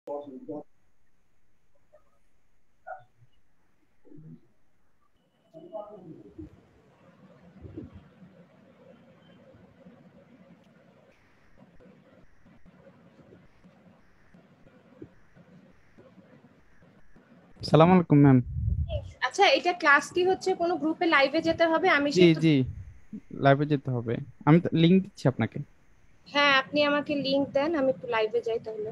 সালাম আলাইকুম ম্যাম। আচ্ছা, এটা ক্লাস কি হচ্ছে? কোনো গ্রুপে লাইভে যেতে হবে? আমি জি সেই তো। জি, লাইভে যেতে হবে। আমি লিংক দিচ্ছি আপনাকে। হ্যাঁ, আপনি আমাকে লিংক দেন, আমি একটু লাইভে যাই তাহলে।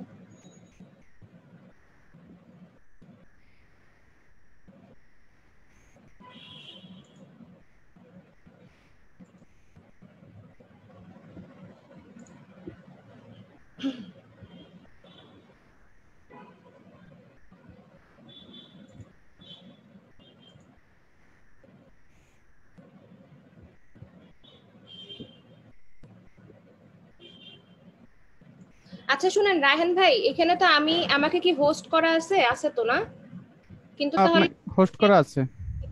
আচ্ছা শুনেন রায়হান ভাই, এখানে তো আমাকে কি হোস্ট করা আছে? আছে তো না? কিন্তু তাহলে আপনাকে হোস্ট করা আছে।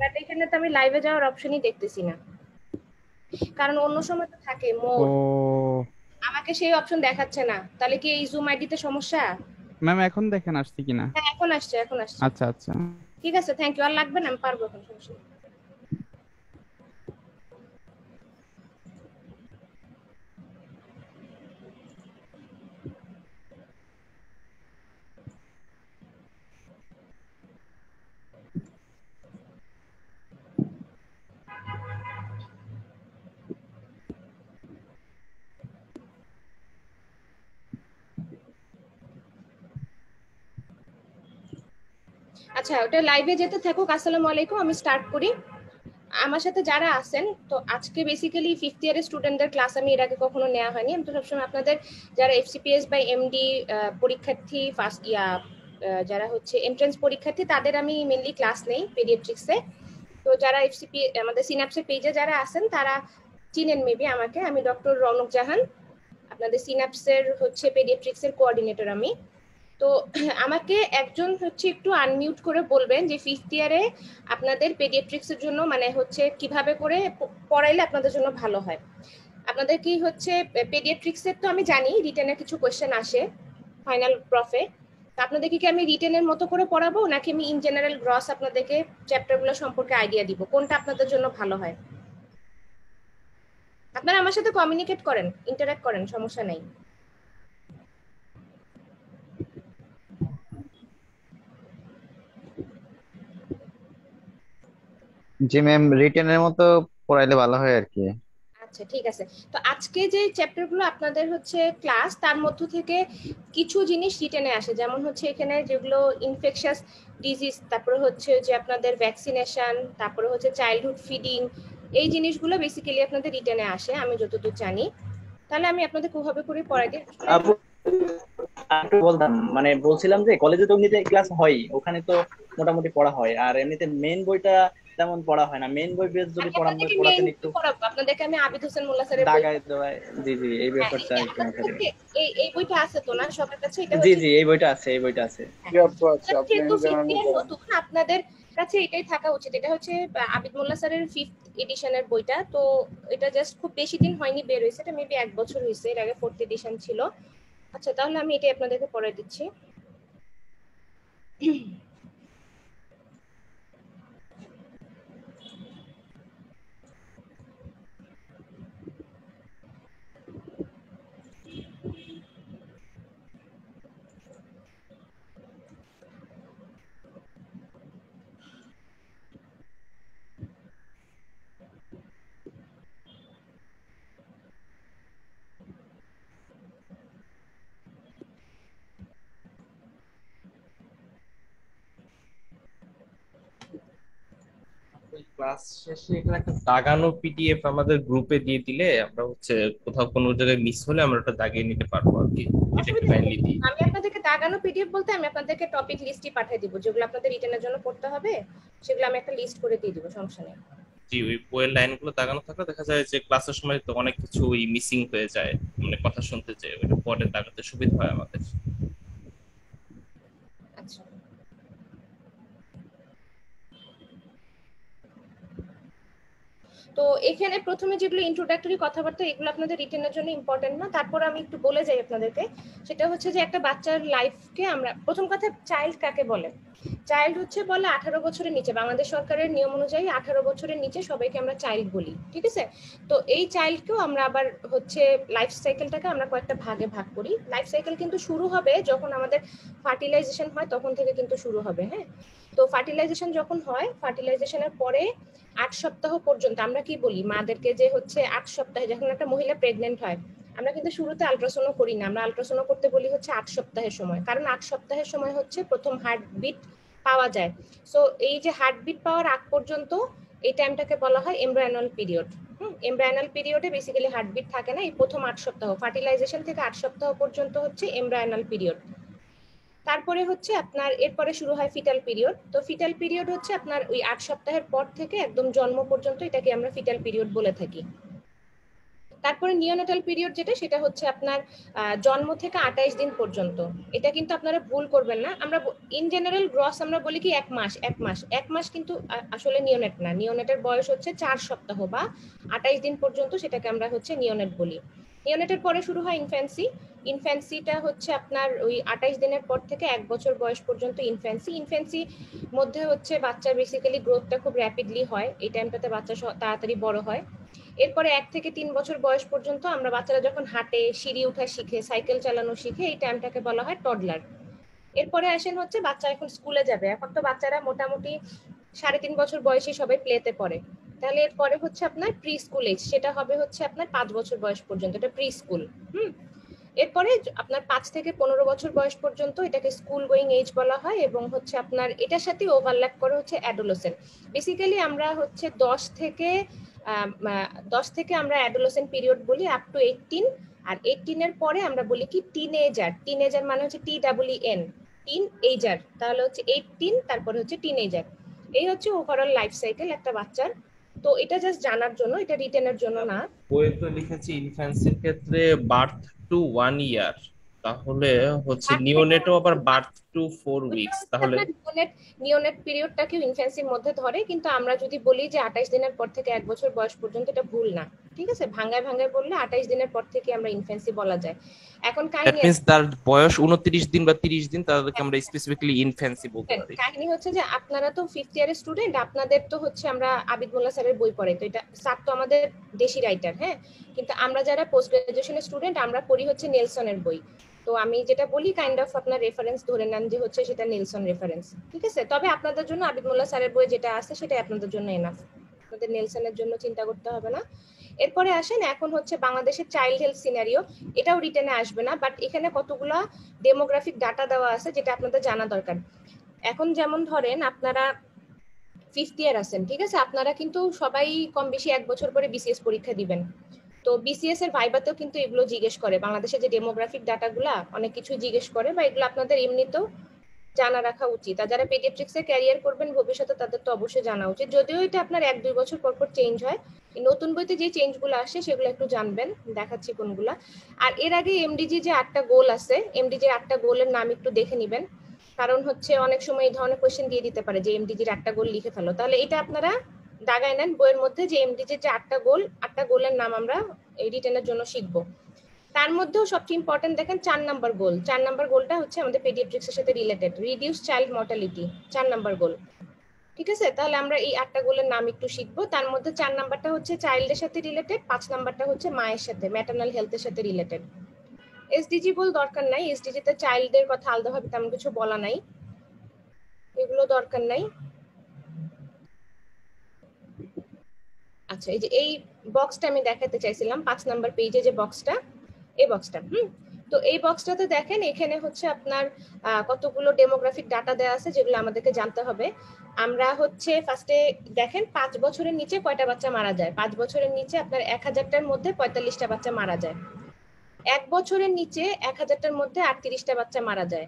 বাট এখানে তো আমি লাইভে যাওয়ার অপশনই দেখতেছি না। কারণ অন্য সময় তো থাকে মোড। ও আমাকে সেই অপশন দেখাচ্ছে না। তাহলে কি এই জুম আইডিতে সমস্যা? ম্যাম, এখন দেখেন আসছে কিনা। হ্যাঁ, এখন আসছে, এখন আসছে। আচ্ছা আচ্ছা। ঠিক আছে, থ্যাংক ইউ। আর লাগবে না, আমি পারবো এখন, সমস্যা নেই। আচ্ছা, ওটা লাইভে যেতে থাকুক। আসসালামু আলাইকুম, আমি স্টার্ট করি। আমার সাথে যারা আছেন, তো আজকে বেসিক্যালি ফিফথ ইয়ারের স্টুডেন্টদের ক্লাস আমি এর আগে কখনো নেওয়া হয়নি। আমি তো সবসময় আপনাদের যারা এফসিপিএস বা এমডি পরীক্ষার্থী, ফার্স্ট যারা হচ্ছে এন্ট্রান্স পরীক্ষার্থী, তাদের আমি মেনলি ক্লাস নেই পেডিয়াট্রিক্সে। তো যারা এফসিপি আমাদের সিনাপসের পেজে যারা আছেন তারা চিনেন মেবি আমাকে। আমি ডক্টর রৌনক জাহান, আপনাদের সিনাপসের হচ্ছে পেডিয়াট্রিক্সের কোঅর্ডিনেটর আমি। তো আমাকে একজন হচ্ছে একটু আনমিউট করে বলবেন যে ফিফথ ইয়ারে আপনাদের পেডিয়াট্রিক্স এর জন্য মানে হচ্ছে কিভাবে করে পড়াইলে আপনাদের জন্য ভালো হয়। আপনাদের কি হচ্ছে পেডিয়াট্রিক্স এর তো আমি জানি রিটেনের কিছু কোয়েশ্চেন আসে ফাইনাল প্রফে। তো আপনাদেরকে কি আমি রিটেনের মতো করে পড়াবো, নাকি আমি ইন জেনারেল গ্রস আপনাদেরকে চ্যাপ্টারগুলো সম্পর্কে আইডিয়া দিব? কোনটা আপনাদের জন্য ভালো হয়? আপনারা আমার সাথে কমিউনিকেট করেন, ইন্টারঅ্যাক্ট করেন, সমস্যা নাই। জি ম্যাম, রিটেনের মতো পড়াইলে ভালো হয় আর কি। আচ্ছা ঠিক আছে। তো আজকে যে চ্যাপ্টারগুলো আপনাদের হচ্ছে ক্লাস, তার মধ্য থেকে কিছু জিনিস রিটেনে আসে, যেমন হচ্ছে এখানে যেগুলো ইনফেকশাস ডিজিজ, তারপরে হচ্ছে যে আপনাদের ভ্যাকসিনেশন, তারপরে হচ্ছে চাইল্ডহুড ফিডিং, এই জিনিসগুলো বেসিক্যালি আপনাদের রিটেনে আসে আমি যতদূর জানি। তাহলে আমি আপনাদের কিভাবে করে পড়াই দিই আসলে। আপু, একটু বলতাম, মানে বলছিলাম যে কলেজে তো এমনিতে ক্লাস হয়, ওখানে তো মোটামুটি পড়া হয়, আর এমনিতে মেন বইটা তেমন পড়া হয় না। মেন বই বেস যদি আমি পড়ান, আপনাদেরকে মেইন পড়াতেন একটু পড়াবো, আপনাদেরকে আমি আবিদ হোসেন মোল্লা স্যারের বই। দাগায় দেওয়ায়। জি জি, এই হ্যাঁ, এই ব্যাপারটা যে একটু আপনাদের মাথায় কাছে রেখে। এই বইটা আছে তো না সবার কাছে? এটা জি হচ্ছে জি, এই বইটা আছে, এই বইটা আছে। হ্যাঁ। জি আপু, আছে, আপনি যেহেতু ফিফথ জানানো ইয়ার করেন। নতুন, আপনাদের কাছে এটাই থাকা উচিত। এটা হচ্ছে আবিদ মোল্লা স্যারের ফিফথ এডিশনের বইটা। তো এটা জাস্ট খুব বেশি দিন হয়নি বের হয়েছে, এটা মেবি 1 বছর হয়েছে, এর আগে ফোর্থ এডিশন ছিল। আচ্ছা, তাহলে আমি এটাই আপনাদেরকে পড়াই দিচ্ছি। ওই ক্লাস শেষে এখানে একটা দাগানো পিডিএফ আমাদের গ্রুপে দিয়ে দিলে আমরা হচ্ছে কোথাও কোনো জায়গায় মিস হলে আমরা ওটা দাগিয়ে নিতে পারবো আর কি। এটা একটু অসুবিধা নেই। কাইন্ডলি দিই। আমি আপনাদেরকে দাগানো পিডিএফ বলতে আমি আপনাদেরকে টপিক লিস্টই পাঠিয়ে দিব, যেগুলো আপনাদের রিটেনের জন্য পড়তে হবে। সেগুলো আমি একটা লিস্ট করে দিয়ে দিব, সমস্যা নেই। জি, ওই বইয়ের লাইনগুলো দাগানো থাকলে দেখা যায় যে ক্লাসের সময় তো অনেক কিছু মিসিং হয়ে যায়, মানে কথা শুনতে যে ওইটা পরে দাগাতে সুবিধা হয় আমাদের। আচ্ছা, তো এখানে প্রথমে যেগুলো ইন্ট্রোডাক্টরি কথাবার্তা এগুলো আপনাদের রিটেনের জন্য ইম্পর্টেন্ট না, তারপর আমি একটু বলে যাই আপনাদেরকে। সেটা হচ্ছে যে একটা বাচ্চার লাইফকে আমরা প্রথম কথা চাইল্ড কাকে বলে। চাইল্ড হচ্ছে বলে 18 বছরের নিচে, বাংলাদেশ সরকারের নিয়ম অনুযায়ী 18 বছরের নিচে সবাইকে আমরা চাইল্ড বলি, ঠিক আছে। তো এই চাইল্ডকেও আমরা আবার হচ্ছে লাইফ সাইকেলটাকে আমরা কয়েকটা ভাগে ভাগ করি। লাইফ সাইকেল কিন্তু শুরু হবে যখন আমাদের ফার্টিলাইজেশন হয়, তখন থেকে কিন্তু শুরু হবে। হ্যাঁ, তো ফার্টিলাইজেশন যখন হয়, ফার্টিলাইজেশনের পরে 8 সপ্তাহ পর্যন্ত আমরা কি বলি মাদেরকে, যে হচ্ছে 8 সপ্তাহে যখন একটা মহিলা প্রেগনেন্ট হয়, আমরা কিন্তু শুরুতে আল্ট্রাসাউন্ড করি না, আমরা আল্ট্রাসাউন্ড করতে বলি হচ্ছে 8 সপ্তাহের সময়, কারণ 8 সপ্তাহের সময় হচ্ছে প্রথম হার্টবিট পাওয়া যায়। সো এই যে হার্টবিট পাওয়ার আগ পর্যন্ত এই টাইমটাকে বলা হয় এমব্রায়োনাল পিরিয়ড। এমব্রায়োনাল পিরিয়ডে বেসিক্যালি হার্টবিট থাকে না, এই প্রথম 8 সপ্তাহ, ফার্টিলাইজেশন থেকে 8 সপ্তাহ পর্যন্ত হচ্ছে এমব্রায়োনাল পিরিয়ড। তারপরে হচ্ছে আপনার এরপরে শুরু হয় ফিটাল পিরিয়ড। তো ফিটাল পিরিয়ড হচ্ছে আপনার ওই 8 সপ্তাহের পর থেকে একদম জন্ম পর্যন্ত, এটাকে আমরা ফিটাল পিরিয়ড বলে থাকি। তারপরে নিওনেটাল পিরিয়ড যেটা, সেটা হচ্ছে আপনার জন্ম থেকে 28 দিন পর্যন্ত। এটা কিন্তু আপনারা ভুল করবেন না, আমরা ইন জেনারেল গ্রস আমরা বলি কি 1 মাস 1 মাস 1 মাস, কিন্তু আসলে নিওনেট না, নিওনেটের বয়স হচ্ছে 4 সপ্তাহ বা 28 দিন পর্যন্ত, সেটাকে আমরা হচ্ছে নিওনেট বলি। নিওনেটের পরে শুরু হয় ইনফ্যান্সি। ইনফ্যান্সিটা হচ্ছে আপনার ওই 28 দিনের পর থেকে 1 বছর বয়স পর্যন্ত ইনফ্যান্সি। ইনফ্যান্সি মধ্যে হচ্ছে বাচ্চার বেসিক্যালি গ্রোথটা খুব র্যাপিডলি হয়, এই টাইমটাতে বাচ্চা তাড়াতাড়ি বড় হয়। এরপরে 1 থেকে 3 বছর বয়স পর্যন্ত আমরা বাচ্চারা যখন হাঁটে, সিঁড়ি উঠা শিখে, সাইকেল চালানো শিখে, এই টাইমটাকে বলা হয় টডলার। এরপরে আসেন হচ্ছে বাচ্চা এখন স্কুলে যাবে, এখন তো বাচ্চারা মোটামুটি 3.5 বছর বয়সে সবাই প্লেতে পড়ে, তাহলে এরপরে হচ্ছে আপনার প্রি স্কুল এজ, সেটা হবে হচ্ছে আপনার 5 বছর বয়স পর্যন্ত, এটা প্রি স্কুল। এরপরে আপনার 5 থেকে 15 বছর বয়স পর্যন্ত এটাকে স্কুল গোয়িং এজ বলা হয়, এবং হচ্ছে আপনার এটার সাথে ওভারল্যাপ করে হচ্ছে অ্যাডোলেসেন্ট। বেসিক্যালি আমরা হচ্ছে 10 থেকে আমরা অ্যাডোলেসেন্ট পিরিয়ড বলি আপ টু 18, আর 18 এর পরে আমরা বলি কি টিনেজার। টিনেজার মানে হচ্ছে TEEN, টিন এজার, তাহলে হচ্ছে 18, তারপরে হচ্ছে টিনেজার। এই হচ্ছে ওভারঅল লাইফ সাইকেল একটা বাচ্চার। তো এটা জাস্ট জানার জন্য, এটা রিটেনের জন্য না। বইয়ে তো লিখেছি ইনফ্যান্সির ক্ষেত্রে বার্থ টু 1 ইয়ার, তাহলে হচ্ছে নিওনেটও আবার বার্থ টু 4 উইকস, তাহলে নিওনেট পিরিয়ডটাকে ইনফ্যান্সির মধ্যে ধরে, কিন্তু আমরা যদি বলি যে 28 দিনের পর থেকে 1 বছর বয়স পর্যন্ত, এটা ভুল না, ঠিক আছে। ভাঙায় ভাঙায় বললে 28 দিনের পর থেকে আমরা ইনফ্যান্সি বলা যায়। এখন দ্যাট মিন্স তার বয়স 29 দিন বা 30 দিন, তাদেরকে আমরা স্পেসিফিক্যালি ইনফ্যান্সি বলতে পারি। কাহিনী হচ্ছে যে আপনারা তো 5th ইয়ারের স্টুডেন্ট, আপনাদের তো হচ্ছে আমরা আবিদ মোল্লা স্যারের বই পড়ে, তো এটা স্যার তো আমাদের দেশি রাইটার, হ্যাঁ, কিন্তু আমরা যারা পোস্ট গ্রাজুয়েশনের স্টুডেন্ট আমরা পড়ি হচ্ছে নেলসনের বই। তো আমি যেটা বলি কাইন্ড অফ আপনার রেফারেন্স ধরে নেন যে হচ্ছে সেটা নেলসন রেফারেন্স, ঠিক আছে। তবে আপনাদের জন্য আবিদ মোল্লা স্যারের বই যেটা আছে সেটাই আপনাদের জন্য এনাফ, আপনাদের নেলসনের জন্য চিন্তা করতে হবে না। এরপরে আসেন এখন হচ্ছে বাংলাদেশের চাইল্ড হেলথ সিনারিও, এটাও রিটেনে আসবে না, বাট এখানে কতগুলা ডেমোগ্রাফিক ডাটা দেওয়া আছে যেটা আপনাদের জানা দরকার। এখন যেমন ধরেন আপনারা 5th ইয়ার আছেন, ঠিক আছে, আপনারা কিন্তু সবাই কম বেশি 1 বছর পরে বিসিএস পরীক্ষা দিবেন। তো বিসিএস এর ভাইবাতেও কিন্তু এগুলো জিজ্ঞেস করে, বাংলাদেশের যে ডেমোগ্রাফিক ডাটাগুলা অনেক কিছু জিজ্ঞেস করে, বা এগুলো আপনাদের এমনিতেও জানা রাখা উচিত। আর যারা পেডিয়াট্রিক্সে ক্যারিয়ার করবেন ভবিষ্যতে, তাদের তো অবশ্যই জানা উচিত, যদিও এটা আপনার 1-2 বছর পর পর চেঞ্জ হয়। নতুন বইতে যে চেঞ্জগুলো আসে সেগুলো একটু জানবেন, দেখাচ্ছি কোনগুলা। আর এর আগে এমডিজি যে 8টা গোল আছে, এমডিজির 8টা গোলের নাম একটু দেখে নেবেন, কারণ হচ্ছে অনেক সময় এই ধরনের কোশ্চেন দিয়ে দিতে পারে যে এমডিজির 8টা গোল লিখে ফেলো, তাহলে এটা আপনারা দাগায় নেন বইয়ের মধ্যে যে এমডিজির যে 8টা গোলের নাম আমরা রিটেনের জন্য শিখবো। তার মধ্যেও সবচেয়ে ইম্পর্টেন্ট দেখেন 4 নাম্বার গোল। 4 নাম্বার গোলটা হচ্ছে আমাদের পেডিয়াট্রিক্সের সাথে related, reduce child mortality, 4 number goal, ঠিক আছে। তাহলে আমরা এই 8টা গোলের নাম একটু শিখবো। তার মধ্যে 4 নাম্বারটা হচ্ছে চাইল্ডের সাথে রিলেটেড, 5 নাম্বারটা হচ্ছে মায়ের সাথে, ম্যাটারনাল হেলথের সাথে রিলেটেড। এসডিজি গোল দরকার নাই, এসডিজি তে চাইল্ডের কথা আলাদাভাবে তেমন কিছু বলা নাই, এগুলো দরকার নাই। আচ্ছা, এই যে এই বক্সটা আমি দেখাতে চাইছিলাম 5 নাম্বার পেজে যে বক্সটা, এই বক্সটা, তো এই বক্সটাতে দেখেন এখানে হচ্ছে আপনার কতগুলো ডেমোগ্রাফিক ডাটা দেওয়া আছে যেগুলো আমাদেরকে জানতে হবে। আমরা হচ্ছে ফার্স্টে দেখেন 5 বছরের নিচে কয়টা বাচ্চা মারা যায়। 5 বছরের নিচে আপনার 1000টার মধ্যে 45টা বাচ্চা মারা যায়। 1 বছরের নিচে 1000টার মধ্যে 38টা বাচ্চা মারা যায়।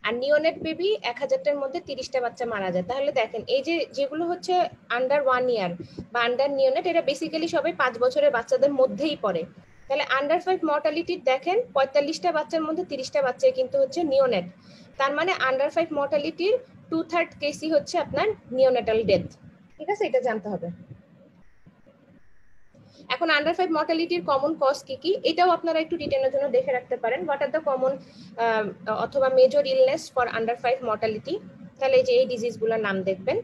আর নিওনেট বেবি 1000টার মধ্যে 30টা বাচ্চা মারা যায়। তাহলে দেখেন এই যে যেগুলো হচ্ছে আন্ডার 1 ইয়ার বা আন্ডার নিওনেট, এটা বেসিক্যালি সবাই 5 বছরের বাচ্চাদের মধ্যেই পড়ে। তাহলে আন্ডার 5 মর্টালিটি দেখেন 45টা বাচ্চার মধ্যে 30টা বাচ্চা কিন্তু হচ্ছে নিওনেট। তার মানে আন্ডার 5 মর্টালিটির 2/3 কেসই হচ্ছে আপনার নিওনেটাল ডেথ, ঠিক আছে, এটা জানতে হবে। এখন আন্ডার 5 মর্টালিটির কমন কজ কি কি, এটাও আপনারা একটু রিটেনের জন্য দেখে রাখতে পারেন। হোয়াট আর দ্য কমন অথবা major illness for under 5 mortality, তাহলে এই যে এই ডিজিজগুলোর নাম দেখবেন।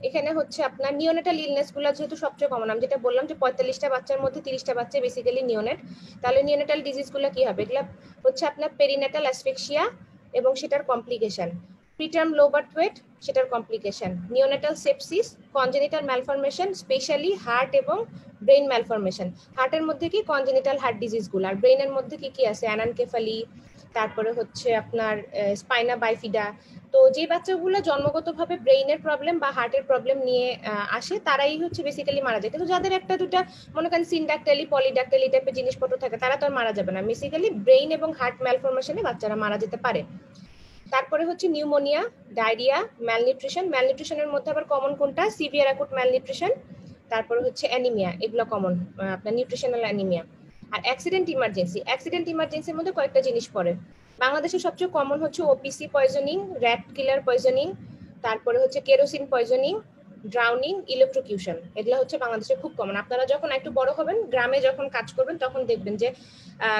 এখানে হচ্ছে আপনার নিওনেটাল ইলনেস গুলো যেহেতু সবচেয়ে কমন, আমি যেটা বললাম যে 45টা বাচ্চার মধ্যে 30টা বাচ্চা বেসিক্যালি নিওনেট, তাহলে নিওনেটাল ডিজিজ গুলো কি হবে, এগুলো হচ্ছে আপনার পেরিনেটাল অ্যাসফিক্সিয়া এবং সেটার complication, preterm low birth weight সেটার complication, neonatal sepsis, congenital malformation specially heart এবং ব্রেন ম্যালফরমেশন। হার্টের মধ্যে কি কনজেনিটাল হার্ট ডিজিজ গুলো, আর ব্রেনের মধ্যে কি কি আছে অ্যানানকেফালি, তারপরে হচ্ছে আপনার স্পাইনা বাইফিডা। তো যে বাচ্চাগুলো জন্মগতভাবে ব্রেইনের প্রবলেম বা হার্টের প্রবলেম নিয়ে আসে তারাই হচ্ছে বেসিক্যালি মারা যায়, কিন্তু যাদের একটা দুটা মনে করেন সিনডাক্টালি পলিডাক্টালি টাইপের জিনিসপত্র থাকে তারা তো আর মারা যাবে না, বেসিক্যালি ব্রেইন এবং হার্ট ম্যালফরমেশনে বাচ্চারা মারা যেতে পারে। তারপরে হচ্ছে নিউমোনিয়া, ডায়রিয়া, ম্যালনিউট্রিশন। ম্যালনিউট্রিশনের মধ্যে আবার কমন কোনটা, সিভিয়ার অ্যাকুট ম্যালনিউট্রিশন, তারপরে হচ্ছে অ্যানিমিয়া, এগুলো কমন আপনার নিউট্রিশনাল অ্যানিমিয়া। আর অ্যাক্সিডেন্ট ইমার্জেন্সি, অ্যাক্সিডেন্ট ইমার্জেন্সির মধ্যে কয়েকটা জিনিস পড়ে। বাংলাদেশে সবচেয়ে কমন হচ্ছে ওপিসি পয়জনিং, র্যাট কিলার পয়জনিং, তারপরে হচ্ছে কেরোসিন পয়জনিং, ড্রাউনিং, ইলেকট্রোকিউশন, এগুলো হচ্ছে বাংলাদেশে খুব কমন। আপনারা যখন একটু বড় হবেন গ্রামে যখন কাজ করবেন তখন দেখবেন যে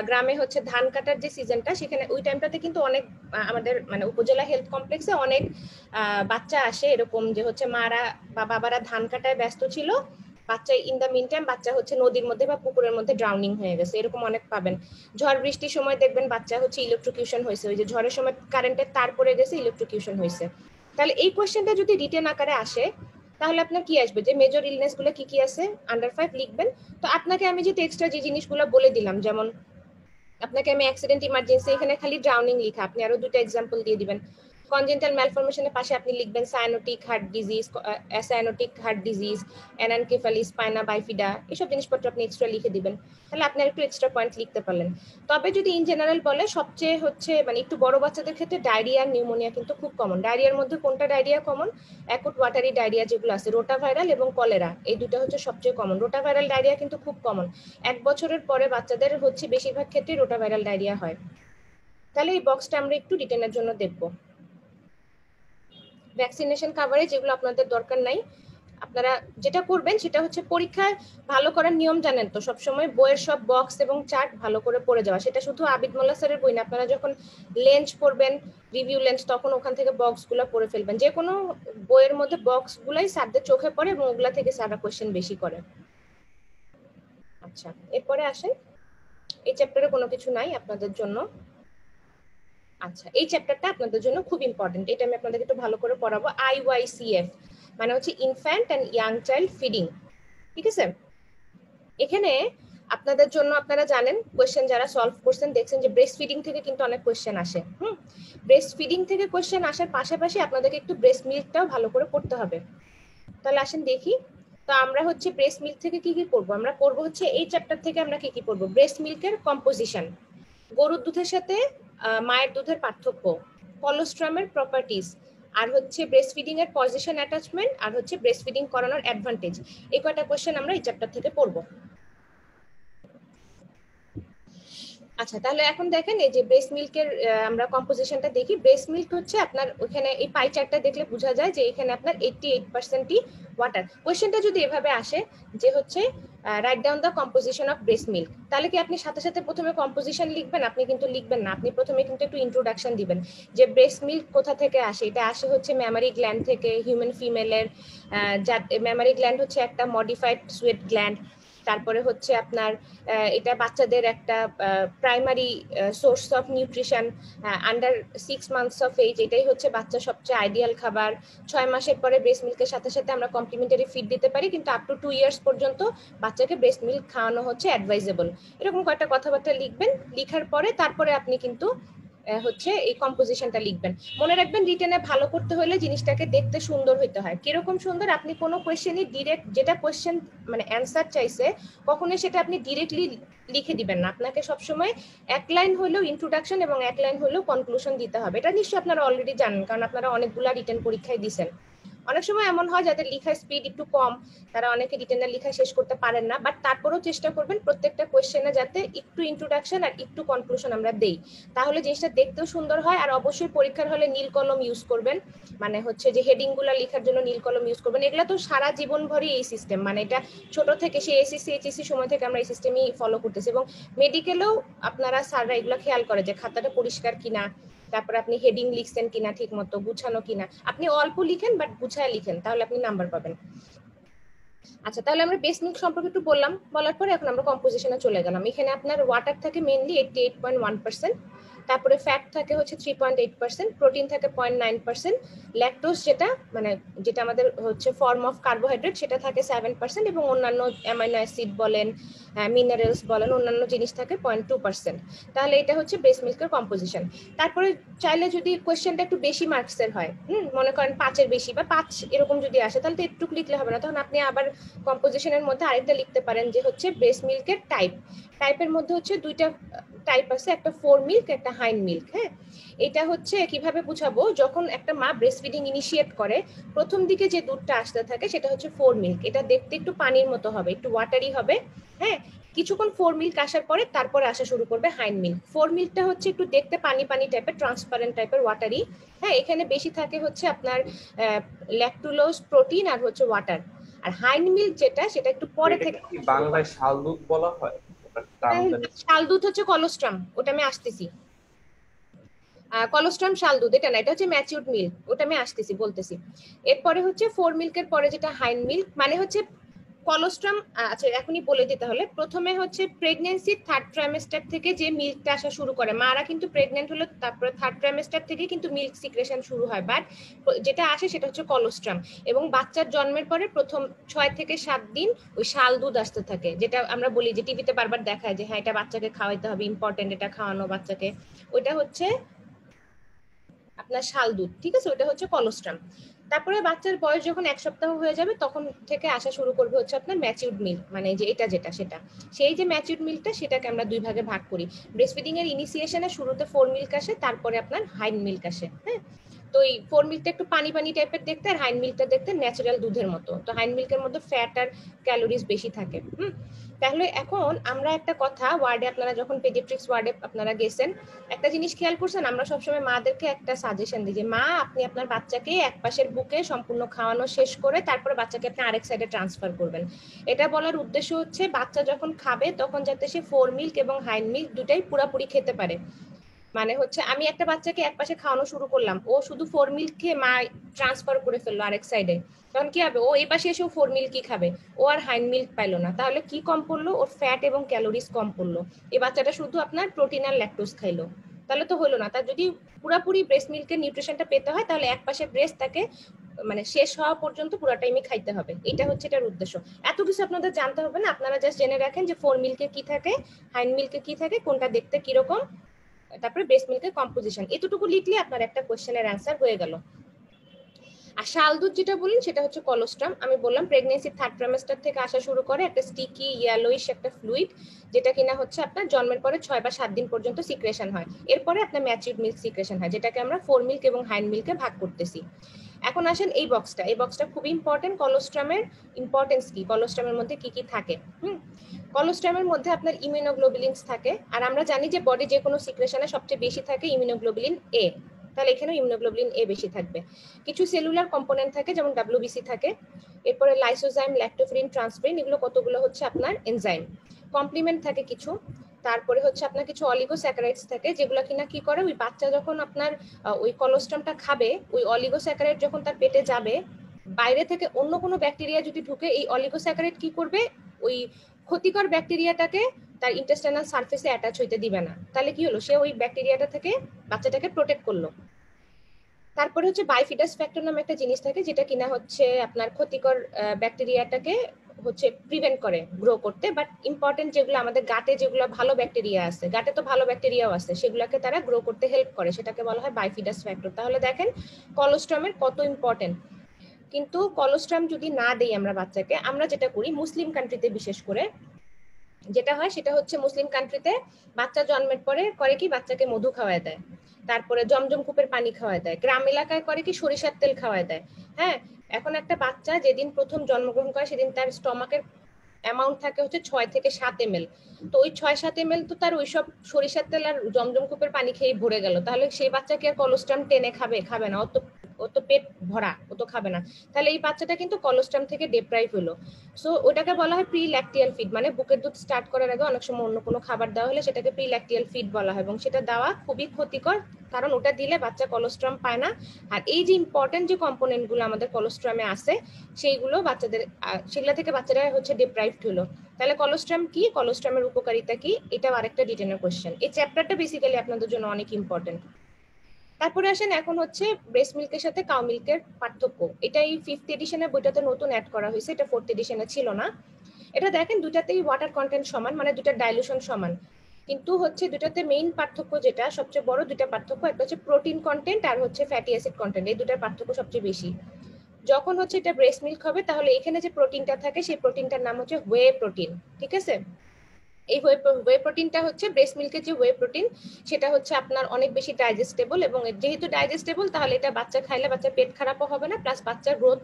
গ্রামে হচ্ছে ধান কাটার যে সিজনটা, সেখানে ওই টাইমটাতে কিন্তু অনেক আমাদের মানে উপজেলা হেলথ কমপ্লেক্সে অনেক বাচ্চা আসে এরকম যে হচ্ছে মারা বা বাবারা ধান কাটায় ব্যস্ত ছিল, বাচ্চা ইন দ্য মিন টাইম বাচ্চা হচ্ছে নদীর মধ্যে বা পুকুরের মধ্যে ড্রাউনিং হয়ে গেছে, এরকম অনেক পাবেন। ঝড় বৃষ্টির সময় দেখবেন বাচ্চা হচ্ছে ইলেকট্রোকিউশন হয়েছে, ওই যে ঝড়ের সময় কারেন্টের তার পড়ে গেছে ইলেকট্রোকিউশন হয়েছে। তাহলে এই কোয়েশ্চেনটা যদি রিটেন আকারে আসে তাহলে আপনার কি আসবে, যে মেজর ইলনেস গুলো কি কি আছে আন্ডার 5 লিখবেন। তো আপনাকে আমি যে এক্সট্রা যে জিনিসগুলো বলে দিলাম, যেমন আপনাকে আমি অ্যাক্সিডেন্ট ইমার্জেন্সি, এখানে খালি ড্রাউনিং লিখা, আপনি আরো দুটো এক্সাম্পল দিয়ে দিবেন। কনজেন্টাল ম্যালফরমেশনের পাশে আপনি লিখবেন cyanotic heart disease, acyanotic heart disease, anencephaly, spina bifida, এসব জিনিসপত্র আপনি এক্সট্রা লিখে দিবেন, তাহলে আপনি একটু এক্সট্রা পয়েন্ট লিখতে পারলেন। তবে যদি ইন জেনারেল বলে সবচেয়ে হচ্ছে মানে একটু বড় বাচ্চাদের ক্ষেত্রে ডায়রিয়া আর নিউমোনিয়া কিন্তু খুব কমন। ডায়রিয়ার মধ্যে কোনটা diarrhoea common, acute watery diarrhoea যেগুলো আছে, রোটাভাইরাল এবং কলেরা, এই দুটো হচ্ছে সবচেয়ে কমন। রোটাভাইরাল ডায়রিয়া কিন্তু খুব কমন, 1 বছরের পরে বাচ্চাদের হচ্ছে বেশিরভাগ ক্ষেত্রে রোটাভাইরাল ডায়রিয়া হয়। তাহলে এই বক্সটা আমরা একটু রিটেনের জন্য দেখবো। ভ্যাকসিনেশন কাভারেজ, যেগুলো আপনাদের দরকার নাই, আপনারা যেটা করবেন সেটা হচ্ছে পরীক্ষায় ভালো করার নিয়ম জানেন তো, সবসময় বইয়ের সব বক্স এবং চার্ট ভালো করে পড়ে যাওয়া, সেটা শুধু আবিদ মোল্লা স্যারের বই না, আপনারা যখন লেন্স পড়বেন রিভিউ লেন্স তখন ওখান থেকে বক্সগুলো পড়ে ফেলবেন, যে কোনো বইয়ের মধ্যে বক্সগুলাই স্যারদের চোখে পড়ে এবং ওগুলা থেকে স্যাররা কোয়েশ্চেন বেশি করে। আচ্ছা, এরপরে আসেন, এই চ্যাপ্টারে কোনো কিছু নাই আপনাদের জন্য। আচ্ছা, এই চ্যাপ্টারটা আপনাদের জন্য খুব ইম্পর্টেন্ট, এটা আমি আপনাদেরকে একটু ভালো করে পড়াবো। IYCF মানে হচ্ছে infant and young child feeding, ঠিক আছে? এখানে আপনাদের জন্য আপনারা জানেন কোয়েশ্চেন যারা সলভ করছেন দেখছেন যে ব্রেস্ট ফিডিং থেকে কিন্তু অনেক কোয়েশ্চেন আসে। ব্রেস্ট ফিডিং থেকে কোয়েশ্চেন আসার পাশাপাশি আপনাদেরকে একটু ব্রেস্ট মিল্কটাও ভালো করে পড়তে হবে। তাহলে আসেন দেখি, তো আমরা হচ্ছে ব্রেস্ট মিল্ক থেকে কি কি পড়বো, আমরা পড়বো হচ্ছে এই চ্যাপ্টার থেকে আমরা কি কি পড়বো, ব্রেস্ট মিল্কের কম্পোজিশন, গরুর দুধের সাথে মায়ের দুধের পার্থক্য, কলোস্ট্রামের প্রপার্টিজ, আর হচ্ছে ব্রেস্ট ফিডিং এর পজিশন অ্যাটাচমেন্ট, আর হচ্ছে ব্রেস্ট ফিডিং করানোর অ্যাডভান্টেজ। এই কয়টা কোশ্চেন আমরা এই চ্যাপ্টার থেকে পড়বো। আচ্ছা, তাহলে এখন দেখেন এই যে ব্রেস্ট মিল্কের আমরা কম্পোজিশনটা দেখি। ব্রেস্ট মিল্ক হচ্ছে আপনার ওখানে এই পাই চার্টটা দেখলে বোঝা যায় যে এখানে আপনার 88%ই ওয়াটার। কোশ্চেনটা যদি এভাবে আসে যে হচ্ছে write down the composition of breast milk, তাহলে কি আপনি সাথে সাথে প্রথমে কম্পোজিশন লিখবেন? আপনি কিন্তু লিখবেন না, আপনি প্রথমে কিন্তু একটু ইন্ট্রোডাকশন দিবেন যে ব্রেস্ট মিল্ক কোথা থেকে আসে। এটা আসে হচ্ছে ম্যামারি গ্ল্যান্ড থেকে, হিউম্যান ফিমেলের। ম্যামারি গ্ল্যান্ড হচ্ছে একটা মডিফাইড সুয়েট গ্ল্যান্ড। তারপরে হচ্ছে আপনার এটা বাচ্চাদের একটা primary source of nutrition under 6 months of age, এটাই হচ্ছে বাচ্চা সবচেয়ে আইডিয়াল খাবার। 6 মাসের পরে ব্রেস্ট মিল্কের সাথে সাথে আমরা কমপ্লিমেন্টারি ফিড দিতে পারি, কিন্তু আপ টু 2 ইয়ার্স পর্যন্ত বাচ্চাকে ব্রেস্ট মিল্ক খাওয়ানো হচ্ছে অ্যাডভাইজেবল। এরকম কয়েকটা কথাবার্তা লিখবেন, লিখার পরে তারপরে আপনি কিন্তু হচ্ছে এই কম্পোজিশনটা লিখবেন। মনে রাখবেন রিটেনে ভালো করতে হলে জিনিসটাকে দেখতে সুন্দর হইতে হয়। কিরকম সুন্দর, আপনি কোনো কোয়েশ্চেনই ডিরেক্ট যেটা কোয়েশ্চেন মানে অ্যান্সার চাইছে কখনোই সেটা আপনি ডিরেক্টলি লিখে দিবেন না, আপনাকে সবসময় 1 লাইন হলেও ইন্ট্রোডাকশন এবং 1 লাইন হলেও কনক্লুশন দিতে হবে। এটা নিশ্চয়ই আপনারা অলরেডি জানেন, কারণ আপনারা অনেকগুলা রিটেন পরীক্ষায় দিয়েছেন। অনেক সময় এমন হয় যাদের লেখার স্পিড একটু কম, তারা অনেকে রিটেনের লেখা শেষ করতে পারেন না, বাট তারপরেও চেষ্টা করবেন প্রত্যেকটা কোয়েশ্চেনে যাতে একটু ইন্ট্রোডাকশন আর একটু কনক্লুশন আমরা দেই, তাহলে জিনিসটা দেখতেও সুন্দর হয়। আর অবশ্যই পরীক্ষার হলে নীল কলম ইউজ করবেন, মানে হচ্ছে যে হেডিং গুলা লেখার জন্য নীল কলম ইউজ করবেন। এগুলা তো সারা জীবন ভরই এই সিস্টেম, মানে এটা ছোট থেকে সে এসএসসি এইচএসসি সময় থেকে আমরা এই সিস্টেমই ফলো করতেছি, এবং মেডিকেলেও আপনারা স্যাররা এগুলো খেয়াল করে যে খাতাটা পরিষ্কার কিনা, তারপরে আপনি হেডিং লিখছেন কিনা, ঠিক মতো গুছানো কিনা। আপনি অল্প লিখেন বাট গুছায় লিখেন, তাহলে আপনি নাম্বার পাবেন। আচ্ছা, তাহলে আমরা বেস মিল্ক সম্পর্কে একটু বললাম, বলার পরে এখন আমরা কম্পোজিশনে চলে গেলাম। এখানে আপনার ওয়াটার থাকে মেইনলি 88.1%, তারপরে ফ্যাট থাকে হচ্ছে 3.8%, প্রোটিন থাকে 0.9%, ল্যাকটোজ যেটা আমাদের হচ্ছে ফর্ম অফ কার্বোহাইড্রেট সেটা থাকে 7%, এবং অন্যান্য অ্যামাইনো অ্যাসিড বলেন, মিনারেলস বলেন, অন্যান্য জিনিস থাকে 0.2%। তাহলে এটা হচ্ছে বেস মিল্কের কম্পোজিশন। তারপরে চাইলে যদি কোয়েশ্চেনটা একটু বেশি মার্কসের হয়, মনে করেন 5-এর বেশি বা 5 এরকম যদি আসে, তাহলে তো একটু লিখলে হবে না, তখন আপনি আবার কম্পোজিশনের মধ্যে আরেকটা লিখতে পারেন যে হচ্ছে ব্রেস্ট মিল্কের টাইপের মধ্যে হচ্ছে দুইটা টাইপ আছে, একটা ফোর মিল্ক, একটা হাইন্ড মিল্ক। হ্যাঁ, এটা হচ্ছে কিভাবে বুঝাবো, যখন একটা মা ব্রেস্ট ফিডিং ইনিশিয়েট করে প্রথম দিকে যে দুধটা আসতে থাকে সেটা হচ্ছে ফোর মিল্ক, এটা দেখতে একটু পানির মতো হবে, একটু ওয়াটারি হবে। হ্যাঁ, কিছুক্ষণ ফোর মিল্ক আসার পরে তারপরে আসা শুরু করবে হাইন্ড মিল্ক। ফোর মিল্কটা হচ্ছে একটু দেখতে পানি পানি টাইপের, ট্রান্সপারেন্ট টাইপের, ওয়াটারি। হ্যাঁ, এখানে বেশি থাকে হচ্ছে আপনার ল্যাকটুলোজ, প্রোটিন আর হচ্ছে ওয়াটার। আর হাইন্ড মিল্ক যেটা, সেটা একটু পরে থেকে। বাংলায় শাল দুধ বলা হয়? শাল দুধ হচ্ছে কলোস্ট্রাম, ওটা আমি আসতেছি। কলোস্ট্রাম শাল দুধ এটা না, এটা হচ্ছে ম্যাচিউরড মিল্ক, ওটা আমি আসতেছি বলতেছি। এরপরে হচ্ছে ফোর মিল্কের পরে যেটা হাইন্ড মিল্ক, মানে হচ্ছে কলোস্ট্রাম। আচ্ছা, এখনই বলে দিতে হলে, প্রথমে হচ্ছে প্রেগন্যান্সির 3rd ট্রাইমেস্টার থেকে যে মিল্কটা আসা শুরু করে, মারা কিন্তু প্রেগন্যান্ট হলে তারপরে 3rd ট্রাইমেস্টার থেকে কিন্তু মিল্ক সিক্রেশন শুরু হয়, বাট যেটা আসে সেটা হচ্ছে কলোস্ট্রাম। এবং বাচ্চার জন্মের পরে প্রথম 6 থেকে 7 দিন ওই শাল দুধ আসতে থাকে, যেটা আমরা বলি যে টিভিতে বারবার দেখায় যে হ্যাঁ এটা বাচ্চাকে খাওয়াইতে হবে, ইম্পর্টেন্ট এটা খাওয়ানো বাচ্চাকে, ওইটা হচ্ছে আপনার শাল দুধ। ঠিক আছে, ওটা হচ্ছে কলোস্ট্রাম। তারপরে বাচ্চার বয়স যখন 1 সপ্তাহ হয়ে যাবে তখন থেকে আসা শুরু করবে হচ্ছে আপনার ম্যাচিউরড মিল্ক, মানে যে এটা যেটা সেটা, সেই যে ম্যাচিউরড মিল্কটা সেটাকে আমরা দুই ভাগে ভাগ করি। ব্রেস্ট ফিডিং এর ইনিশিয়েশনে শুরুতে ফোর মিল্ক আসে, তারপরে আপনার হাইন্ড মিল্ক আসে। হ্যাঁ, তো এই ফোর মিল্কটা একটু পানি পানি টাইপের দেখতে, আর হাইন্ড মিল্কটা দেখতে ন্যাচারাল দুধের মতো। তো হাইন্ড মিল্কের মধ্যে ফ্যাট আর ক্যালোরিজ বেশি থাকে। তাহলে এখন আমরা একটা কথা, ওয়ার্ডে আপনারা যখন পেডিয়াট্রিক্স ওয়ার্ডে আপনারা গেছেন, একটা জিনিস খেয়াল করছেন, আমরা সবসময় মাদেরকে একটা সাজেশন দিই যে মা আপনি আপনার বাচ্চাকে এক পাশের বুকে সম্পূর্ণ খাওয়ানো শেষ করে তারপরে বাচ্চাকে আপনি আরেক সাইডে ট্রান্সফার করবেন। এটা বলার উদ্দেশ্য হচ্ছে বাচ্চা যখন খাবে তখন যাতে সে ফোর মিল্ক এবং হাইন্ড মিল্ক দুটাই পুরাপুরি খেতে পারে। মানে হচ্ছে আমি একটা বাচ্চাকে এক পাশে খাওয়ানো শুরু করলাম, ও শুধু ফোর মিল্ক খেয়ে মা ট্রান্সফার করে ফেললো আরেক সাইডে, তখন কি হবে, ও এই পাশে এসেও ফোর মিল্কই খাবে, ও আর হাইন্ড মিল্ক পাইলো না। তাহলে কি কম পড়লো, ওর ফ্যাট এবং ক্যালোরিজ কম পড়লো। এই বাচ্চাটা শুধু আপনার প্রোটিন আর ল্যাকটোজ খাইলো, তাহলে তো হলো না। তার যদি পুরাপুরি ব্রেস্ট মিল্কের নিউট্রিশনটা পেতে হয় তাহলে এক পাশে ব্রেস্ট তাকে মানে শেষ হওয়া পর্যন্ত পুরো টাইমে খাইতে হবে, এটা হচ্ছে এটার উদ্দেশ্য। এত কিছু আপনাদের জানতে হবে না, আপনারা জাস্ট জেনে রাখেন যে ফোর মিল্কে কি থাকে, হাইন্ড মিল্কে কি থাকে, কোনটা দেখতে কিরকম, তারপরে ব্রেস্ট মিল্কের কম্পোজিশন, এতটুকু লিখলে আপনার একটা কোশ্চেনের অ্যান্সার হয়ে গেল। আর শাল দুধ যেটা বলেন সেটা হচ্ছে কলোস্ট্রাম। আমি বললাম প্রেগনেন্সির 3rd ট্রাইমেস্টার থেকে আসা শুরু করে একটা স্টিকি ইয়েলোইশ একটা ফ্লুইড, যেটা কিনা হচ্ছে আপনার জন্মের পরে 6 বা 7 দিন পর্যন্ত সিক্রেশন হয়। এরপরে আপনার ম্যাচিউরড মিল্ক সিক্রেশন হয়, যেটাকে আমরা ফোর মিল্ক এবং হাইন্ড মিল্কে ভাগ করতেছি। এখন আসেন এই বক্সটা খুবই ইম্পর্টেন্ট। কলোস্ট্রামের ইম্পর্টেন্স কি, কলোস্ট্রামের মধ্যে কি কি থাকে? কলোস্ট্রামের মধ্যে আপনার ইমিউনোগ্লোবুলিনস থাকে, আর আমরা জানি যে বডি যে কোনো সিক্রেশনে সবচেয়ে বেশি থাকে ইমিউনোগ্লোবুলিন এ, তাহলে এখানেও ইমিউনোগ্লোবুলিন এ বেশি থাকবে। কিছু সেলুলার কম্পোনেন্ট থাকে যেমন ডাব্লিউবিসি থাকে, এরপরে লাইসোজাইম, ল্যাক্টোফেরিন, ট্রান্সফেরিন, এগুলো কতগুলো হচ্ছে আপনার এনজাইম। কমপ্লিমেন্ট থাকে কিছু, তারপরে হচ্ছে আপনার কিছু অলিগোস্যাকারাইডস থাকে যেগুলো কিনা কি করে, ওই বাচ্চা যখন আপনার ওই কলোস্ট্রামটা খাবে, ওই অলিগোস্যাকারাইড যখন তার পেটে যাবে, বাইরে থেকে অন্য কোনো ব্যাকটেরিয়া যদি ঢুকে, এই অলিগোস্যাকারাইড কি করবে, ওই ক্ষতিকর ব্যাকটেরিয়াটাকে তার ইন্টেস্টাইনাল সারফেসে অ্যাটাচ হইতে দিবে না। তাহলে কি হলো, সে ওই ব্যাকটেরিয়াটা থেকে বাচ্চাটাকে প্রোটেক্ট করলো। তারপরে হচ্ছে বাইফিডাস ফ্যাক্টর নামে একটা জিনিস থাকে, যেটা কিনা হচ্ছে আপনার ক্ষতিকর ব্যাকটেরিয়াটাকে হচ্ছে প্রিভেন্ট করে গ্রো করতে। বাট ইম্পর্টেন্ট যেগুলো আমাদের গাটে, যেগুলো ভালো ব্যাকটেরিয়া আছে, গাটে তো ভালো ব্যাকটেরিয়াও আছে, সেগুলোকে তারা গ্রো করতে হেল্প করে, সেটাকে বলা হয় বাইফিডাস ফ্যাক্টর। তাহলে দেখেন কলোস্ট্রামের কত ইম্পর্টেন্ট। কিন্তু কলোস্ট্রাম যদি না দেই আমরা বাচ্চাকে, আমরা যেটা করি মুসলিম কান্ট্রিতে বিশেষ করে যেটা হয় সেটা হচ্ছে মুসলিম কান্ট্রিতে বাচ্চা জন্মের পরে করে কি, বাচ্চাকে মধু খাওয়ায় দেয়। তারপরে জমজম কূপের পানি খাওয়ায় দেয়, গ্রাম এলাকায় করে কি সরিষার তেল খাওয়ায় দেয়। হ্যাঁ, এখন একটা বাচ্চা যেদিন প্রথম জন্মগ্রহণ করে সেদিন তার স্টমাকের অ্যামাউন্ট থাকে হচ্ছে 6 থেকে 7 ml। তো ওই 6-7 ml তো তার ওইসব সরিষার তেল আর জমজম কূপের পানি খেয়ে ভরে গেল, তাহলে সেই বাচ্চা কি আর কলোস্ট্রাম টেনে খাবে? খাবে না। ও তো পেট ভরা, ও তো খাবে না। তাহলে এই বাচ্চাটা কিন্তু কলোস্ট্রাম থেকে ডেপ্রাইভ হলো। সো ওটাকে বলা হয় প্রি ল্যাকটিয়াল ফিড, মানে বুকের দুধ স্টার্ট করার আগে অনেক সময় অন্য কোনো খাবার দেওয়া হলে সেটাকে প্রি ল্যাকটিয়াল ফিড বলা হয়, এবং সেটা দেওয়া খুবই ক্ষতিকর, কারণ ওটা দিলে বাচ্চা কলোস্ট্রাম পায় না। আর এই যে ইম্পর্টেন্ট যে কম্পোনেন্ট গুলো আমাদের কলোস্ট্রামে আছে সেইগুলো বাচ্চাদের, সেগুলো থেকে বাচ্চারা হচ্ছে ডিপ্রাইভড হলো। তাহলে কলোস্ট্রাম কি, কলোস্ট্রামের উপকারিতা কি, এটাও আরেকটা রিটেনের কোশ্চেন। এই চ্যাপ্টারটা বেসিক্যালি আপনাদের জন্য অনেক ইম্পর্টেন্ট। তারপরে আসেন এখন হচ্ছে ব্রেস্ট মিল্কের সাথে কাউ মিল্কের পার্থক্য। এটা এই 5th এডিশনের বইটাতে নতুন অ্যাড করা হয়েছে, এটা 4th এডিশনে ছিল না। এটা দেখেন দুটাতেই ওয়াটার কন্টেন্ট সমান, মানে দুটার ডাইলুশন সমান, কিন্তু হচ্ছে দুটাতে মেইন পার্থক্য যেটা সবচেয়ে বড় দুটা পার্থক্য, একটা হচ্ছে প্রোটিন কন্টেন্ট আর হচ্ছে ফ্যাটি অ্যাসিড কন্টেন্ট, এই দুটার পার্থক্য সবচেয়ে বেশি। যখন হচ্ছে এটা ব্রেস্ট মিল্ক হবে তাহলে এখানে যে প্রোটিনটা থাকে সেই প্রোটিনটার নাম হচ্ছে ওয়ে প্রোটিন, ঠিক আছে। এই ওয়ে প্রোটিনটা হচ্ছে ব্রেস্ট মিল্কের যে ওয়ে প্রোটিন সেটা হচ্ছে আপনার অনেক বেশি ডাইজেস্টেবল, এবং যেহেতু ডাইজেস্টেবল তাহলে এটা বাচ্চা খাইলে বাচ্চার পেট খারাপও হবে না, প্লাস বাচ্চার গ্রোথ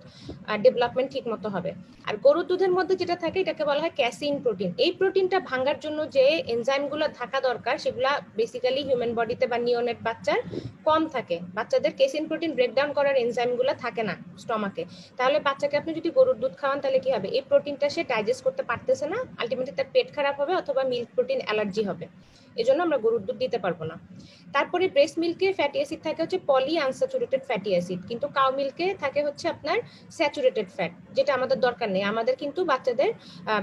ডেভেলপমেন্ট ঠিক মতো হবে। আর গরুর দুধের মধ্যে যেটা থাকে এটাকে বলা হয় ক্যাসিন প্রোটিন। এই প্রোটিনটা ভাঙার জন্য যে এনজাইমগুলো থাকা দরকার সেগুলা বেসিক্যালি হিউম্যান বডিতে বা নিওনেট বাচ্চার কম থাকে। বাচ্চাদের ক্যাসিন প্রোটিন ব্রেকডাউন করার এনজাইমগুলো থাকে না স্টমাকে। তাহলে বাচ্চাকে আপনি যদি গরুর দুধ খাওয়ান তাহলে কি হবে, এই প্রোটিনটা সে ডাইজেস্ট করতে পারতেছে না, আলটিমেটলি তার পেট খারাপ হবে অথবা মিল্ক প্রোটিন অ্যালার্জি হবে, এজন্য আমরা গরুর দুধ দিতে পারবো না। তারপরে ব্রেস্ট মিল্কে ফ্যাটি অ্যাসিড থাকে হচ্ছে পলি আনস্যাচুরেটেড ফ্যাটি অ্যাসিড, কিন্তু কাউ মিল্কে থাকে হচ্ছে আপনার স্যাচুরেটেড ফ্যাট, যেটা আমাদের দরকার নেই। আমাদের কিন্তু বাচ্চাদের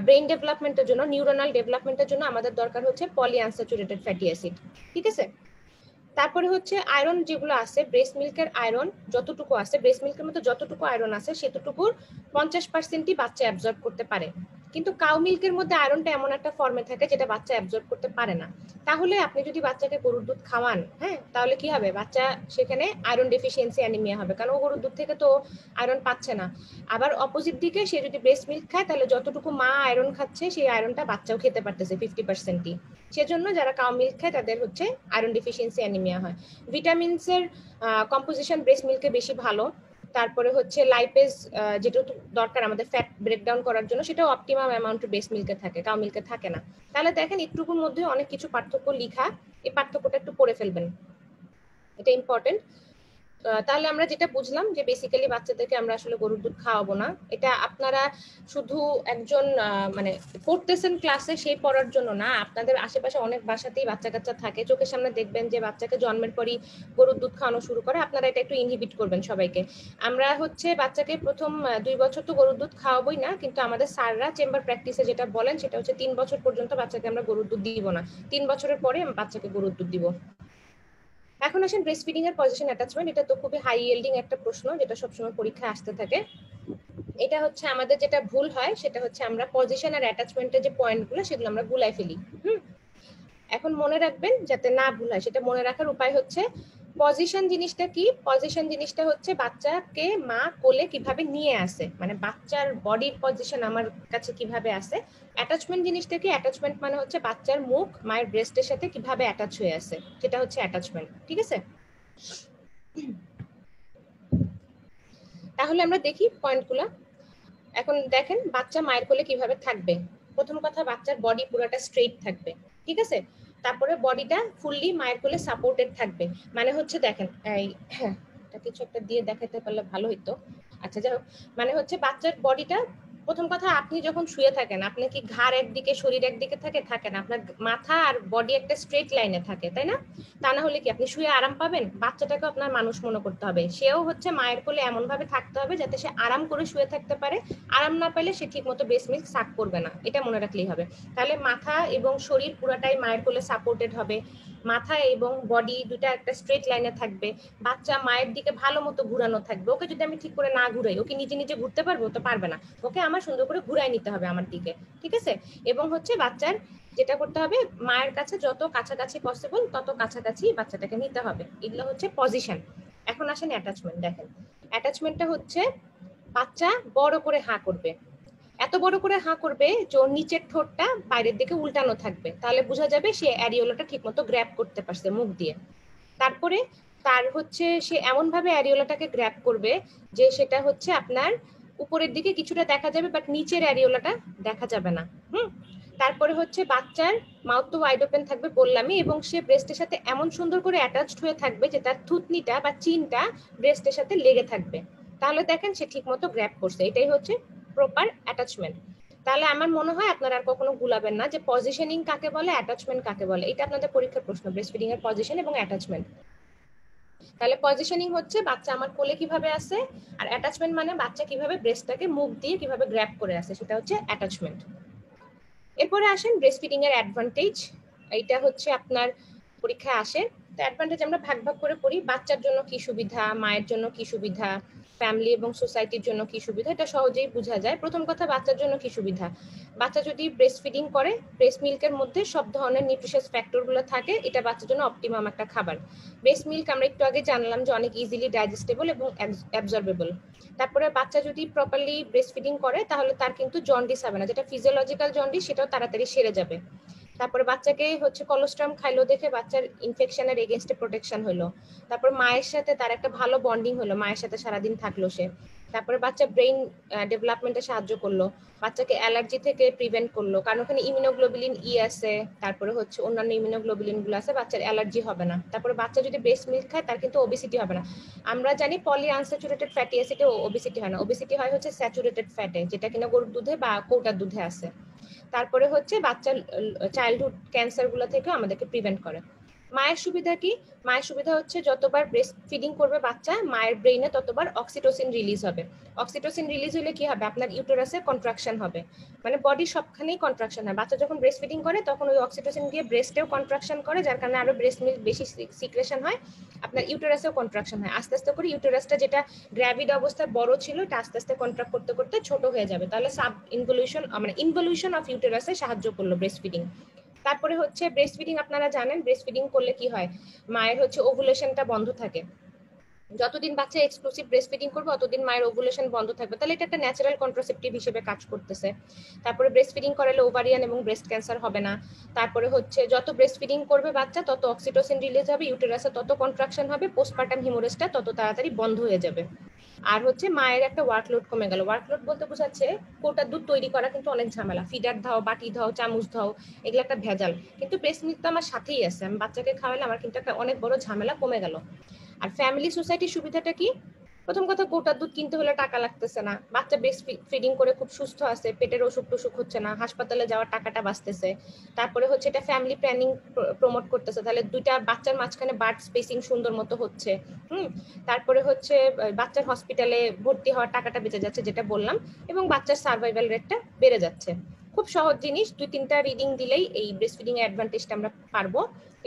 ব্রেইন ডেভেলপমেন্টের জন্য, নিউরোনাল ডেভেলপমেন্টের জন্য আমাদের দরকার হচ্ছে পলি আনস্যাচুরেটেড ফ্যাটি অ্যাসিড, ঠিক আছে। তারপরে হচ্ছে আয়রন যেগুলো আছে, ব্রেস্ট মিল্কের আয়রন যতটুকু আছে, ব্রেস্ট মিল্কের মধ্যে যতটুকু আয়রন আছে সেতটুকুর 50%ই বাচ্চা অ্যাবজর্ব করতে পারে, কিন্তু কাউ মিল্কের মধ্যে আয়রনটা এমন একটা ফর্মে থাকে যেটা বাচ্চা অ্যাবজর্ব করতে পারে না। তাহলে আপনি যদি বাচ্চাকে গরুর দুধ খাওয়ান, হ্যাঁ, তাহলে কি হবে, বাচ্চা সেখানে আয়রন ডেফিসিয়েন্সি অ্যানিমিয়া হবে, কারণ ও গরুর দুধ থেকে তো আয়রন পাচ্ছে না। আবার অপোজিট দিকে সে যদি ব্রেস্ট মিল্ক খায় তাহলে যতটুকু মা আয়রন খাচ্ছে সেই আয়রনটা বাচ্চাও খেতে পারতেছে 50%ই। সেজন্য যারা কাউ মিল্ক খায় তাদের হচ্ছে আয়রন ডেফিসিয়েন্সি অ্যানিমিয়া হয়। ভিটামিনসের কম্পোজিশন ব্রেস্ট মিল্কে বেশি ভালো। তারপরে হচ্ছে লাইপেজ, যেটা দরকার আমাদের ফ্যাট ব্রেকডাউন করার জন্য, সেটাও অপটিমাম অ্যামাউন্ট ব্রেস্ট মিল্কে থাকে, কাউ মিল্কে থাকে না। তাহলে দেখেন একটুকুর মধ্যে অনেক কিছু পার্থক্য লিখা, এই পার্থক্যটা একটু পড়ে ফেলবেন, এটা ইম্পর্টেন্ট। তাহলে আমরা যেটা বুঝলাম যে বেসিক্যালি বাচ্চাদেরকে আমরা আসলে গরুর দুধ খাওয়াবো না। এটা আপনারা শুধু একজন মানে পড়তেছেন ক্লাসে সেই পড়ার জন্য না, আপনাদের আশেপাশে অনেক বাসাতেই বাচ্চা কাচ্চা থাকে, চোখের সামনে দেখবেন যে বাচ্চাকে জন্মের পরই গরুর দুধ খাওয়ানো শুরু করে, আপনারা এটা একটু ইনহিবিট করবেন সবাইকে। আমরা হচ্ছে বাচ্চাকে প্রথম 2 বছর তো গরুর দুধ খাওয়াবোই না, কিন্তু আমাদের স্যাররা চেম্বার প্র্যাকটিসে যেটা বলেন সেটা হচ্ছে 3 বছর পর্যন্ত বাচ্চাকে আমরা গরুর দুধ দিব না, 3 বছরের পরে বাচ্চাকে গরুর দুধ দিব। এখন আসেন ব্রেস্ট ফিডিং এর পজিশন অ্যাটাচমেন্ট। এটা তো খুবই হাই ইয়েল্ডিং একটা প্রশ্ন যেটা সবসময় পরীক্ষায় আসতে থাকে। এটা হচ্ছে আমাদের যেটা ভুল হয় সেটা হচ্ছে আমরা পজিশন আর অ্যাটাচমেন্টের যে পয়েন্টগুলো সেগুলো আমরা গুলাই ফেলি। এখন মনে রাখবেন যাতে না ভুল হয়, সেটা মনে রাখার উপায় হচ্ছে পজিশন জিনিসটা কি, পজিশন জিনিসটা হচ্ছে বাচ্চাকে মা কোলে কিভাবে নিয়ে আসে, মানে বাচ্চার বডির পজিশন আমার কাছে কিভাবে আসে। অ্যাটাচমেন্ট জিনিসটা কি, অ্যাটাচমেন্ট মানে হচ্ছে বাচ্চার মুখ মায়ের ব্রেস্টের সাথে কিভাবে অ্যাটাচ হয়ে আসে, সেটা হচ্ছে অ্যাটাচমেন্ট, ঠিক আছে। তাহলে আমরা দেখি পয়েন্টগুলো। এখন দেখেন বাচ্চা মায়ের কোলে কিভাবে থাকবে। প্রথম কথা, বাচ্চার বডি পুরোটা স্ট্রেইট থাকবে, ঠিক আছে। তারপরে বডিটা ফুললি মায়ের কোলে সাপোর্টেড থাকবে, মানে হচ্ছে দেখেন এই এটা কিছু একটা দিয়ে দেখাতে পারলে ভালো হইতো। আচ্ছা যাই হোক, মানে হচ্ছে বাচ্চার বডিটা, প্রথম কথা আপনি যখন শুয়ে থাকেন আপনি কি ঘাড় একদিকে শরীর একদিকে থাকে? থাকে না, আপনার মাথা আর বডি একটা স্ট্রেট লাইনে থাকে, তাই না? তা না হলে কি আপনি শুয়ে আরাম পাবেন? বাচ্চাটাকে আপনার মানুষ মনে করতে হবে, সেও হচ্ছে মায়ের কোলে এমন ভাবে থাকতে হবে যাতে সে আরাম করে শুয়ে থাকতে পারে। আরাম না পেলে সে ঠিক মতো ব্রেস্ট মিল্ক সাক করবে না, এটা মনে রাখলেই হবে। তাহলে মাথা এবং শরীর পুরাটাই মায়ের কোলে সাপোর্টেড হবে, মাথা এবং বডি দুটা একটা স্ট্রেট লাইনে থাকবে, বাচ্চা মায়ের দিকে ভালো মতো ঘুরানো থাকবে। ওকে যদি আমি ঠিক করে না ঘুরাই, ওকে নিজে নিজে ঘুরতে পারবে? ও তো পারবে না, ওকে আমার সুন্দর করে ঘুরাই নিতে হবে আমার দিকে, ঠিক আছে। এবং হচ্ছে বাচ্চার যেটা করতে হবে, মায়ের কাছে যত কাছাকাছি পসিবল তত কাছাকাছি বাচ্চাটাকে নিতে হবে। এগুলো হচ্ছে পজিশন। এখন আসেন অ্যাটাচমেন্ট। দেখেন অ্যাটাচমেন্টটা হচ্ছে বাচ্চা বড় করে হাঁ করবে, এত বড় করে হাঁ করবে যে ওর নিচের ঠোঁটটা বাইরের দিকে উল্টানো থাকবে, তাহলে বোঝা যাবে সে অ্যারিওলাটা ঠিকমতো গ্র্যাব করতে পারছে মুখ দিয়ে। তারপরে তার হচ্ছে সে এমন ভাবে অ্যারিওলাটাকে গ্র্যাব করবে যে সেটা হচ্ছে আপনার উপরের দিকে কিছুটা দেখা যাবে বাট নিচের অ্যারিওলাটা দেখা যাবে না। তারপরে হচ্ছে বাচ্চার মাউথ তো ওয়াইড ওপেন থাকবে বললামই, এবং সে ব্রেস্টের সাথে এমন সুন্দর করে অ্যাটাচড হয়ে থাকবে যে তার থুতনিটা বা চিনটা ব্রেস্টের সাথে লেগে থাকবে। তাহলে দেখেন সে ঠিক মতো গ্র্যাব করছে, এটাই হচ্ছে প্রপার অ্যাটাচমেন্ট। তাহলে আমার মনে হয় আপনারা আর কখনো গুলাবেন না যে পজিশনিং কাকে বলে, অ্যাটাচমেন্ট কাকে বলে। এটা আপনাদের পরীক্ষার প্রশ্ন, ব্রেস্ট ফিডিং এর পজিশন এবং অ্যাটাচমেন্ট। তাহলে পজিশনিং হচ্ছে বাচ্চা আমার কোলে কিভাবে আছে, আর অ্যাটাচমেন্ট মানে বাচ্চা কিভাবে ব্রেস্টটাকে মুখ দিয়ে কিভাবে গ্র্যাব করে আছে, সেটা হচ্ছে অ্যাটাচমেন্ট। এরপরে আসেন ব্রেস্ট ফিডিং এর অ্যাডভান্টেজ। এটা হচ্ছে আপনার পরীক্ষায় আসে। তো অ্যাডভান্টেজ আমরা ভাগ ভাগ করে পড়ি। বাচ্চার জন্য কি সুবিধা, মায়ের জন্য কি সুবিধা, ফ্যামিলি এবং সোসাইটির জন্য কি সুবিধা, এটা সহজেই বোঝা যায়। প্রথম কথা, বাচ্চার জন্য কি সুবিধা। বাচ্চা যদি ব্রেস্ট ফিডিং করে, ব্রেস্ট মিল্কের মধ্যে সব ধরনের নিউট্রিশিয়াস ফ্যাক্টরগুলো থাকে, এটা বাচ্চার জন্য অপটিমাম একটা খাবার। ব্রেস্ট মিল্ক আমরা একটু আগে জানলাম যে অনেক ইজিলি ডাইজেস্টেবল এবং অ্যাবজর্বেবল। তারপরে বাচ্চা যদি প্রপারলি ব্রেস্ট ফিডিং করে তাহলে তার কিন্তু জন্ডিস হবে না, যেটা ফিজিওলজিক্যাল জন্ডিস সেটাও তাড়াতাড়ি সেরে যাবে। তারপরে বাচ্চাকে হচ্ছে কলোস্ট্রাম খাইলো দেখে বাচ্চার ইনফেকশনের এগেনস্টে প্রোটেকশন হলো। তারপর মায়ের সাথে তার একটা ভালো বন্ডিং হলো, মায়ের সাথে সারাদিন থাকলো সে। তারপরে বাচ্চা ব্রেইন ডেভেলপমেন্টে সাহায্য করলো, বাচ্চাকে অ্যালার্জি থেকে প্রিভেন্ট করলো, কারণ ওখানে ইমিউনোগ্লোবুলিন ই আছে, তারপরে হচ্ছে অন্যান্য ইমিউনোগ্লোবুলিন গুলো আছে, বাচ্চার অ্যালার্জি হবে না। তারপরে বাচ্চা যদি ব্রেস্ট মিল্ক খায় তার কিন্তু ওবেসিটি হবে না। আমরা জানি পলি আনস্যাচুরেটেড ফ্যাটি অ্যাসিডে ওবেসিটি হয় না, ওবেসিটি হয় হচ্ছে স্যাচুরেটেড ফ্যাটে, যেটা কিনা গরুর দুধে বা কৌটার দুধে আছে। তারপরে হচ্ছে বাচ্চার চাইল্ডহুড ক্যান্সার গুলো থেকে আমাদেরকে প্রিভেন্ট করে। মায়ের সুবিধা কি, মায়ের সুবিধা হচ্ছে যতবার ব্রেস্ট ফিডিং করবে বাচ্চা, মায়ের ব্রেইনে ততবার অক্সিটোসিন রিলিজ হবে। অক্সিটোসিন রিলিজ হলে কি হবে, আপনার ইউটেরাসে কন্ট্রাকশন হবে, মানে বডির সবখানেই কন্ট্রাকশন হয়। বাচ্চা যখন ব্রেস্ট ফিডিং করে তখন ওই অক্সিটোসিন গিয়ে ব্রেস্টেও কন্ট্রাকশন করে, যার কারণে আরো ব্রেস্ট মিল্ক বেশি সিক্রেশন হয়, আপনার ইউটেরাসেও কন্ট্রাকশন হয়। আস্তে আস্তে করে ইউটেরাসটা যেটা গ্র্যাভিড অবস্থায় বড় ছিল এটা আস্তে আস্তে কন্ট্রাক্ট করতে করতে ছোট হয়ে যাবে। তাহলে সাব ইনভলিউশন মানে ইনভলিউশন অফ ইউটেরাসে সাহায্য করলো ব্রেস্ট ফিডিং। তারপরে হচ্ছে ব্রেস্ট ফিডিং আপনারা জানেন, ব্রেস্ট ফিডিং করলে কি হয়, মায়ের হচ্ছে ওভুলেশনটা বন্ধ থাকে। যতদিন বাচ্চা এক্সক্লুসিভ ব্রেস্ট ফিডিং করবে ততদিন মায়ের ওভুলেশন বন্ধ থাকবে, তাহলে এটা একটা ন্যাচারাল কন্ট্রাসেপটিভ হিসেবে কাজ করতেছে। তারপরে ব্রেস্ট ফিডিং করালে ওভারিয়ান এবং ব্রেস্ট ক্যান্সার হবে না। তারপরে হচ্ছে যত ব্রেস্ট ফিডিং করবে বাচ্চা তত অক্সিটোসিন রিলিজ হবে, ইউটেরাসে তত কন্ট্রাকশন হবে, পোস্টপার্টাম হিমোরেজটা তত তাড়াতাড়ি বন্ধ হয়ে যাবে। আর হচ্ছে মায়ের একটা ওয়ার্কলোড কমে গেল। ওয়ার্কলোড বলতে বোঝাচ্ছে কোটার দুধ তৈরি করা কিন্তু অনেক ঝামেলা, ফিডার ধাও, বাটি ধাও, চামচ ধাও, এগুলো একটা ভেজাল। কিন্তু ব্রেস্ট মিল্ক তো আমার সাথেই আছে, আমি বাচ্চাকে খাওয়ালে আমার কিন্তু একটা অনেক বড় ঝামেলা কমে গেল। আর ফ্যামিলি সোসাইটির সুবিধাটা কি, প্রথম কথা গোটার দুধ কিনতে হলে টাকা লাগতেছে না, বাচ্চা ব্রেস্ট ফিডিং করে খুব সুস্থ আছে, পেটের অসুখ টসুখ হচ্ছে না, হাসপাতালে যাওয়ার টাকাটা বাঁচতেছে। তারপরে হচ্ছে এটা ফ্যামিলি প্ল্যানিং প্রমোট করতেছে, তাহলে দুইটা বাচ্চার মাঝখানে বার্ড স্পেসিং সুন্দর মতো হচ্ছে। তারপরে হচ্ছে বাচ্চার হসপিটালে ভর্তি হওয়ার টাকাটা বেঁচে যাচ্ছে যেটা বললাম, এবং বাচ্চার সার্ভাইভাল রেটটা বেড়ে যাচ্ছে। খুব সহজ জিনিস, 2-3টা রিডিং দিলেই এই ব্রেস্ট ফিডিং এর অ্যাডভান্টেজটা আমরা পারবো,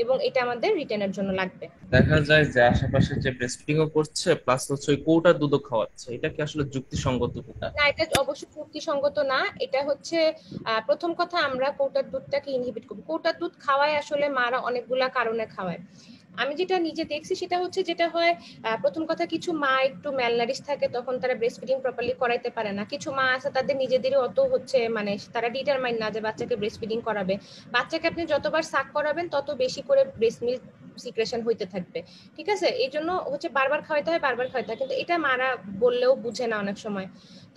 এবং এটা আমাদের রিটেনের জন্য লাগবে। দেখা যায় যে আশেপাশে যে ব্রেস্ট ফিডিংও করছে প্লাস হচ্ছে ওই কোটার দুধও খাওয়াচ্ছে, এটা কি আসলে যুক্তিসঙ্গত কিনা? না, এটা অবশ্যই যুক্তিসঙ্গত না। এটা হচ্ছে প্রথম কথা, আমরা কৌটার দুধটাকে ইনহিবিট করবো। কৌটার দুধ খাওয়ায় আসলে মারা অনেকগুলা কারণে খাওয়ায়। আমি যেটা নিজে দেখছি সেটা হচ্ছে, যেটা হয় প্রথম কথা, কিছু মা একটু ম্যালনারিশ থাকে, তখন তারা ব্রেস্ট ফিডিং প্রপারলি করাইতে পারে না। কিছু মা আছে তাদের নিজেদেরই অত হচ্ছে মানে তারা ডিটারমাইন না যে বাচ্চাকে ব্রেস্ট ফিডিং করাবে। বাচ্চাকে আপনি যতবার সাক করাবেন তত বেশি করে ব্রেস্ট মিল্ক সিক্রেশন হইতে থাকবে, ঠিক আছে? এই জন্য হচ্ছে বারবার খাওয়াইতে হয়, বারবার খাওয়াইতে হয়, কিন্তু এটা মারা বললেও বুঝে না অনেক সময়।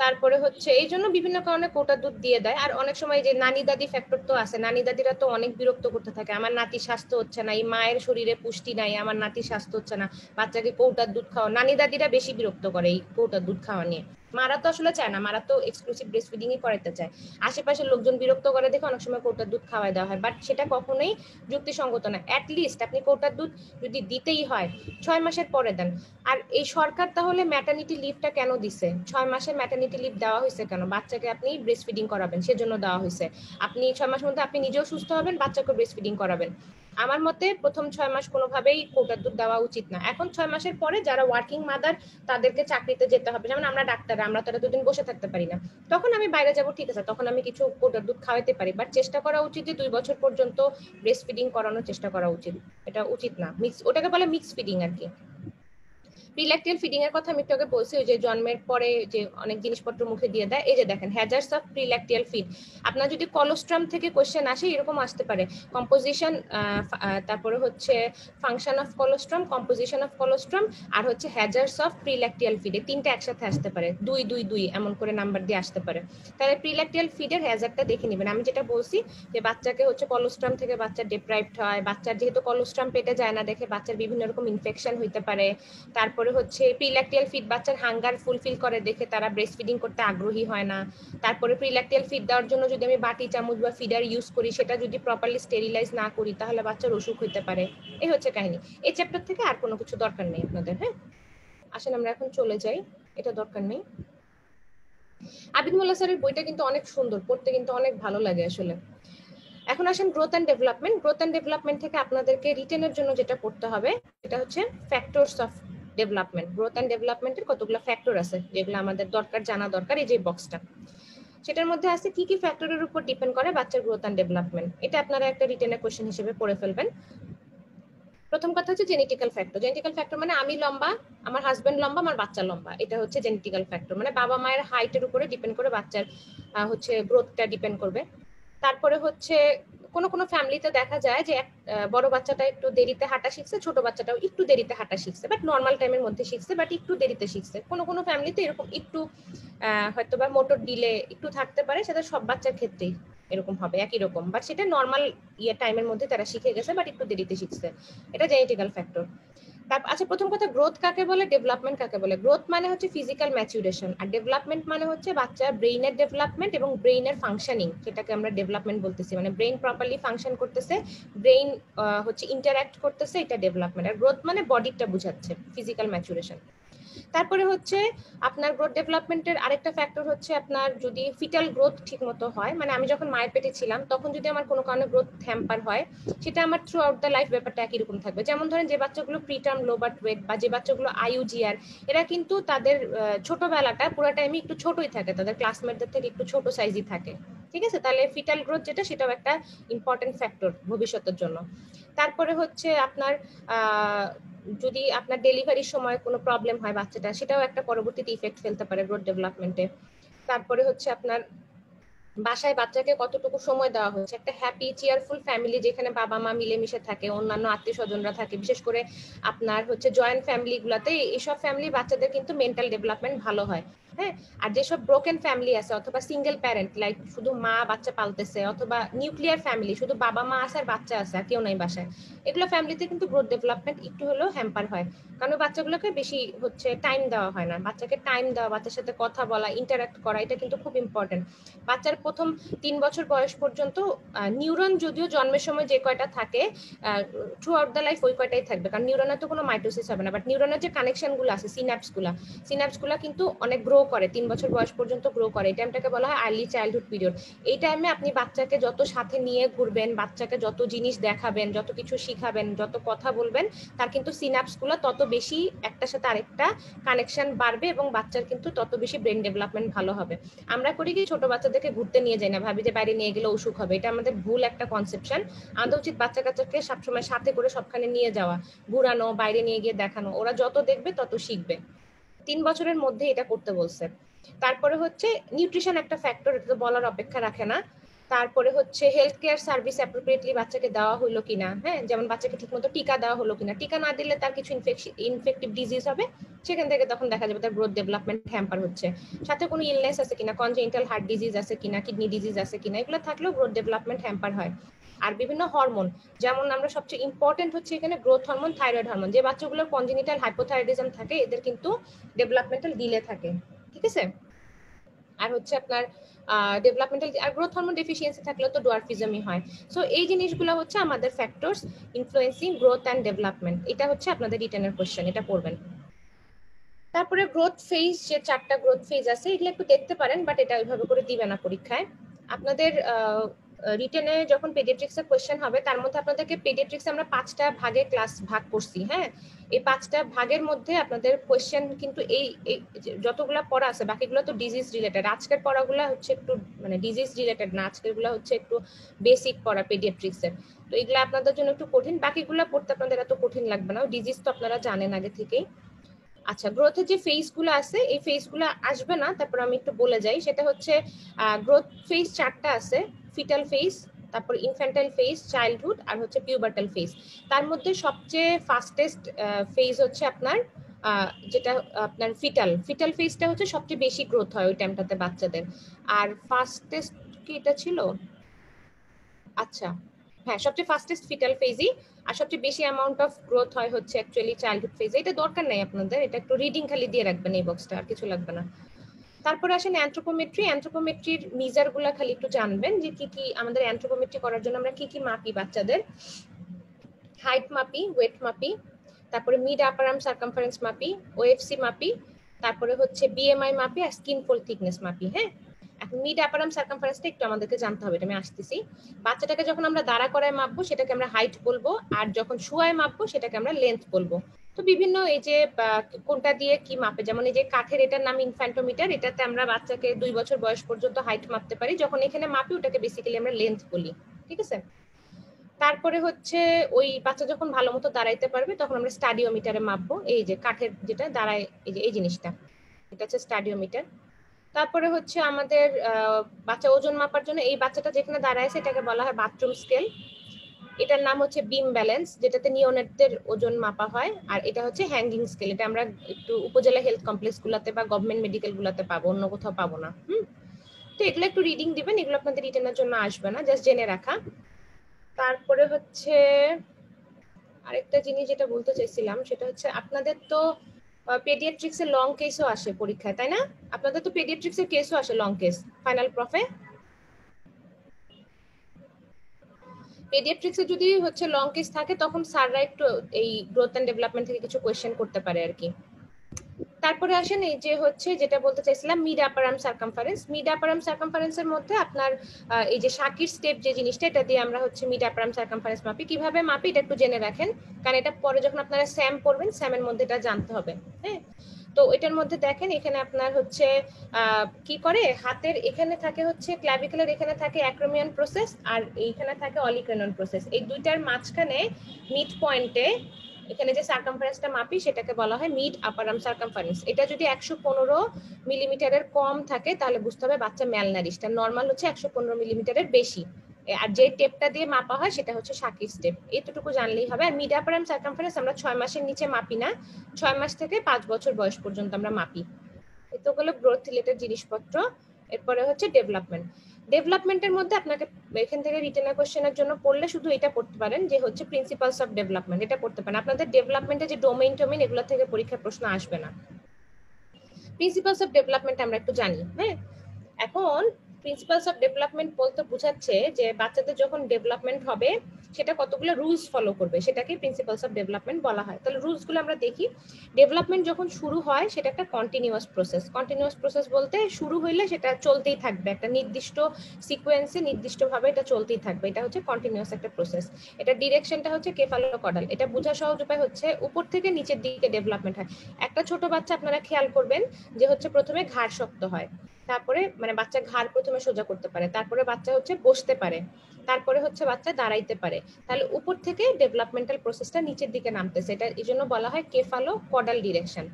তারপরে হচ্ছে এই জন্য বিভিন্ন কারণে কোটা দুধ দিয়ে দেয়। আর অনেক সময় যে নানি দাদি ফ্যাক্টর তো আছে, নানি দাদিরা তো অনেক বিরক্ত করতে থাকে, আমার নাতি স্বাস্থ্য হচ্ছে না, এই মায়ের শরীরে পুষ্টি নাই, আমার নাতি স্বাস্থ্য হচ্ছে না, বাচ্চাকে কৌটার দুধ খাওয়া। নানি দাদিরা বেশি বিরক্ত করে এই কৌটার দুধ খাওয়া নিয়ে। মারা তো আসলে চায় না, মারা তো এক্সক্লুসিভ ব্রেস্ট ফিডিং ই করাতে চায়। আশেপাশের লোকজন বিরক্ত করে দেখে অনেক সময় কৌটার দুধ খাওয়াই দেওয়া হয়, বাট সেটা কখনোই যুক্তিসঙ্গত না। অ্যাটলিস্ট আপনি কৌটার দুধ যদি দিতেই হয় 6 মাসের পরে দেন। আর এই সরকার তাহলে ম্যাটারনিটি লিভটা কেন দিছে? 6 মাসের ম্যাটারনিটি লিভ দেওয়া হয়েছে কেন? বাচ্চাকে আপনি ব্রেস্ট ফিডিং করাবেন সেজন্য দেওয়া হয়েছে। আপনি 6 মাসের মধ্যে আপনি নিজেও সুস্থ হবেন, বাচ্চাকে ব্রেস্ট ফিডিং করাবেন। আমার মতে প্রথম 6 মাস কোনোভাবেই কৌটার দুধ দেওয়া উচিত না। এখন 6 মাসের পরে যারা ওয়ার্কিং মাদার তাদেরকে চাকরিতে যেতে হবে, যেমন আমরা ডাক্তার, আমরা তো এতদিন বসে থাকতে পারি না, তখন আমি বাইরে যাব, ঠিক আছে, তখন আমি কিছু কৌটার দুধ খাওয়াতে পারি, বাট চেষ্টা করা উচিত যে 2 বছর পর্যন্ত ব্রেস্ট ফিডিং করানোর চেষ্টা করা উচিত। এটা উচিত না, মিক্স, ওটাকে বলে মিক্স ফিডিং আর কি। প্রিল্যাকটিয়াল ফিডিং এর কথা আমি একটু আগে বলছি, ওই যে জন্মের পরে যে অনেক জিনিসপত্র মুখে দিয়ে দেয়। এই যে দেখেন হ্যাজার্ডস অফ প্রিল্যাকটিয়াল ফিড, আপনার যদি কলোস্ট্রাম থেকে কোশ্চেন আসে এরকম আসতে পারে, কম্পোজিশন, তারপরে হচ্ছে function of colostrum, composition of colostrum, আর হচ্ছে হ্যাজার্ডস অফ প্রিল্যাকটিয়াল ফিড, এই তিনটা একসাথে আসতে পারে, 2 2 2 এমন করে নাম্বার দিয়ে আসতে পারে। তাহলে প্রিল্যাকটিয়াল ফিডের হ্যাজার্ডটা দেখে নেবেন। আমি যেটা বলছি যে বাচ্চাকে হচ্ছে কলোস্ট্রাম থেকে বাচ্চা ডিপ্রাইভড হয়, বাচ্চার যেহেতু কলোস্ট্রাম পেটে যায় না দেখে বাচ্চার বিভিন্ন রকম ইনফেকশন হইতে পারে। তারপরে হচ্ছে প্রিল্যাকটিয়াল ফিড বাচ্চার হাঙ্গার ফুলফিল করে দেখে তারা ব্রেস্ট ফিডিং করতে আগ্রহী হয় না। তারপরে প্রিল্যাকটিয়াল ফিড দেওয়ার জন্য যদি আমি বাটি চামচ বা ফিডার ইউজ করি, সেটা যদি প্রপারলি স্টেরিলাইজ না করি তাহলে বাচ্চার অসুখ হইতে পারে। এই হচ্ছে কাহিনী। এই চ্যাপ্টার থেকে আর কোনো কিছু দরকার নেই আপনাদের। হ্যাঁ, আসেন আমরা এখন চলে যাই, এটা দরকার নেই। আবিদ মোল্লা স্যারের বইটা কিন্তু অনেক সুন্দর, পড়তে কিন্তু অনেক ভালো লাগে আসলে। এখন আসেন growth and development. Growth and development থেকে আপনাদেরকে রিটেনের জন্য যেটা পড়তে হবে এটা হচ্ছে factors of development. Growth and ডেভেলপমেন্টের কতগুলো ফ্যাক্টর আছে যেগুলো আমাদের দরকার, জানা দরকার। এই যে বক্সটা, সেটার মধ্যে আছে কি কি ফ্যাক্টরের উপর ডিপেন্ড করে বাচ্চার গ্রোথ অ্যান্ড ডেভেলপমেন্ট। এটা আপনারা একটা রিটেনের কোশ্চেন হিসেবে পড়ে ফেলবেন। প্রথম কথা হচ্ছে জেনেটিক্যাল ফ্যাক্টর। জেনেটিক্যাল ফ্যাক্টর মানে আমি লম্বা, আমার হাজবেন্ড লম্বা, আমার বাচ্চা লম্বা, এটা হচ্ছে জেনেটিক্যাল ফ্যাক্টর। মানে বাবা মায়ের হাইটের উপরে ডিপেন্ড করে বাচ্চার হচ্ছে গ্রোথটা ডিপেন্ড করবে। তারপরে হচ্ছে কোনো কোনো ফ্যামিলিতে দেখা যায় যে বড় বাচ্চাটা একটু দেরিতে হাঁটা শিখছে, ছোট বাচ্চাটাও একটু দেরিতে হাঁটা শিখছে, বাট নর্মাল টাইমের মধ্যে শিখছে, বাট একটু দেরিতে শিখছে। কোনো কোনো ফ্যামিলিতে এরকম একটু হয়তো বা মোটর ডিলে একটু থাকতে পারে, সেটা সব বাচ্চার ক্ষেত্রেই এরকম হবে একই রকম, বাট সেটা নর্মাল টাইমের মধ্যে তারা শিখে গেছে, বাট একটু দেরিতে শিখছে। এটা জেনেটিক্যাল ফ্যাক্টর। তারপর আচ্ছা, প্রথম কথা গ্রোথ কাকে বলে, ডেভেলপমেন্ট কাকে বলে? গ্রোথ মানে হচ্ছে ফিজিক্যাল ম্যাচুরেশন, আর ডেভেলপমেন্ট মানে হচ্ছে বাচ্চার ব্রেইনের ডেভেলপমেন্ট এবং ব্রেইনের ফাংশনিং, যেটাকে আমরা ডেভেলপমেন্ট বলতেছি। মানে ব্রেইন প্রপারলি ফাংশন করতেছে, ব্রেইন হচ্ছে ইন্টারঅ্যাক্ট করতেছে, এটা ডেভেলপমেন্ট। আর গ্রোথ মানে বডিটা বোঝাচ্ছে, ফিজিক্যাল ম্যাচুরেশন। তারপরে হচ্ছে আপনার গ্রোথ ডেভেলপমেন্টের আরেকটা ফ্যাক্টর হচ্ছে আপনার যদি ফিটাল গ্রোথ ঠিক মতো হয়, মানে আমি যখন মায়ের পেটে ছিলাম তখন যদি আমার কোনো কারণে গ্রোথ হ্যাম্পার হয়, সেটা আমার থ্রু আউট দ্য লাইফ ব্যাপারটা একই রকম থাকবে। যেমন ধরেন যে বাচ্চাগুলো প্রিটার্ম লো বার্থ ওয়েট বা যে বাচ্চাগুলো আইইউজিআর, এরা কিন্তু তাদের ছোটবেলাটা পুরো টাইমে একটু ছোটই থাকে, তাদের ক্লাসমেটদের থেকে একটু ছোট সাইজই থাকে। ঠিক আছে, তাহলে ফিটাল গ্রোথ যেটা, সেটাও একটা ইম্পর্টেন্ট ফ্যাক্টর ভবিষ্যতের জন্য। তারপরে হচ্ছে আপনার যদি আপনার ডেলিভারির সময় কোনো প্রবলেম হয় বাচ্চাটা, সেটাও একটা পরবর্তীতে ইফেক্ট ফেলতে পারে গ্রোথ ডেভেলপমেন্টে। তারপরে হচ্ছে আপনার বাসায় বাচ্চাকে কতটুকু সময় দেওয়া হচ্ছে, একটা হ্যাপি চেয়ারফুল ফ্যামিলি যেখানে বাবা মা মিলেমিশে থাকে, অন্যান্য আত্মীয় স্বজনরা থাকে, বিশেষ করে আপনার হচ্ছে জয়েন্ট ফ্যামিলি গুলাতে, এইসব ফ্যামিলি বাচ্চাদের কিন্তু মেন্টাল ডেভেলপমেন্ট ভালো হয়। হ্যাঁ, আর যেসব ব্রোকেন ফ্যামিলি আছে অথবা সিঙ্গেল প্যারেন্ট, লাইক শুধু মা বাচ্চা পালতেছে, অথবা নিউক্লিয়ার ফ্যামিলি শুধু বাবা মা আছে আর বাচ্চা আছে আর কেউ নাই বাসায়, এগুলো ফ্যামিলিতে কিন্তু গ্রোথ ডেভেলপমেন্ট একটু হলেও হ্যাম্পার হয়। কারণ বাচ্চাগুলোকে বেশি হচ্ছে টাইম দেওয়া হয় না। বাচ্চাকে টাইম দেওয়া, বাচ্চার সাথে কথা বলা, ইন্টারাক্ট করা, এটা কিন্তু খুব ইম্পর্টেন্ট। বাচ্চার প্রথম 3 বছর বয়স পর্যন্ত নিউরন যদিও জন্মের সময় যে কয়টা থাকে, থ্রু আউট দ্য লাইফ ওই কয়টাই থাকবে, কারণ নিউরনের তো কোনো মাইটোসিস হবে না, বাট নিউরনের যে কানেকশনগুলো আছে, সিনাপসগুলো কিন্তু অনেক গ্রো করে, 3 বছর বয়স পর্যন্ত গ্রো করে। এই টাইমটাকে বলা হয় আর্লি চাইল্ডহুড পিরিয়ড। এই টাইমে আপনি বাচ্চাকে যত সাথে নিয়ে ঘুরবেন, বাচ্চাকে যত জিনিস দেখাবেন, যত কিছু শিখাবেন, যত কথা বলবেন, তার কিন্তু সিনাপসগুলো তত বেশি একটার সাথে আরেকটা কানেকশন বাড়বে এবং বাচ্চার কিন্তু তত বেশি ব্রেন ডেভেলপমেন্ট ভালো হবে। আমরা করি কি, ছোট বাচ্চাদেরকে ঘুরতে নিয়ে যাই না, ভাবি যে বাইরে নিয়ে গেলে অসুখ হবে, এটা আমাদের ভুল একটা কনসেপশন। আমাদের উচিত বাচ্চা কাচ্চাকে সবসময় সাথে করে সবখানে নিয়ে যাওয়া, ঘুরানো, বাইরে নিয়ে গিয়ে দেখানো, ওরা যত দেখবে তত শিখবে। 3 বছরের মধ্যে এটা করতে বলছে। তারপরে হচ্ছে নিউট্রিশন একটা ফ্যাক্টর, এটা তো বলার অপেক্ষা রাখে না। তারপরে হচ্ছে হেলথ কেয়ার সার্ভিস অ্যাপ্রোপ্রিয়েটলি বাচ্চাকে দেওয়া হলো কিনা, হ্যাঁ, যেমন বাচ্চাকে ঠিকমতো টিকা দেওয়া হলো কিনা, টিকা না দিলে তার কিছু ইনফেক্টিভ ডিজিজ হবে, সেখান থেকে তখন দেখা যাবে তার গ্রোথ ডেভেলপমেন্ট হ্যাম্পার হচ্ছে। সাথে কোনো ইলনেস আছে কিনা, কনজেনিটাল হার্ট ডিজিজ আছে কিনা, কিডনি ডিজিজ আছে কিনা, এগুলো থাকলেও গ্রোথ ডেভেলপমেন্ট হ্যাম্পার হয়। আর বিভিন্ন হরমোন, যেমন আমরা সবচেয়ে ইম্পর্টেন্ট হচ্ছে এখানে গ্রোথ হরমোন, থাইরয়েড হরমোন। যে বাচ্চাগুলোর কনজেনিটাল হাইপোথাইরয়েডিজম থাকে, এদের কিন্তু ডেভেলপমেন্টাল ডিলে থাকে। ঠিক আছে, আর হচ্ছে আপনার ডেভেলপমেন্টাল আর গ্রোথ হরমোন ডেফিসিয়েন্সি থাকলে তো ডোয়ার্ফিজমই হয়। সো এই জিনিসগুলো হচ্ছে আমাদের factors influencing growth and development. এটা হচ্ছে আপনাদের রিটেনের কোশ্চেন, এটা পড়বেন। তারপরে গ্রোথ ফেজ, যে 4টা গ্রোথ ফেজ আছে, এগুলো একটু দেখতে পারেন, বাট এটা ওইভাবে করে দিবে না পরীক্ষায়। আপনাদের রিটেনে যখন পেডিয়াট্রিক্সের কোশ্চেন হবে, তার মধ্যে আপনাদেরকে পেডিয়াট্রিক্সে আমরা 5টা ভাগে ক্লাস ভাগ করছি। হ্যাঁ, এই 5টা ভাগের মধ্যে আপনাদের কোশ্চেন কিন্তু এই যতগুলা পড়া আছে বাকিগুলো তো ডিজিজ রিলেটেড। আজকের পড়াগুলো হচ্ছে একটু মানে ডিজিজ রিলেটেড না, আজকেরগুলো হচ্ছে একটু বেসিক পড়া পেডিয়াট্রিক্সের। তো এগুলো আপনাদের জন্য একটু কঠিন, বাকিগুলো পড়তে আপনাদের এত কঠিন লাগবে না, ডিজিজ তো আপনারা জানেন আগে থেকেই। আচ্ছা, গ্রোথের যে ফেজ গুলো আছে এই ফেজ গুলো আসবে না, তারপর আমি একটু বলে যাই। সেটা হচ্ছে গ্রোথ ফেজ 4টা আছে, ফিটাল ফেজ, তারপর ইনফ্যান্টাইল ফেজ, চাইল্ডহুড, আর হচ্ছে পিউবার্টাল ফেজ। তার মধ্যে সবচেয়ে ফাস্টেস্ট ফেজ হচ্ছে আপনার যেটা আপনার ফিটাল ফেজটা হচ্ছে সবচেয়ে বেশি গ্রোথ হয় ওই টাইমটাতে বাচ্চাদের। আর ফাস্টেস্ট কি এটা ছিল? আচ্ছা, হ্যাঁ, সবচেয়ে ফাস্টেস্ট ফিটাল ফেজই, আর সবচেয়ে বেশি অ্যামাউন্ট অফ গ্রোথ হয় হচ্ছে অ্যাকচুয়ালি চাইল্ডহুড ফেজে। এটা দরকার নাই আপনাদের, এটা একটু রিডিং খালি দিয়ে রাখবেন এই বক্সটা, আর কিছু লাগবে না। তারপরে আসেন অ্যানথ্রোপোমেট্রি। অ্যানথ্রোপোমেট্রির মিজার গুলা খালি একটু জানবেন যে কি কি আমাদের অ্যানথ্রোপোমেট্রি করার জন্য আমরা কি কি মাপি বাচ্চাদের। হাইট মাপি, ওয়েট মাপি, তারপরে মিড আপার আর্ম সার্কামফারেন্স মাপি, ওএফসি মাপি, তারপরে হচ্ছে বিএমআই মাপি, আর স্কিন ফোল্ড থিকনেস মাপি। হ্যাঁ, এখন মিড আপার আর্ম সার্কামফারেন্সটা একটু আমাদেরকে জানতে হবে, এটা আমি আসতেছি। বাচ্চাটাকে যখন আমরা দাঁড়া করায় মাপবো সেটাকে আমরা হাইট বলবো, আর যখন শুয়ায় মাপবো সেটাকে আমরা লেন্থ বলবো। তো বিভিন্ন এই যে কোনটা দিয়ে কি মাপে, যেমন এই যে কাঠের এটার নাম ইনফ্যান্টোমিটার, এটাতে আমরা বাচ্চাকে 2 বছর বয়স পর্যন্ত হাইট মাপতে পারি। যখন এখানে মাপি ওটাকে বেসিক্যালি আমরা লেন্থ বলি, ঠিক আছে। তারপরে হচ্ছে ওই বাচ্চা যখন ভালো মতো দাঁড়াইতে পারবে তখন আমরা স্টাডিওমিটারে মাপবো, এই যে কাঠের যেটা দাঁড়ায়, এই যে এই জিনিসটা, এটা হচ্ছে স্টাডিওমিটার। তারপরে হচ্ছে আমাদের বাচ্চা ওজন মাপার জন্য এই বাচ্চাটা যেখানে দাঁড়ায় আছে এটাকে বলা হয় বাথরুম স্কেল। এটার নাম হচ্ছে বিম ব্যালেন্স, যেটাতে নিওনেটদের ওজন মাপা হয়। আর এটা হচ্ছে হ্যাঙ্গিং স্কেল, এটা আমরা একটু উপজেলা হেলথ কমপ্লেক্স গুলাতে বা গভর্নমেন্ট মেডিকেল গুলাতে পাবো, অন্য কোথাও পাবো না। তো এগুলো একটু রিডিং দিবেন, এগুলো আপনাদের রিটেনের জন্য আসবে না, জাস্ট জেনে রাখা। তারপরে হচ্ছে আরেকটা জিনিস যেটা বলতে চাইছিলাম সেটা হচ্ছে আপনাদের তো পেডিয়াট্রিক্স এর লং কেসও আসে পরীক্ষায়, তাই না? আপনাদের তো পেডিয়াট্রিক্স এর কেসও আসে, লং কেস ফাইনাল প্রফে। পেডিয়াট্রিক্স এ যদি হচ্ছে লং কেস থাকে তখন স্যাররা একটু এই গ্রোথ এন্ড ডেভেলপমেন্ট থেকে কিছু কোয়েশ্চেন করতে পারে আর কি। তারপরে আসেন এই যে হচ্ছে যেটা বলতে চাইছিলাম মিড আপার আর্ম সার্কামফারেন্স। মিড আপার আর্ম সার্কামফারেন্সের মধ্যে আপনার এই যে শাকির স্টেপ যে জিনিসটা, এটা দিয়ে আমরা হচ্ছে মিড আপার আর্ম সার্কামফারেন্স মাপি। কিভাবে মাপি এটা একটু জেনে রাখেন, কারণ এটা পরে যখন আপনারা স্যাম পড়বেন স্যামের মধ্যে এটা জানতে হবে। হ্যাঁ, তো এটার মধ্যে দেখেন এখানে আপনার হচ্ছে কি করে, হাতের এখানে থাকে হচ্ছে ক্ল্যাভিকুলার, এখানে থাকে অ্যাক্রোমিয়ান প্রসেস, আর এইখানে থাকে অলিক্রেনন প্রসেস। এই দুইটার মাঝখানে মিড পয়েন্টে এখানে যে সার্কামফারেন্সটা মাপি সেটাকে বলা হয় মিড আপার আর্ম সার্কামফারেন্স। এটা যদি 115 মিলিমিটারের কম থাকে তাহলে বুঝতে হবে বাচ্চা ম্যালনারিশ, তার নরমাল হচ্ছে 115 মিলিমিটারের বেশি। আর যে টেপটা দিয়ে মাপা হয় সেটা হচ্ছে শাকির স্টেপ, এতটুকু জানলেই হবে। আর মিড আপার আর্ম সার্কামফারেন্স আমরা 6 মাসের নিচে মাপি না, 6 মাস থেকে 5 বছর বয়স পর্যন্ত আমরা মাপি। এত হলো গ্রোথ রিলেটেড জিনিসপত্র। এরপরে হচ্ছে ডেভেলপমেন্ট। ডেভেলপমেন্টের মধ্যে আপনাকে এখান থেকে রিটেনার কোশ্চেনের জন্য পড়লে শুধু এটা পড়তে পারেন যে হচ্ছে প্রিন্সিপালস অফ ডেভেলপমেন্ট, এটা পড়তে পারেন। আপনাদের ডেভেলপমেন্টের যে ডোমেইন এগুলো থেকে পরীক্ষার প্রশ্ন আসবে না। প্রিন্সিপালস অফ ডেভেলপমেন্ট আমরা একটু জানি। হ্যাঁ, এখন প্রিন্সিপালস অফ ডেভেলপমেন্ট বলতে বোঝাচ্ছে যে বাচ্চাদের যখন ডেভেলপমেন্ট হবে সেটা কতগুলো রুলস ফলো করবে, সেটাকে প্রিন্সিপালস অফ ডেভেলপমেন্ট বলা হয়। তাহলে রুলসগুলো আমরা দেখি। ডেভেলপমেন্ট যখন শুরু হয় সেটা একটা কন্টিনিউয়াস প্রসেস। কন্টিনিউয়াস প্রসেস বলতে শুরু হইলে সেটা চলতেই থাকবে, একটা নির্দিষ্ট সিকোয়েন্সে নির্দিষ্টভাবে এটা চলতেই থাকবে, এটা হচ্ছে কন্টিনিউয়াস একটা প্রসেস। এটা ডিরেকশনটা হচ্ছে কেফালোকডাল। এটা বোঝা সহজ উপায় হচ্ছে উপর থেকে নিচের দিকে ডেভেলপমেন্ট হয়। একটা ছোট বাচ্চা আপনারা খেয়াল করবেন যে হচ্ছে প্রথমে ঘাড় শক্ত হয়, তারপরে মানে বাচ্চা ঘাড় প্রথমে সোজা করতে পারে, তারপরে বাচ্চা হচ্ছে বসতে পারে, তারপরে হচ্ছে বাচ্চা দাঁড়াইতে পারে। তাহলে উপর থেকে ডেভেলপমেন্টাল প্রসেসটা নিচের দিকে নামতেছে, এটা এই জন্য বলা হয় কেফালো কডাল ডিরেকশন।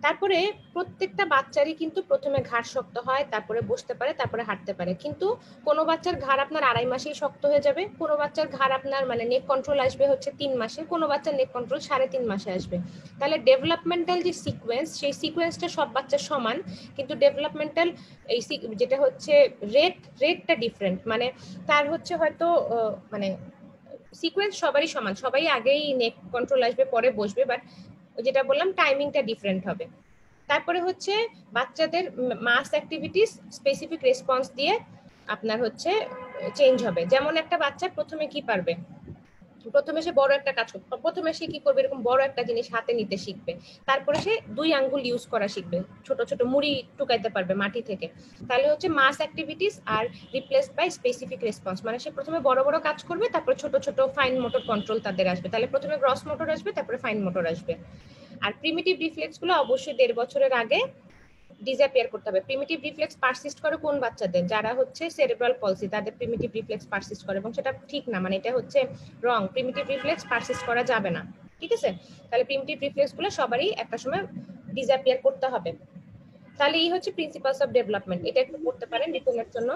তারপরে প্রত্যেকটা বাচ্চারই কিন্তু প্রথমে ঘাড় শক্ত হয়, তারপরে বসতে পারে, তারপরে হাঁটতে পারে। কিন্তু কোনো বাচ্চার ঘাড় আপনার 2.5 মাসেই শক্ত হয়ে যাবে, কোনো বাচ্চার ঘাড় আপনার মানে নেক কন্ট্রোল আসবে হচ্ছে 3 মাসে, কোনো বাচ্চার নেক কন্ট্রোল 3.5 মাসে আসবে। তাহলে ডেভেলপমেন্টাল যে সিকোয়েন্স সেই সিকোয়েন্সটা সব বাচ্চার সমান, কিন্তু ডেভেলপমেন্টাল এই যেটা হচ্ছে রেটটা ডিফারেন্ট। মানে তার হচ্ছে হয়তো মানে সিকোয়েন্স সবারই সমান, সবাই আগেই নেক কন্ট্রোল আসবে পরে বসবে, বাট যেটা বললাম টাইমিংটা ডিফারেন্ট হবে। তারপরে হচ্ছে বাচ্চাদের মাস অ্যাক্টিভিটিস স্পেসিফিক রেসপন্স দিয়ে আপনার হচ্ছে চেঞ্জ হবে। যেমন একটা বাচ্চা প্রথমে কি পারবে, প্রথমে সে বড় একটা কাজ করবে, প্রথমে সে কি করবে এরকম বড় একটা জিনিস হাতে নিতে শিখবে, তারপরে সে 2 আঙ্গুল ইউজ করা শিখবে, ছোট ছোট মুড়ি টুকাইতে পারবে মাটি থেকে। তাহলে হচ্ছে মাস অ্যাক্টিভিটিস আর রিপ্লেসড বাই স্পেসিফিক রেসপন্স, মানে সে প্রথমে বড় বড় কাজ করবে, তারপর ছোট ছোট ফাইন মোটর কন্ট্রোল তাদের আসবে। তাহলে প্রথমে গ্রস মোটর আসবে, তারপরে ফাইন মোটর আসবে। আর প্রিমিটিভ রিফ্লেক্স গুলো অবশ্যই 1.5 বছরের আগে ডিসঅ্যাপিয়ার করতে হবে। প্রিমিটিভ রিফ্লেক্স পারসিস্ট করে কোন বাচ্চাদের, যারা হচ্ছে সেরেব্রাল পলসি তাদের প্রিমিটিভ রিফ্লেক্স পারসিস্ট করে, এবং সেটা ঠিক না, মানে এটা হচ্ছে রং। প্রিমিটিভ রিফ্লেক্স পারসিস্ট করা যাবে না, ঠিক আছে। তাহলে প্রিমিটিভ রিফ্লেক্স গুলো সবারই একটা সময় ডিসঅ্যাপিয়ার করতে হবে। তাহলে এই হচ্ছে প্রিন্সিপালস অফ ডেভেলপমেন্ট, এটা একটু পড়তে পারেন রিটেনের জন্য।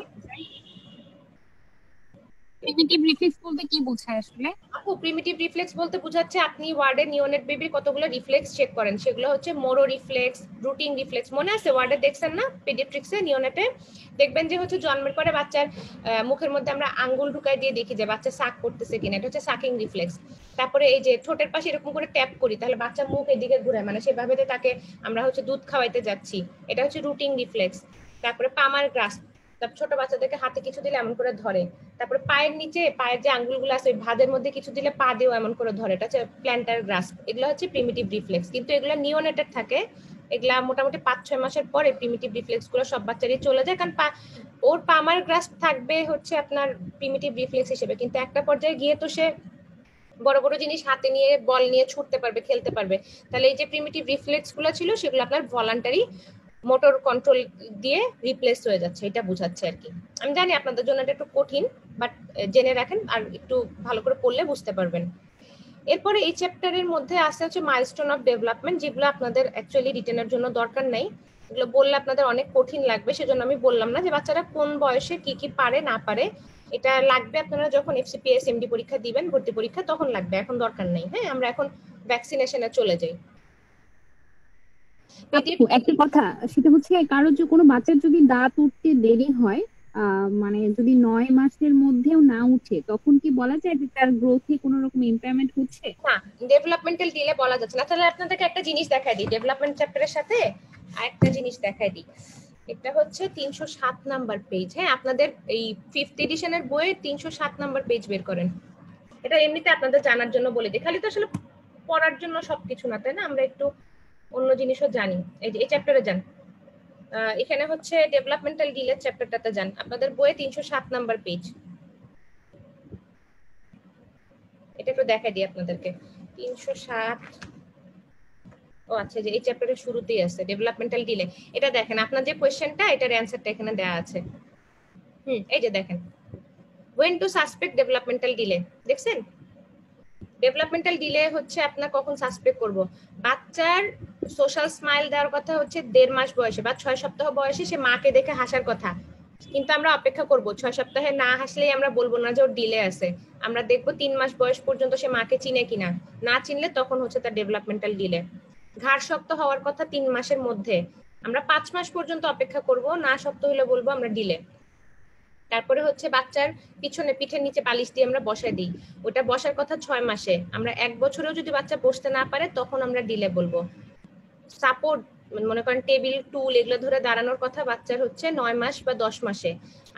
প্রিমিটিভ রিফ্লেক্স বলতে কি বোঝায় আসলে? আপু প্রিমিটিভ রিফ্লেক্স বলতে বোঝাচ্ছে আপনি ওয়ার্ডে নিওনেট বেবির কতগুলো রিফ্লেক্স চেক করেন, সেগুলো হচ্ছে মোরো রিফ্লেক্স, রুটিন রিফ্লেক্স। মনে আছে ওয়ার্ডে দেখছেন না পেডিয়াট্রিক্সে নিওনেটে? দেখবেন যে হচ্ছে জন্মের পরে বাচ্চার মুখের মধ্যে আমরা আঙ্গুল ঢুকাই দিয়ে দেখি যে বাচ্চা সাক করতেছে কিনা, এটা হচ্ছে সাকিং রিফ্লেক্স। তারপরে এই যে ঠোঁটের পাশে এরকম করে ট্যাপ করি, তাহলে বাচ্চা মুখ এদিকে ঘুরে, মানে সেভাবে তাকে আমরা হচ্ছে দুধ খাওয়াইতে যাচ্ছি, এটা হচ্ছে রুটিন রিফ্লেক্স। তারপরে পামার গ্রাস্প, তারপর ছোট বাচ্চাদেরকে হাতে কিছু দিলে এমন করে ধরে। তারপরে পায়ের নিচে পায়ের যে আঙ্গুলগুলো আছে ওই ভাঁজের মধ্যে কিছু দিলে পা দিয়েও এমন করে ধরে, এটা হচ্ছে প্ল্যান্টার গ্রাস্প। এগুলো হচ্ছে প্রিমিটিভ রিফ্লেক্স, কিন্তু এগুলো নিওনেটেড থাকে, এগুলা মোটামুটি 5-6 মাসের পরে প্রিমিটিভ রিফ্লেক্স গুলো সব বাচ্চারই চলে যায়, কারণ ওর পামার গ্রাস্প থাকবে হচ্ছে আপনার প্রিমিটিভ রিফ্লেক্স হিসেবে, কিন্তু একটা পর্যায়ে গিয়ে তো সে বড় বড় জিনিস হাতে নিয়ে বল নিয়ে ছুটতে পারবে, খেলতে পারবে। তাহলে এই যে প্রিমিটিভ রিফ্লেক্স গুলো ছিল সেগুলো আপনার ভলান্টারি মোটর কন্ট্রোল দিয়ে রিপ্লেস হয়ে যাচ্ছে, এটা বোঝাচ্ছে আর কি। আমি জানি আপনাদের জন্য এটা একটু কঠিন, বাট জেনে রাখেন আর একটু ভালো করে পড়লে বুঝতে পারবেন। এরপরে এই চ্যাপ্টারের মধ্যে আসছে হচ্ছে মাইলস্টোন অফ ডেভেলপমেন্ট, যেগুলো আপনাদের অ্যাকচুয়ালি রিটেনের জন্য দরকার নাই, এগুলো বললে আপনাদের অনেক কঠিন লাগবে, সেজন্য আমি বললাম না যে বাচ্চারা কোন বয়সে কি কি পারে না পারে, এটা লাগবে আপনারা যখন এফসিপিএস এমডি পরীক্ষা দিবেন, ভর্তি পরীক্ষা, তখন লাগবে, এখন দরকার নেই। হ্যাঁ, আমরা এখন ভ্যাকসিনেশনে চলে যাই। আপু একটা কথা, সেটা হচ্ছে কারোর যে কোনো বাচ্চার যদি দাঁত উঠতে দেরি হয়, মানে যদি 9 মাসের মধ্যেও না উঠে, তখন কি বলা যায় যে তার গ্রোথে কোনো রকম ইমপ্যাক্ট হচ্ছে? না, ডেভেলপমেন্টাল ডিলে বলা যাচ্ছে না। তাহলে আপনাদেরকে একটা জিনিস দেখাই দিই ডেভেলপমেন্ট চ্যাপ্টারের সাথে, আরেকটা জিনিস দেখাই দিই। এটা হচ্ছে 307 নাম্বার পেজ। হ্যাঁ, আপনাদের এই 5th এডিশনের বইয়ে 307 নাম্বার পেজ বের করেন। এটা এমনিতে আপনাদের জানার জন্য বলে দিই, খালি তো আসলে পড়ার জন্য সবকিছু না, তাই না? আমরা একটু অন্য জিনিসও জানি। এই যে এই চ্যাপ্টারে যান, এখানে হচ্ছে ডেভেলপমেন্টাল ডিলের চ্যাপ্টারটাতে যান, আপনাদের বইয়ে 307 নাম্বার পেজ। এটা একটু দেখাই দিই আপনাদেরকে। 307, ও আচ্ছা, যে এই চ্যাপ্টারের শুরুতেই আছে ডেভেলপমেন্টাল ডিলে। এটা দেখেন, আপনার যে কোশ্চেনটা, এটার অ্যানসারটা এখানে দেয়া আছে। এই যে দেখেন, when to suspect developmental delay, দেখছেন? ডেভেলপমেন্টাল ডিলে হচ্ছে আপনার কখন সাসপেক্ট করব, বাচ্চার সোশ্যাল স্মাইল দেওয়ার কথা হচ্ছে 1.5 মাস বয়সে বা 6 সপ্তাহ বয়সে সে মাকে দেখে হাসার কথা, কিন্তু আমরা অপেক্ষা করব 6 সপ্তাহে না হাসলেই আমরা বলবো না যে ওর ডিলে আছে, আমরা দেখবো 3 মাস বয়স পর্যন্ত সে মাকে চিনে কিনা, না চিনলে তখন হচ্ছে তার ডেভেলপমেন্টাল ডিলে। ঘাড় শক্ত হওয়ার কথা 3 মাসের মধ্যে, আমরা 5 মাস পর্যন্ত অপেক্ষা করব, না শক্ত হলে বলবো আমরা ডিলে। তারপরে হচ্ছে বাচ্চার পিছনে পিঠের নিচে বালিশ দিয়ে আমরা বসাই দিই, ওটা বসার কথা 6 মাসে, আমরা 1 বছরেও যদি বাচ্চা বসতে না পারে তখন আমরা ডিলে বলবো। সাপোর্ট, মনে করেন টেবিল টুল এগুলো ধরে দাঁড়ানোর কথা বাচ্চার হচ্ছে 9 মাস বা 10 মাসে,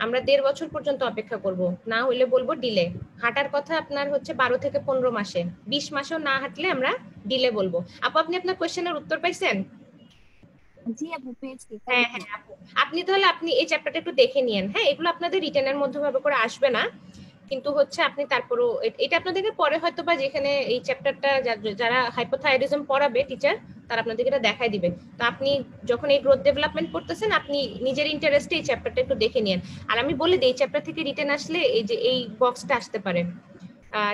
আমরা 1.5 বছর পর্যন্ত অপেক্ষা করব, না হইলে বলবো ডিলে। হাঁটার কথা আপনার হচ্ছে 12 থেকে 15 মাসে, 20 মাসেও না হাঁটলে আমরা ডিলে বলবো। আপু আপনি আপনার কোশ্চেনের উত্তর পাইছেন? জি আপু, পেয়েছি। হ্যাঁ হ্যাঁ আপু, আপনি তাহলে আপনি এই চ্যাপ্টারটা একটু দেখে নিয়েন। হ্যাঁ, এগুলো আপনাদের রিটেনের মধ্যে ভাবে করে আসবে না, কিন্তু হচ্ছে আপনি তারপরও এটা আপনাদেরকে পরে হয়তো বা যেখানে এই চ্যাপ্টারটা যারা হাইপোথাইরয়েডিজম পড়াবে টিচার, তারা আপনাদেরকে এটা দেখাই দিবে। তো আপনি যখন এই গ্রোথ ডেভেলপমেন্ট পড়তেছেন, আপনি নিজের ইন্টারেস্টে এই চ্যাপ্টারটা একটু দেখে নিয়েন। আর আমি বলে দিই, এই চ্যাপ্টার থেকে রিটেন আসলে এই যে এই বক্সটা আসতে পারে,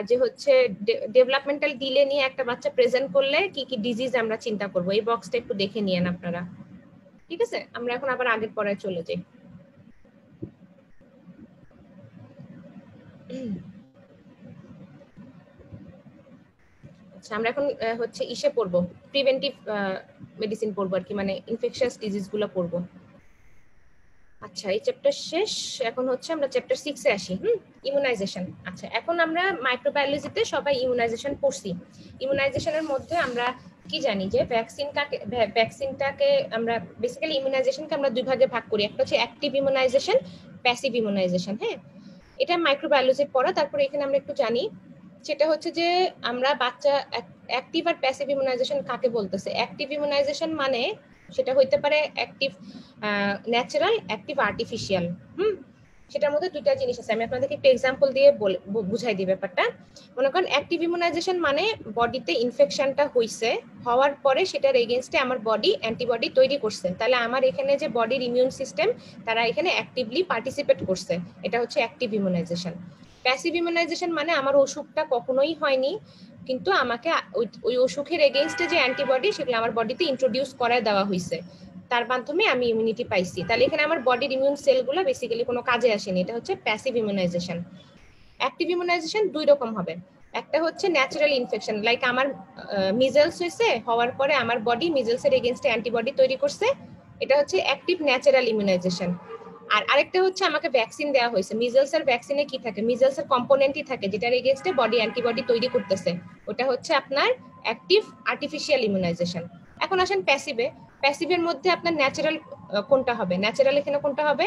যে হচ্ছে ডেভেলপমেন্টাল ডিলে নিয়ে একটা বাচ্চা প্রেজেন্ট করলে কি কি ডিজিজ আমরা চিন্তা করব, এই বক্সটা একটু দেখে নিয়েন আপনারা। ঠিক আছে, আমরা এখন আবার আগের পড়ায় চলে যাই। আচ্ছা, আমরা এখন হচ্ছে ইসে পড়বো, প্রিভেন্টিভ মেডিসিন পড়বো আর কি, মানে ইনফেকশাস ডিজিজ গুলো পড়বো। আচ্ছা, এই চ্যাপ্টার শেষ, এখন হচ্ছে আমরা চ্যাপ্টার 6 এ আসি। ইমিউনাইজেশন। আচ্ছা, এখন আমরা মাইক্রোবায়োলজিতে সবাই ইমিউনাইজেশন পড়ছি। ইমিউনাইজেশনের মধ্যে আমরা কি জানি যে ভ্যাকসিনটাকে আমরা বেসিক্যালি ইমিউনাইজেশনকে আমরা দুই ভাগে ভাগ করি, একটা হচ্ছে অ্যাক্টিভ ইমিউনাইজেশন, প্যাসিভ ইমিউনাইজেশন। হ্যাঁ, এটা মাইক্রোবায়োলজির পড়া। তারপরে এখানে আমরা একটু জানি, সেটা হচ্ছে যে আমরা বাচ্চা অ্যাক্টিভ আর প্যাসিভ ইমিউনাইজেশন কাকে বলতেছে। অ্যাক্টিভ ইমিউনাইজেশন মানে সেটা হইতে পারে অ্যাক্টিভ ন্যাচারাল, অ্যাক্টিভ আর্টিফিশিয়াল। সেটার মধ্যে দুইটা জিনিস আছে, আমি আপনাদেরকে একটু এক্সাম্পল দিয়ে বুঝাই দিই ব্যাপারটা। মনে করেন অ্যাক্টিভ ইমিউনাইজেশন মানে বডিতে ইনফেকশনটা হইছে, হওয়ার পরে সেটার এগেইনস্টে আমার বডি অ্যান্টিবডি তৈরি করছে, তাহলে আমার এখানে যে বডির ইমিউন সিস্টেম তারা এখানে অ্যাক্টিভলি পার্টিসিপেট করছে, এটা হচ্ছে অ্যাক্টিভ ইমিউনাইজেশন। প্যাসিভ ইমিউনাইজেশন মানে আমার অসুখটা কখনোই হয়নি, কিন্তু আমাকে ওই ওই অসুখের এগেইনস্টে যে অ্যান্টিবডি সেগুলো আমার বডিতে ইন্ট্রোডিউস করায় দেওয়া হয়েছে, তার মাধ্যমে আমি ইমিউনিটি পাইছি। তাহলে এখানে আমার বডির ইমিউন সেলগুলো বেসিক্যালি কোনো কাজে আসেনি, এটা হচ্ছে প্যাসিভ ইমিউনাইজেশন। অ্যাক্টিভ ইমিউনাইজেশন দুই রকম হবে, একটা হচ্ছে ন্যাচারাল ইনফেকশন, লাইক আমার মিজেলস হয়েছে, হওয়ার পরে আমার বডি মিজেলসের এগেইনস্টে অ্যান্টিবডি তৈরি করছে, এটা হচ্ছে অ্যাক্টিভ ন্যাচারাল ইমিউনাইজেশন। আর আরেকটা হচ্ছে আমাকে ভ্যাকসিন দেওয়া হয়েছে, মিজেলসের ভ্যাকসিনে কি থাকে, মিজেলসের কম্পোনেন্টই থাকে যেটার এগেইনস্টে বডি অ্যান্টিবডি তৈরি করতেছে, ওটা হচ্ছে আপনার অ্যাক্টিভ আর্টিফিশিয়াল ইমিউনাইজেশন। এখন আসেন প্যাসিভে। প্যাসিভের মধ্যে আপনার ন্যাচারাল কোনটা হবে, ন্যাচারাল এখানে কোনটা হবে,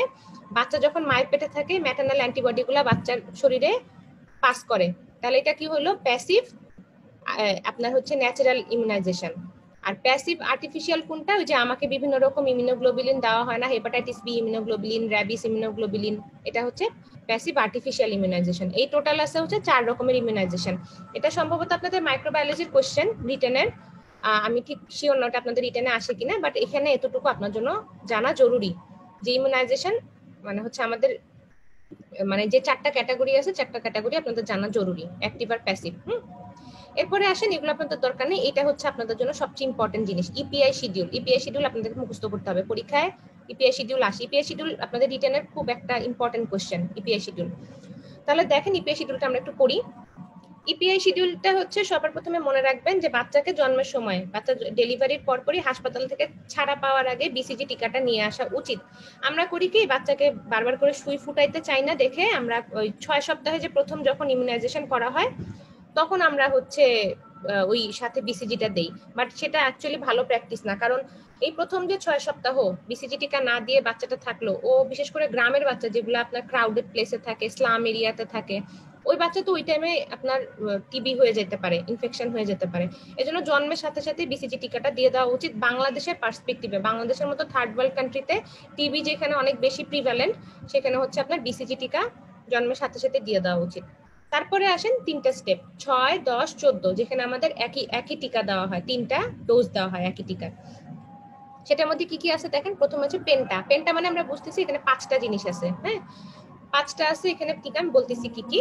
বাচ্চা যখন মায়ের পেটে থাকে ম্যাটারনাল অ্যান্টিবডিগুলো বাচ্চার শরীরে পাস করে, তাহলে এটা কি হলো প্যাসিভ আপনার হচ্ছে ন্যাচারাল ইমিউনাইজেশন। আর প্যাসিভ আর্টিফিশিয়াল কোনটা, ওই যে আমাকে বিভিন্ন রকম ইমিউনোগ্লোবুলিন দেওয়া হয় না, hepatitis B immunoglobulin, rabies immunoglobulin, এটা হচ্ছে প্যাসিভ আর্টিফিশিয়াল ইমিউনাইজেশন। এই টোটাল আছে হচ্ছে 4 রকমের ইমিউনাইজেশন। এটা সম্ভবত আপনাদের মাইক্রোবায়োলজির কোশ্চেন রিটেনের, আমি ঠিক শিওর নট আপনাদের রিটেনে আসে কিনা, বাট এখানে এতটুকু আপনার জন্য জানা জরুরি যে ইমিউনাইজেশন মানে হচ্ছে আমাদের মানে যে 4টা ক্যাটাগরি আছে 4টা ক্যাটাগরি আপনাদের জানা জরুরি, অ্যাক্টিভ আর প্যাসিভ। এরপরে আসেন, এগুলো আপনাদের দরকার নেই, এটা হচ্ছে আপনাদের জন্য সবচেয়ে ইম্পর্টেন্ট জিনিস, ইপিআই শিডিউল। ইপিআই শিডিউল আপনাদের মুখস্থ করতে হবে, পরীক্ষায় ইপিআই শিডিউল আসে। ইপিআই শিডিউল আপনাদের রিটেনের খুব একটা ইম্পর্টেন্ট কোশ্চেন ইপিআই শিডিউল। তাহলে দেখেন ইপিআই শিডিউলটা আমরা একটু পড়ি। ইপিআই শিডিউলটা হচ্ছে সবার প্রথমে মনে রাখবেন যে বাচ্চাকে জন্মের সময়, বাচ্চা ডেলিভারির পরপরই হাসপাতাল থেকে ছাড়া পাওয়ার আগে বিসিজি টিকাটা নিয়ে আসা উচিত। আমরা করি কি, বাচ্চাকে বারবার করে সুই ফুটাইতে চাই না দেখে আমরা ওই 6 সপ্তাহে যে প্রথম যখন ইমিউনাইজেশন করা হয় তখন আমরা হচ্ছে ওই সাথে বিসিজিটা দেই, বাট সেটা অ্যাকচুয়ালি ভালো প্র্যাকটিস না, কারণ এই প্রথম যে 6 সপ্তাহ বিসিজি টিকা না দিয়ে বাচ্চাটা থাকলো, ও বিশেষ করে গ্রামের বাচ্চা যেগুলো আপনার ক্রাউডেড প্লেসে থাকে, স্লাম এরিয়াতে থাকে, ওই বাচ্চা তো ওই টাইমে আপনার টিবি হয়ে যেতে পারে, ইনফেকশন হয়ে যেতে পারে। এজন্য জন্মের সাথে সাথে বিসিজি টিকাটা দিয়ে দেওয়া উচিত। বাংলাদেশের পার্সপেক্টিভে, বাংলাদেশের মতো থার্ড ওয়ার্ল্ড কান্ট্রিতে টিবি যেখানে অনেক বেশি প্রিভ্যালেন্ট, সেখানে হচ্ছে আপনার বিসিজি টিকা জন্মের সাথে সাথে দিয়ে দেওয়া উচিত। তারপরে আসেন 3টা স্টেপ, 6, 10, 14, যেখানে আমাদের একই টিকা দেওয়া হয়, 3টা ডোজ দেওয়া হয় একই টিকা। সেটার মধ্যে কি কি আছে দেখেন, প্রথম হচ্ছে পেন্টা। পেন্টা মানে আমরা বুঝতেছি এখানে 5টা জিনিস আছে, হ্যাঁ 5টা আছে এখানে টিকা, আমি বলতেছি কি কি।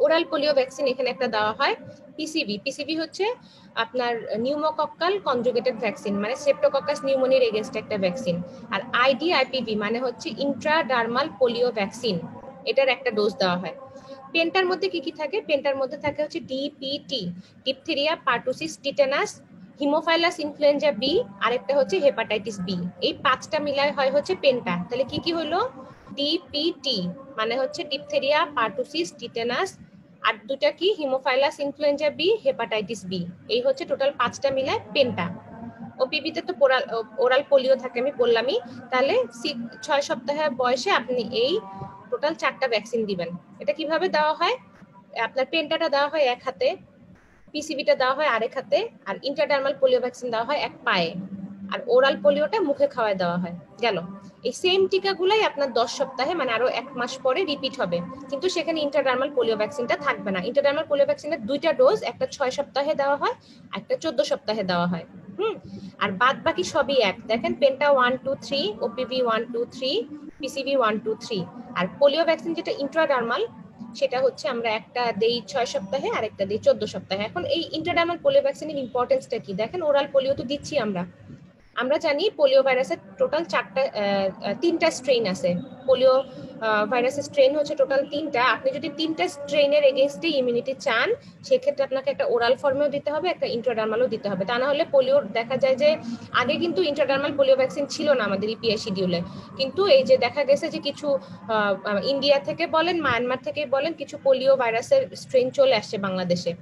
ওরাল পোলিও ভ্যাকসিন এখানে একটা দেওয়া হয়। পিসিবি, পিসিবি হচ্ছে আপনার নিউমোকক্কাল কনজুগেটেড ভ্যাকসিন, মানে সেপ্টোকক্কাস নিউমোনির এগেইনস্ট একটা ভ্যাকসিন। আর আইডিআইপিভি মানে হচ্ছে ইন্ট্রাডার্মাল পোলিও ভ্যাকসিন, এটার একটা ডোজ দেওয়া হয়। পেন্টার মধ্যে কি কি থাকে, পেন্টার মধ্যে থাকে হচ্ছে DPT, diphtheria, pertussis, tetanus, haemophilus influenza B, আরেকটা হচ্ছে হেপাটাইটিস বি। এই 5টা মিলায় হয় হচ্ছে পেন্টা। তাহলে কি কি হলো, ডিপিটি মানে হচ্ছে ডিপথেরিয়া, পার্টুসিস, টিটানাস, আর দুটা কি haemophilus influenza B, hepatitis B, এই হচ্ছে টোটাল 5টা মিলায় পেন্টা। ওপিভিতে তো ওরাল পোলিও থাকে আমি বললামই। তাহলে 6 সপ্তাহ বয়সে আপনি এই টোটাল 4টা ভ্যাকসিন দিবেন। এটা কিভাবে দেওয়া হয়, আপনার পেন্টাটা দেওয়া হয় এক হাতে, পিসিবিটা দেওয়া হয় আরেক হাতে, আর ইন্ট্রাডার্মাল পোলিও ভ্যাকসিন দেওয়া হয় এক পায়ে, আর ওরাল পোলিওটা মুখে খাওয়ায় দেওয়া হয়। গেল, এই সেম টিকাগুলাই আপনার 10 সপ্তাহে মানে আরো 1 মাস পরে রিপিট হবে, কিন্তু সেখানে ইন্ট্রাডার্মাল পোলিও ভ্যাকসিনটা থাকবে না। ইন্ট্রাডার্মাল পোলিও ভ্যাকসিনের 2টা ডোজ, একটা 6 সপ্তাহে দেওয়া হয়, একটা 14 সপ্তাহে দেওয়া হয়। আর বাদ বাকি সবই এক। দেখেন পেন্টা 1, 2, 3, ওপিভি 1, 2, 3, পিসিবি 1, 2, 3। আর পোলিও ভ্যাকসিন যেটা ইন্ট্রাডার্মাল, সেটা হচ্ছে আমরা একটা দেই 6 সপ্তাহে আর একটা দেই 14 সপ্তাহে। এখন এই ইন্ট্রাডার্মাল পোলিও ভ্যাকসিনের ইম্পর্টেন্সটা কি দেখেন, ওরাল পোলিও তো দিচ্ছি আমরা জানি পোলিও ভাইরাসের টোটাল 3টা স্ট্রেইন আছে। পোলিও ভাইরাসের স্ট্রেইন হচ্ছে টোটাল 3টা। আপনি যদি 3টা স্ট্রেইনের এগেইনস্টে ইমিউনিটি চান, সেক্ষেত্রে আপনাকে একটা ওরাল ফর্মেও দিতে হবে, একটা ইন্ট্রাডার্মালও দিতে হবে। তা না হলে পোলিওর দেখা যায় যে আগে কিন্তু ইন্ট্রাডার্মাল পোলিও ভ্যাকসিন ছিল না আমাদের ইপিআই শিডিউলে, কিন্তু এই যে দেখা গেছে যে কিছু ইন্ডিয়া থেকে বলেন, মায়ানমার থেকে বলেন, কিছু পোলিও ভাইরাসের স্ট্রেইন চলে আসছে বাংলাদেশে।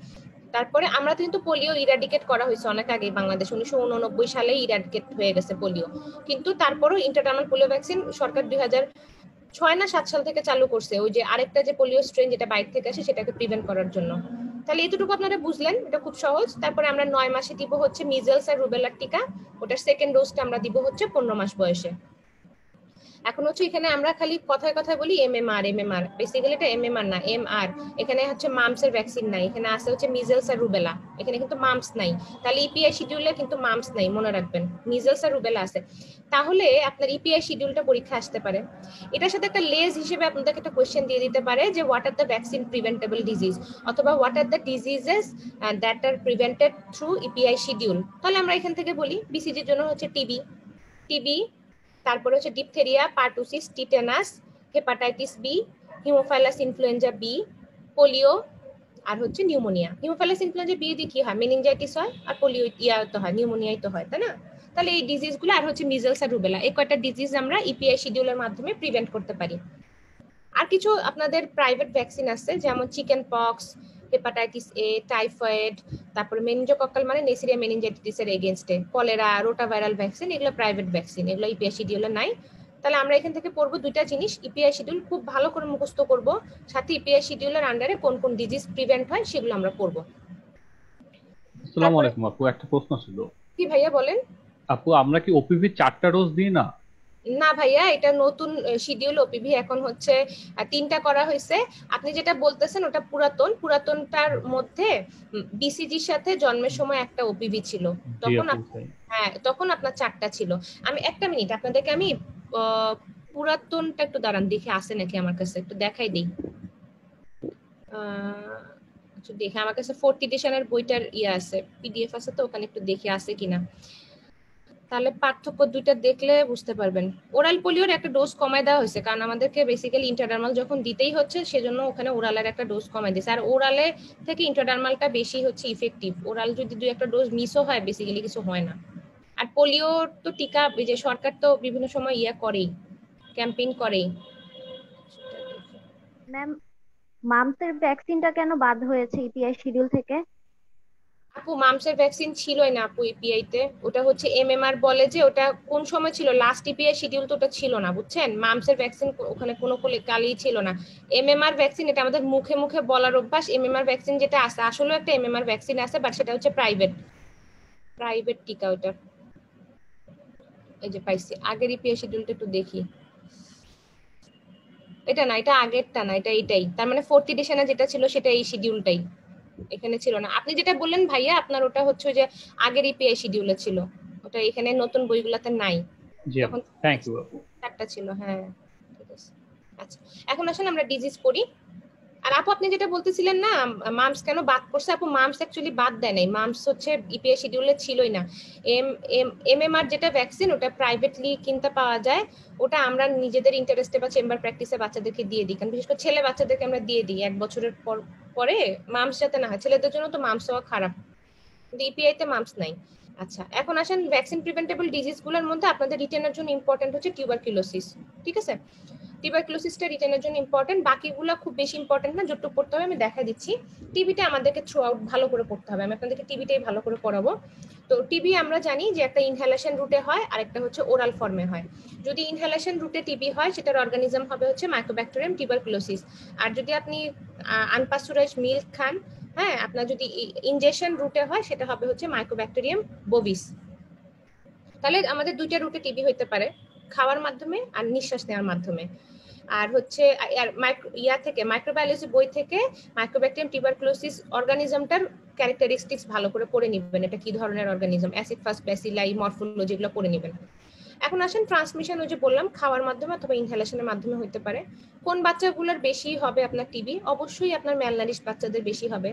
তারপরে আমরা কিন্তু পোলিও ইরাডিকেট করা হয়েছে অনেক আগে, বাংলাদেশ 1989 সালে ইরাডিকেট হয়ে গেছে পোলিও, কিন্তু তারপরও ইন্টারনাল পোলিও ভ্যাকসিন সরকার 2006 না 7 সাল থেকে চালু করছে, ওই যে আরেকটা যে পোলিও স্ট্রেন যেটা বাইরে থেকে আসে সেটাকে প্রিভেন্ট করার জন্য। তাহলে এতটুকু আপনারা বুঝলেন, এটা খুব সহজ। তারপরে আমরা 9 মাসে দিব হচ্ছে মিজেলস আর রুবেলার টিকা, ওটার সেকেন্ড ডোজটা আমরা দিব হচ্ছে 15 মাস বয়সে। এখন হচ্ছে এখানে আমরা খালি কথায় কথায় বলি এমএমআর এমএমআর, বেসিক্যালি এটা এমএমআর না, এমআর। এখানে হচ্ছে মামসের ভ্যাকসিন নাই, এখানে আছে হচ্ছে মিজেলস আর রুবেলা, এখানে কিন্তু মামস নাই। তাহলে ইপিআই শিডিউলে কিন্তু মামস নাই, মনে রাখবেন, মিজেলস আর রুবেলা আছে। তাহলে আপনার ইপিআই শিডিউলটা পরীক্ষা আসতে পারে। এটার সাথে একটা লেজ হিসেবে আপনাদেরকে একটা কোশ্চেন দিয়ে দিতে পারে যে what are the vaccine preventable disease, অথবা what are the diseases that are prevented through EPI schedule. তাহলে আমরা এখান থেকে বলি বিসিজির জন্য হচ্ছে টিবি, টিবি, তারপরে হচ্ছে diphtheria, pertussis, tetanus, hepatitis B, haemophilus influenza B, polio, আর হচ্ছে নিউমোনিয়া। হিমোফাইলাস ইনফ্লুয়েঞ্জা বি দিয়ে কি হয়, মেনিনজাইটিস হয়, আর পোলিও ইয়া তো হয়, নিউমোনিয়াই তো হয়, তাই না? তাহলে এই ডিজিজগুলো, আর হচ্ছে মিজেলস আর রুবেলা, এই কয়টা ডিজিজ আমরা ইপিআই শিডিউলের মাধ্যমে প্রিভেন্ট করতে পারি। আর কিছু আপনাদের প্রাইভেট ভ্যাকসিন আছে, যেমন chicken pox, hepatitis A, typhoid, তারপরে মেনিনজোকক্কাল মানে নেসিরিয়া মেনিনজাইটিসের এগেইনস্টে, কলেরা, রোটাভাইরাল ভ্যাকসিন, এগুলো প্রাইভেট ভ্যাকসিন, এগুলো ইপিআই শিডিউলে নাই। তাহলে আমরা এখান থেকে পড়বো দুইটা জিনিস, ইপিআই শিডিউল খুব ভালো করে মুখস্থ করব, সাথে ইপিআই শিডিউলের আন্ডারে কোন কোন ডিজিজ প্রিভেন্ট হয় সেগুলো আমরা পড়বো। আসসালামু আলাইকুম আপু, একটা প্রশ্ন ছিল। কি ভাইয়া বলেন? আপু আমরা কি ওপিভি 4টা ডোজ দিই না? না ভাইয়া, এটা নতুন শিডিউল, ওপিভি এখন হচ্ছে 3টা করা হয়েছে। আপনি যেটা বলতেছেন ওটা পুরাতনটার মধ্যে বিসিজির সাথে জন্মের সময় একটা ওপিভি ছিল, তখন হ্যাঁ তখন আপনার 4টা ছিল। আমি একটা মিনিট আপনাদেরকে আমি পুরাতনটা একটু দাঁড়ান দেখে আসে নাকি আমার কাছে, একটু দেখাই দিই। দেখে আমার কাছে 4th এডিশনের বইটার আছে, পিডিএফ আছে, তো ওখানে একটু দেখে আসে কিনা, তাহলে পার্থক্য দুইটা দেখলে বুঝতে পারবেন। ওরাল পোলিওর একটা ডোজ কমায় দেওয়া হয়েছে, কারণ আমাদেরকে বেসিক্যালি ইন্টারডার্মাল যখন দিতেই হচ্ছে, সেজন্য ওখানে ওরালের একটা ডোজ কমায় দিয়েছে। আর ওরালে থেকে ইন্টারডার্মালটা বেশি হচ্ছে ইফেক্টিভ, ওরাল যদি দুই একটা ডোজ মিসও হয় বেসিক্যালি কিছু হয় না। আর পোলিওর তো টিকা যে সরকার তো বিভিন্ন সময় করেই, ক্যাম্পেইন করেই। ম্যাম, মামসের ভ্যাকসিনটা কেন বাদ হয়েছে ইপিআই শিডিউল থেকে? আপু মামসের ভ্যাকসিন ছিলই না আপু ইপিআই তে, ওটা হচ্ছে এমএমআর বলে, যে ওটা কোন সময় ছিল, লাস্ট ইপিআই শিডিউল তো ওটা ছিল না, বুঝছেন? মামসের ভ্যাকসিন ওখানে কোনো কালই ছিল না। এমএমআর ভ্যাকসিন এটা আমাদের মুখে মুখে বলার অভ্যাস, এমএমআর ভ্যাকসিন যেটা আছে আসলে একটা এমএমআর ভ্যাকসিন আছে, বাট সেটা হচ্ছে প্রাইভেট টিকা ওটা। এই যে পাইছি আগের ইপিআই শিডিউলটা, একটু দেখি। এটা না, এটা আগেরটা না, এটাই। তার মানে 4th এডিশনে যেটা ছিল সেটা এই শিডিউলটাই, এখানে ছিল না। আপনি যেটা বললেন ভাইয়া, আপনার ওটা হচ্ছে যে আগের ইপিআই শিডিউলে ছিল, ওটা এখানে নতুন বইগুলোতে নাই। জি আপু, থ্যাংক ইউ আপু। একটা ছিল, হ্যাঁ ঠিক আছে। আচ্ছা, এখন আসলে আমরা ডিজিজ পড়ি। আর আপু আপনি যেটা বলতেছিলেন না মামস কেন বাদ করছে, আপু মামস অ্যাকচুয়ালি বাদ দেয় নাই, মামস হচ্ছে ইপিআই শিডিউলে ছিলই না। এমএমআর যেটা ভ্যাকসিন, ওটা প্রাইভেটলি কিনতে পাওয়া যায়, ওটা আমরা নিজেদের ইন্টারেস্টে বা চেম্বার প্র্যাকটিসে বাচ্চাদেরকে দিয়ে দিই, কারণ বিশেষ করে ছেলে বাচ্চাদেরকে আমরা দিয়ে দিই 1 বছরের পরে মামস যাতে না হয়, ছেলেদের জন্য তো মামস হওয়া খারাপ, কিন্তু ইপিআই তে মামস নাই। আচ্ছা, এখন আসেন ভ্যাকসিন প্রিভেন্টেবল ডিজিজ গুলোর মধ্যে আপনাদের রিটেনের জন্য ইম্পর্টেন্ট হচ্ছে টিউবারকুলোসিস, ঠিক আছে? টিউবারকুলোসিসটা রিটেনের জন্য ইম্পর্টেন্ট, বাকিগুলো খুব বেশি ইম্পর্টেন্ট না, যতটুকু পড়তে হবে আমি দেখা দিচ্ছি। টিবিটা আমাদেরকে থ্রু আউট ভালো করে পড়তে হবে, আমি আপনাদেরকে টিবিটাই ভালো করে পড়াবো। তো টিবি আমরা জানি যে একটা ইনহেলেশন রুটে হয়, আর একটা হচ্ছে ওরাল ফর্মে হয়। যদি ইনহেলেশন রুটে টিবি হয়, সেটার অর্গানিজম হবে হচ্ছে মাইকোব্যাকটেরিয়াম টিউবারকুলোসিস। আর যদি আপনি আনপাস্টুরাইজড মিল্ক খান, হ্যাঁ, আপনার যদি ইনজেকশন রুটে হয়, সেটা হবে হচ্ছে মাইকোব্যাকটেরিয়াম বোভিস। তাহলে আমাদের দুইটা রুটে টিবি হইতে পারে, খাওয়ার মাধ্যমে আর নিঃশ্বাস নেওয়ার মাধ্যমে। আর হচ্ছে মাইক্রোবায়োলজি বই থেকে মাইক্রোব্যাকটেরিয়াম টিউবারকুলোসিস অর্গানিজমটার ক্যারেক্টারিস্টিক্স ভালো করে পড়ে নেবেন, এটা কি ধরনের organism, acid fast bacilli, morphology, এগুলো পড়ে নেবেন। এখন আসেন ট্রান্সমিশন, ওই যে বললাম খাওয়ার মাধ্যমে অথবা ইনহেলেশনের মাধ্যমে হতে পারে। কোন বাচ্চাগুলোর বেশি হবে আপনার টিবি? অবশ্যই আপনার ম্যালনারিশ বাচ্চাদের বেশি হবে।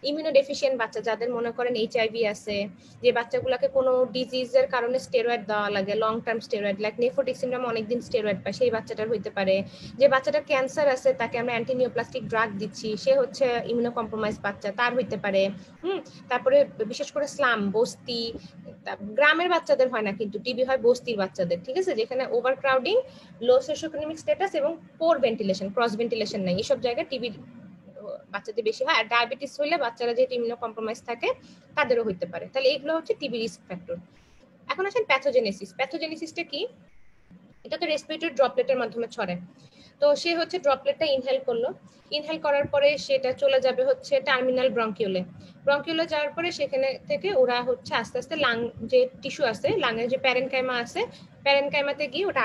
ইমিউনোডেফিসিয়েন্ট বাচ্চা, যাদের মনে করেন এইচআইভি আছে, যে বাচ্চাগুলোকে কোনো ডিজিজের কারণে স্টেরয়েড দেওয়া লাগে, long term steroid, like nephrotic syndrome অনেকদিন স্টেরয়েড পায়, সেই বাচ্চাটার হইতে পারে। যে বাচ্চাটার ক্যান্সার আছে, তাকে আমরা অ্যান্টিনিওপ্লাস্টিক ড্রাগ দিচ্ছি, সে হচ্ছে ইমিউনো কম্প্রোমাইজ বাচ্চা, তার হইতে পারে। তারপরে বিশেষ করে স্লাম, বস্তি, গ্রামের বাচ্চাদের হয় না কিন্তু টিবি, হয় বস্তির বাচ্চাদের, ঠিক আছে, যেখানে ওভার ক্রাউডিং, লো সোশিওইকোনমিক স্ট্যাটাস এবং পোর ভেন্টিলেশন, ক্রস ভেন্টিলেশন নাই, এইসব জায়গায় টিবি বাচ্চাদের বেশি হয়। আর ডায়াবেটিস হইলে বাচ্চারা যেহেতু ইমিউনো কম্প্রোমাইজ থাকে, তাদেরও হইতে পারে। তাহলে এগুলো হচ্ছে টিবি রিস্ক ফ্যাক্টর। এখন আসেন প্যাথোজেনেসিসটা কি? এটা তো রেসপিরেটরি ড্রপলেটের মাধ্যমে ছড়ায়। তো সে হচ্ছে ড্রপলেটটা ইনহেল করলো, ইনহেল করার পরে সেটা চলে যাবে হচ্ছে টার্মিনাল ব্রঙ্কিউলে, ব্রঙ্কিউলে যাওয়ার পরে সেখানে থেকে ওরা হচ্ছে আস্তে আস্তে লাং যে টিস্যু আছে, লাংয়ের যে প্যারেনকাইমা আছে, প্যারেনকাইমাতে গিয়ে ওটা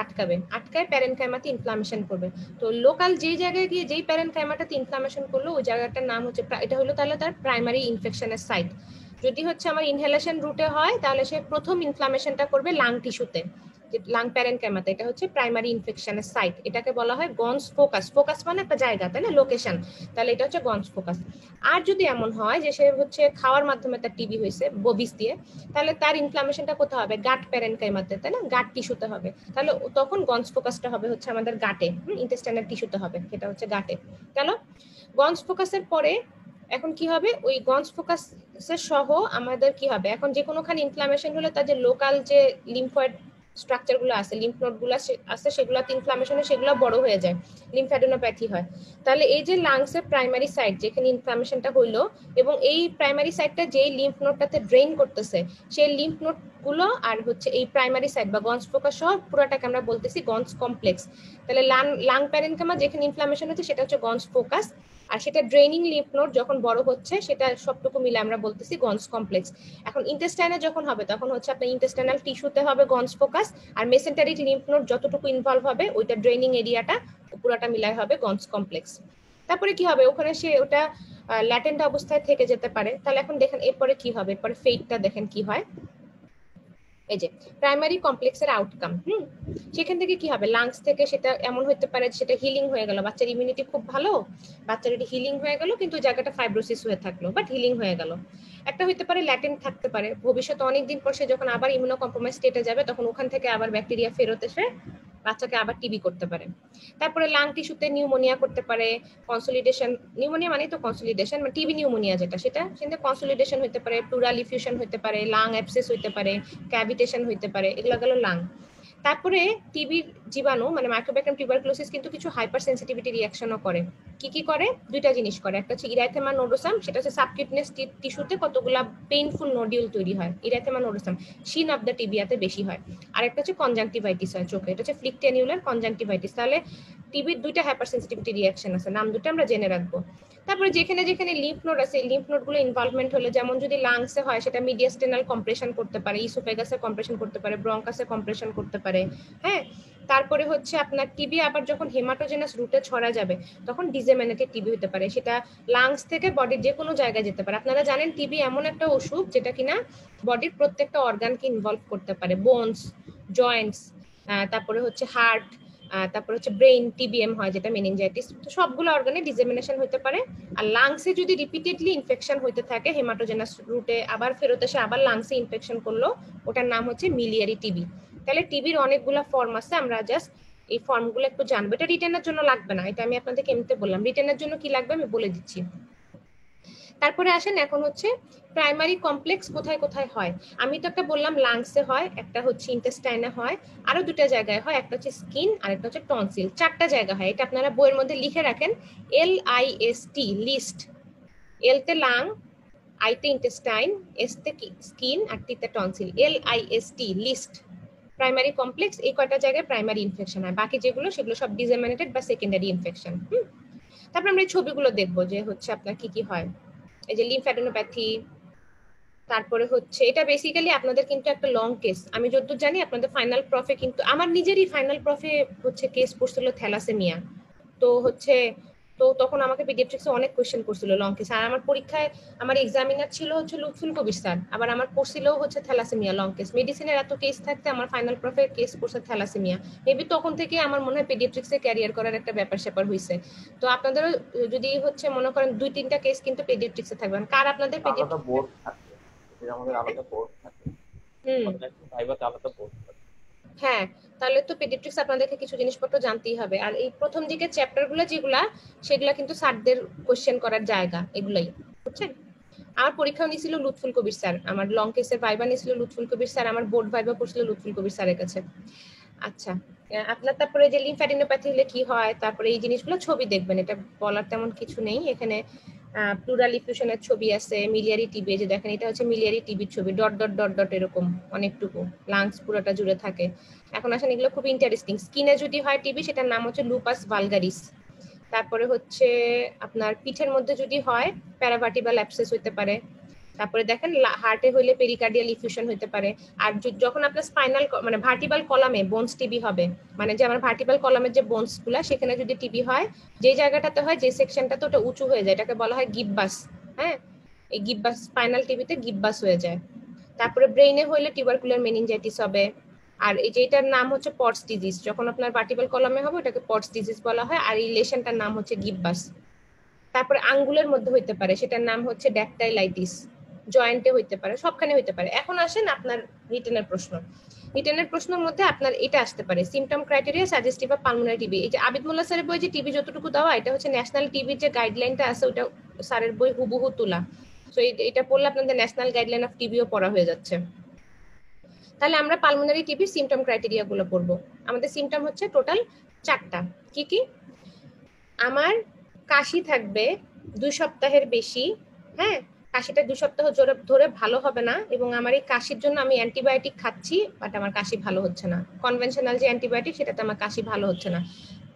আটকায় প্যারেনকাইমাতে ইনফ্লামেশন করবে। তো লোকাল যেই জায়গায় গিয়ে যেই প্যারেনকাইমাটাতে ইনফ্লামেশন করলো ওই জায়গাটার নাম হচ্ছে, এটা হলো তাহলে তার প্রাইমারি ইনফেকশনের সাইট। যদি হচ্ছে আমার ইনহেলেশন রুটে হয় তাহলে সে প্রথম ইনফ্লামেশনটা করবে লাং টিস্যুতে, লাং প্যারেনকাইমাতে, এটা হচ্ছে প্রাইমারি ইনফেকশনের সাইট, এটাকে বলা হয় গনস ফোকাস। ফোকাস মানে একটা জায়গা, তাই না, লোকেশন, তাহলে এটা হচ্ছে গনস ফোকাস। আর যদি এমন হয় যে সে হচ্ছে খাওয়ার মাধ্যমে তার টিবি হয়েছে ববিস দিয়ে, তাহলে তার ইনফ্লামেশনটা কোথায় হবে, গাট প্যারেনকাইমাতে, তাই না, গাট টিস্যুতে হবে, তাহলে তখন গনস ফোকাসটা হবে হচ্ছে আমাদের গাটে, ইন্টেস্টাইনাল টিস্যুতে হবে, সেটা হচ্ছে গাটে। গেল গনস ফোকাসের পরে এখন কি হবে, ওই গনস ফোকাসের সহ আমাদের কি হবে, এখন যে কোনোখানে ইনফ্লামেশন হলে তার যে লোকাল যে লিম্ফয়েড স্ট্রাকচার গুলো আছে, লিম্ফ নোড গুলো আছে, সেগুলোতে ইনফ্লামেশনে সেগুলো বড় হয়ে যায়, লিম্ফ্যাডেনোপ্যাথি হয়। তাহলে এই যে লাংসের প্রাইমারি সাইট যেখানে ইনফ্লামেশনটা হইলো, এবং এই প্রাইমারি সাইটটা যেই লিম্ফ নোডটাতে ড্রেইন করতেছে, সেই লিম্ফ নোড গুলো আর হচ্ছে এই প্রাইমারি সাইট বা গনস ফোকাস সহ পুরোটাকে আমরা বলতেছি গনস কমপ্লেক্স। তাহলে লাং প্যারেনকামা যেখানে ইনফ্লামেশন হচ্ছে সেটা হচ্ছে গনস ফোকাস, আর সেটা ড্রেনিং লিম্ফ নোড যখন বড় হচ্ছে সেটা সবটুকু মিলে আমরা বলতেছি গনস কমপ্লেক্স। এখন ইন্টেস্টাইনে যখন হবে তখন হচ্ছে আপনার ইন্টেস্টাইনাল টিস্যুতে হবে গনস ফোকাস, আর মেসেন্টারি লিম্ফ নোড যতটুকু ইনভলভ হবে ওইটা ড্রেনিং এরিয়াটা পুরোটা মিলাই হবে গনস কমপ্লেক্স। তারপরে কি হবে, ওখানে সে ওটা ল্যাটেন্ট অবস্থায় থেকে যেতে পারে। তাহলে এখন দেখেন এরপরে কি হবে, এরপরে ফেটটা দেখেন কি হয়, এই যে প্রাইমারি কমপ্লেক্সের আউটকাম। সেখান থেকে কি হবে, লাংস থেকে সেটা এমন হতে পারে সেটা হিলিং হয়ে গেল, বাচ্চার ইমিউনিটি খুব ভালো, বাচ্চার এটি হিলিং হয়ে গেল, কিন্তু জায়গাটা ফাইব্রোসিস হয়ে থাকলো বাট হিলিং হয়ে গেল। একটা হতে পারে ল্যাটেন্ট থাকতে পারে, ভবিষ্যতে অনেকদিন পর সে যখন আবার ইমিউনো কম্প্রোমাইজ স্টেটে যাবে তখন ওখান থেকে আবার ব্যাকটেরিয়া ফেরত এসে বাচ্চাকে আবার টিবি করতে পারে। তারপরে লাং টিস্যুতে নিউমোনিয়া করতে পারে, কনসলিডেশন, নিউমোনিয়া মানে তো কনসলিডেশন, মানে টিবি নিউমোনিয়া যেটা, সেটা কনসলিডেশন হতে পারে, প্লুরাল ইফিউশন হতে পারে, লাং অ্যাবসেস হতে পারে, ক্যাভিটেশন হতে পারে, এগুলো গেল লাং। তারপরে টিবির জীবাণু মানে মাইক্রোব্যাকটেরিয়াম টিউবারকুলোসিস কিন্তু কিছু হাইপার সেন্সিটিভিটি রিঅ্যাকশনও করে। কি করে, দুইটা জিনিস করে, একটা হচ্ছে ইরাইথেমা নোডোসাম, সেটা হচ্ছে সাবকিউটেনিয়াস টিস্যুতে কতগুলা পেইনফুল নোডিউল তৈরি হয়, erythema nodosum shin of the টিবিয়াতে বেশি হয়। আর একটা হচ্ছে কনজাংটিভাইটিস হয় চোখে, এটা হচ্ছে ফ্লিকটেনিউলার কনজাংটিভাইটিস। তাহলে টিবির দুইটা হাইপার সেন্সিটিভিটি রিঅ্যাকশন আছে, নাম দুটো আমরা জেনে রাখবো। তারপরে যেখানে যেখানে লিম্ফ নোড আছে, লিম্ফ নোড গুলো ইনভলভমেন্ট হলে, যেমন যদি লাংসে হয় সেটা মিডিয়াস্টেনাল কম্প্রেশন করতে পারে, ইসোফেগাসে কম্প্রেশন করতে পারে, ব্রঙ্কাসে কম্প্রেশন করতে পারে। হ্যাঁ, তারপরে হচ্ছে আপনার টিবি আবার যখন হেমাটোজেনাস রুটে ছড়া যাবে তখন ডিসেমিনেটেড টিবি হতে পারে, সেটা লাংস থেকে বডির যে কোনো জায়গায় যেতে পারে। আপনারা জানেন টিবি এমন একটা অসুখ যেটা কিনা বডির প্রত্যেকটা অর্গানকে ইনভলভ করতে পারে, বোনস, জয়েন্টস, তারপরে হচ্ছে হার্ট, তারপরে হচ্ছে ব্রেইন টিবিএম হয় যেটা মেনিনজাইটিস, তো সবগুলো অর্গানে ডিসেমিনেশন হতে পারে। আর লাংসে যদি রিপিটেডলি ইনফেকশন হইতে থাকে হেমাটোজেনাস রুটে আবার ফেরত এসে আবার লাংসে ইনফেকশন করলো, ওটার নাম হচ্ছে মিলিয়ারি টিবি। তাহলে টিবির অনেকগুলো ফর্ম আছে, আমরা জাস্ট এই ফর্মগুলো একটু জানবো। এটা রিটেনের জন্য লাগবে না, এটা আমি আপনাদেরকে এমনিতে বললাম, রিটেনের জন্য কি লাগবে আমি বলে দিচ্ছি। তারপরে আসেন এখন হচ্ছে প্রাইমারি কমপ্লেক্স কোথায় কোথায় হয়। আমি তো একটা বললাম লাংসে হয়, একটা হচ্ছে ইন্টেস্টাইনে হয়, আরো দুটো জায়গায় হয়, একটা হচ্ছে স্কিন আর একটা হচ্ছে টনসিল, চারটা জায়গা হয়। এটা আপনারা বইয়ের মধ্যে লিখে রাখেন, LIST, লিস্ট, এল তে লাং, আই তে ইন্টেস্টাইন, এস তে স্কিন আর টি তে tonsil, LIST, list. Primary complex এই কয়টা জায়গায় প্রাইমারি ইনফেকশন হয়, বাকি যেগুলো সেগুলো সব ডিসেমিনেটেড বা সেকেন্ডারি ইনফেকশন। তারপর আমরা এই ছবিগুলো দেখবো যে হচ্ছে আপনার কি কি হয়। এই যে লিম্ফ্যাডেনোপ্যাথি, তারপরে হচ্ছে এটা বেসিক্যালি আপনাদের কিন্তু একটা লং কেস, আমি যতদূর জানি আপনাদের ফাইনাল প্রফে, কিন্তু আমার নিজেরই ফাইনাল প্রফে হচ্ছে কেস পড়ছিল থ্যালাসেমিয়া। তো হচ্ছে তো তখন আমাকে পিডিয়াট্রিক্সে অনেক কোশ্চেন করছিল লং কেস, আর আমার পরীক্ষায় আমার এক্সামিনার ছিল হচ্ছে লুৎফুল কবির স্যার, আবার আমার পড়ছিল হচ্ছে থ্যালাসেমিয়া লং কেস। মেডিসিনের এত কেস থাকতে আমার ফাইনাল প্রফে কেস পড়ছে থ্যালাসেমিয়া। মেবি তখন থেকে আমার মনে হয় পিডিয়াট্রিক্সে ক্যারিয়ার করার একটা ব্যাপার স্যাপার হয়েছে। তো আপনাদেরও যদি হচ্ছে মনে করেন 2-3টা কেস কিন্তু পিডিয়াট্রিক্সে থাকবেন। কার আপনাদের আলাদা বোর্ড থাকে, আমাদের আলাদা বোর্ড থাকে, ভাইবাতে আলাদা বোর্ড থাকে। হ্যাঁ, তাহলে তো পেডিয়াট্রিক্স আপনাদেরকে কিছু জিনিসপত্র জানতেই হবে। আর এই প্রথম দিকে চ্যাপ্টারগুলো যেগুলা সেগুলা কিন্তু স্যারদের কোশ্চেন করার জায়গা, এগুলাই বুঝছেন। আমার পরীক্ষাও নিয়েছিল লুৎফুল কবির স্যার, আমার লং কেসের ভাইবা নিয়েছিল লুৎফুল কবির স্যার, আমার বোর্ড ভাইবা পড়ছিল লুৎফুল কবির স্যারের কাছে। আচ্ছা, আপনার তারপরে যে লিম্ফ্যাডেনোপ্যাথি হলে কি হয়, তারপরে এই জিনিসগুলো ছবি দেখবেন, এটা বলার তেমন কিছু নেই এখানে। প্লুরাল ইফিউশনের ছবি আছে, মিলিয়ারি টিবি, যে দেখেন এটা হচ্ছে মিলিয়ারি টিবির ছবি, ডট ডট ডট ডট এরকম অনেকটুকু, লাংস পুরোটা জুড়ে থাকে। এখন আসেন এগুলো খুব ইন্টারেস্টিং। স্কিনে যদি হয় টিবি সেটার নাম হচ্ছে লুপাস ভালগারিস। তারপরে হচ্ছে আপনার পিঠের মধ্যে যদি হয় প্যারাভার্টিবাল অ্যাবসেস হইতে পারে। তারপরে দেখেন হার্টে হইলে পেরিকার্ডিয়াল ইফিউশন হইতে পারে। আর যখন আপনার স্পাইনাল মানে ভার্টিবাল কলামে বোনস টিবি হবে, মানে যে আমার ভার্টিবাল কলামের যে বোনস গুলা সেখানে যদি টিবি হয়, যে জায়গাটাতে হয়, যে সেকশনটাতে ওটা উঁচু হয়ে যায়, এটাকে বলা হয় গিববাস। হ্যাঁ, এই গিববাস স্পাইনাল টিবিতে গিববাস হয়ে যায়। তারপরে ব্রেইনে হইলে টিউবারকুলার মেনিনজাইটিস হবে। আর এই যেটার নাম হচ্ছে পটস ডিজিজ, যখন আপনার ভার্টিবাল কলামে হবে ওটাকে পটস ডিজিজ বলা হয়, আর এই লেশনটার নাম হচ্ছে গিববাস। তারপরে আঙ্গুলের মধ্যে হইতে পারে, সেটার নাম হচ্ছে ড্যাকটাইলাইটিস। জয়েন্টে হইতে পারে, সবখানে হইতে পারে। এখন আসেন আপনার রিটেনের প্রশ্ন। রিটেনের প্রশ্নের মধ্যে আপনার এটা আসতে পারে, symptom criteria suggestive of pulmonary TB. এই যে আবিদ মোল্লা স্যারের বই যে টিবি যতটুকু দেওয়া, এটা হচ্ছে ন্যাশনাল টিবির যে গাইডলাইনটা আছে ওটা স্যারের বই হুবহু তোলা। তো এটা পড়লে আপনাদের ন্যাশনাল গাইডলাইন অফ টিবিও পড়া হয়ে যাচ্ছে। তাহলে আমরা পালমোনারি টিবির সিমটম ক্রাইটেরিয়া গুলো পড়বো। আমাদের সিমটম হচ্ছে টোটাল 4টা। কি কি? আমার কাশি থাকবে 2 সপ্তাহের বেশি। হ্যাঁ, কাশিটা 2 সপ্তাহ ধরে ভালো হবে না, এবং আমার এই কাশির জন্য আমি অ্যান্টিবায়োটিক খাচ্ছি, বাট আমার কাশি ভালো হচ্ছে না। কনভেনশনাল যে অ্যান্টিবায়োটিক সেটাতে আমার কাশি ভালো হচ্ছে না।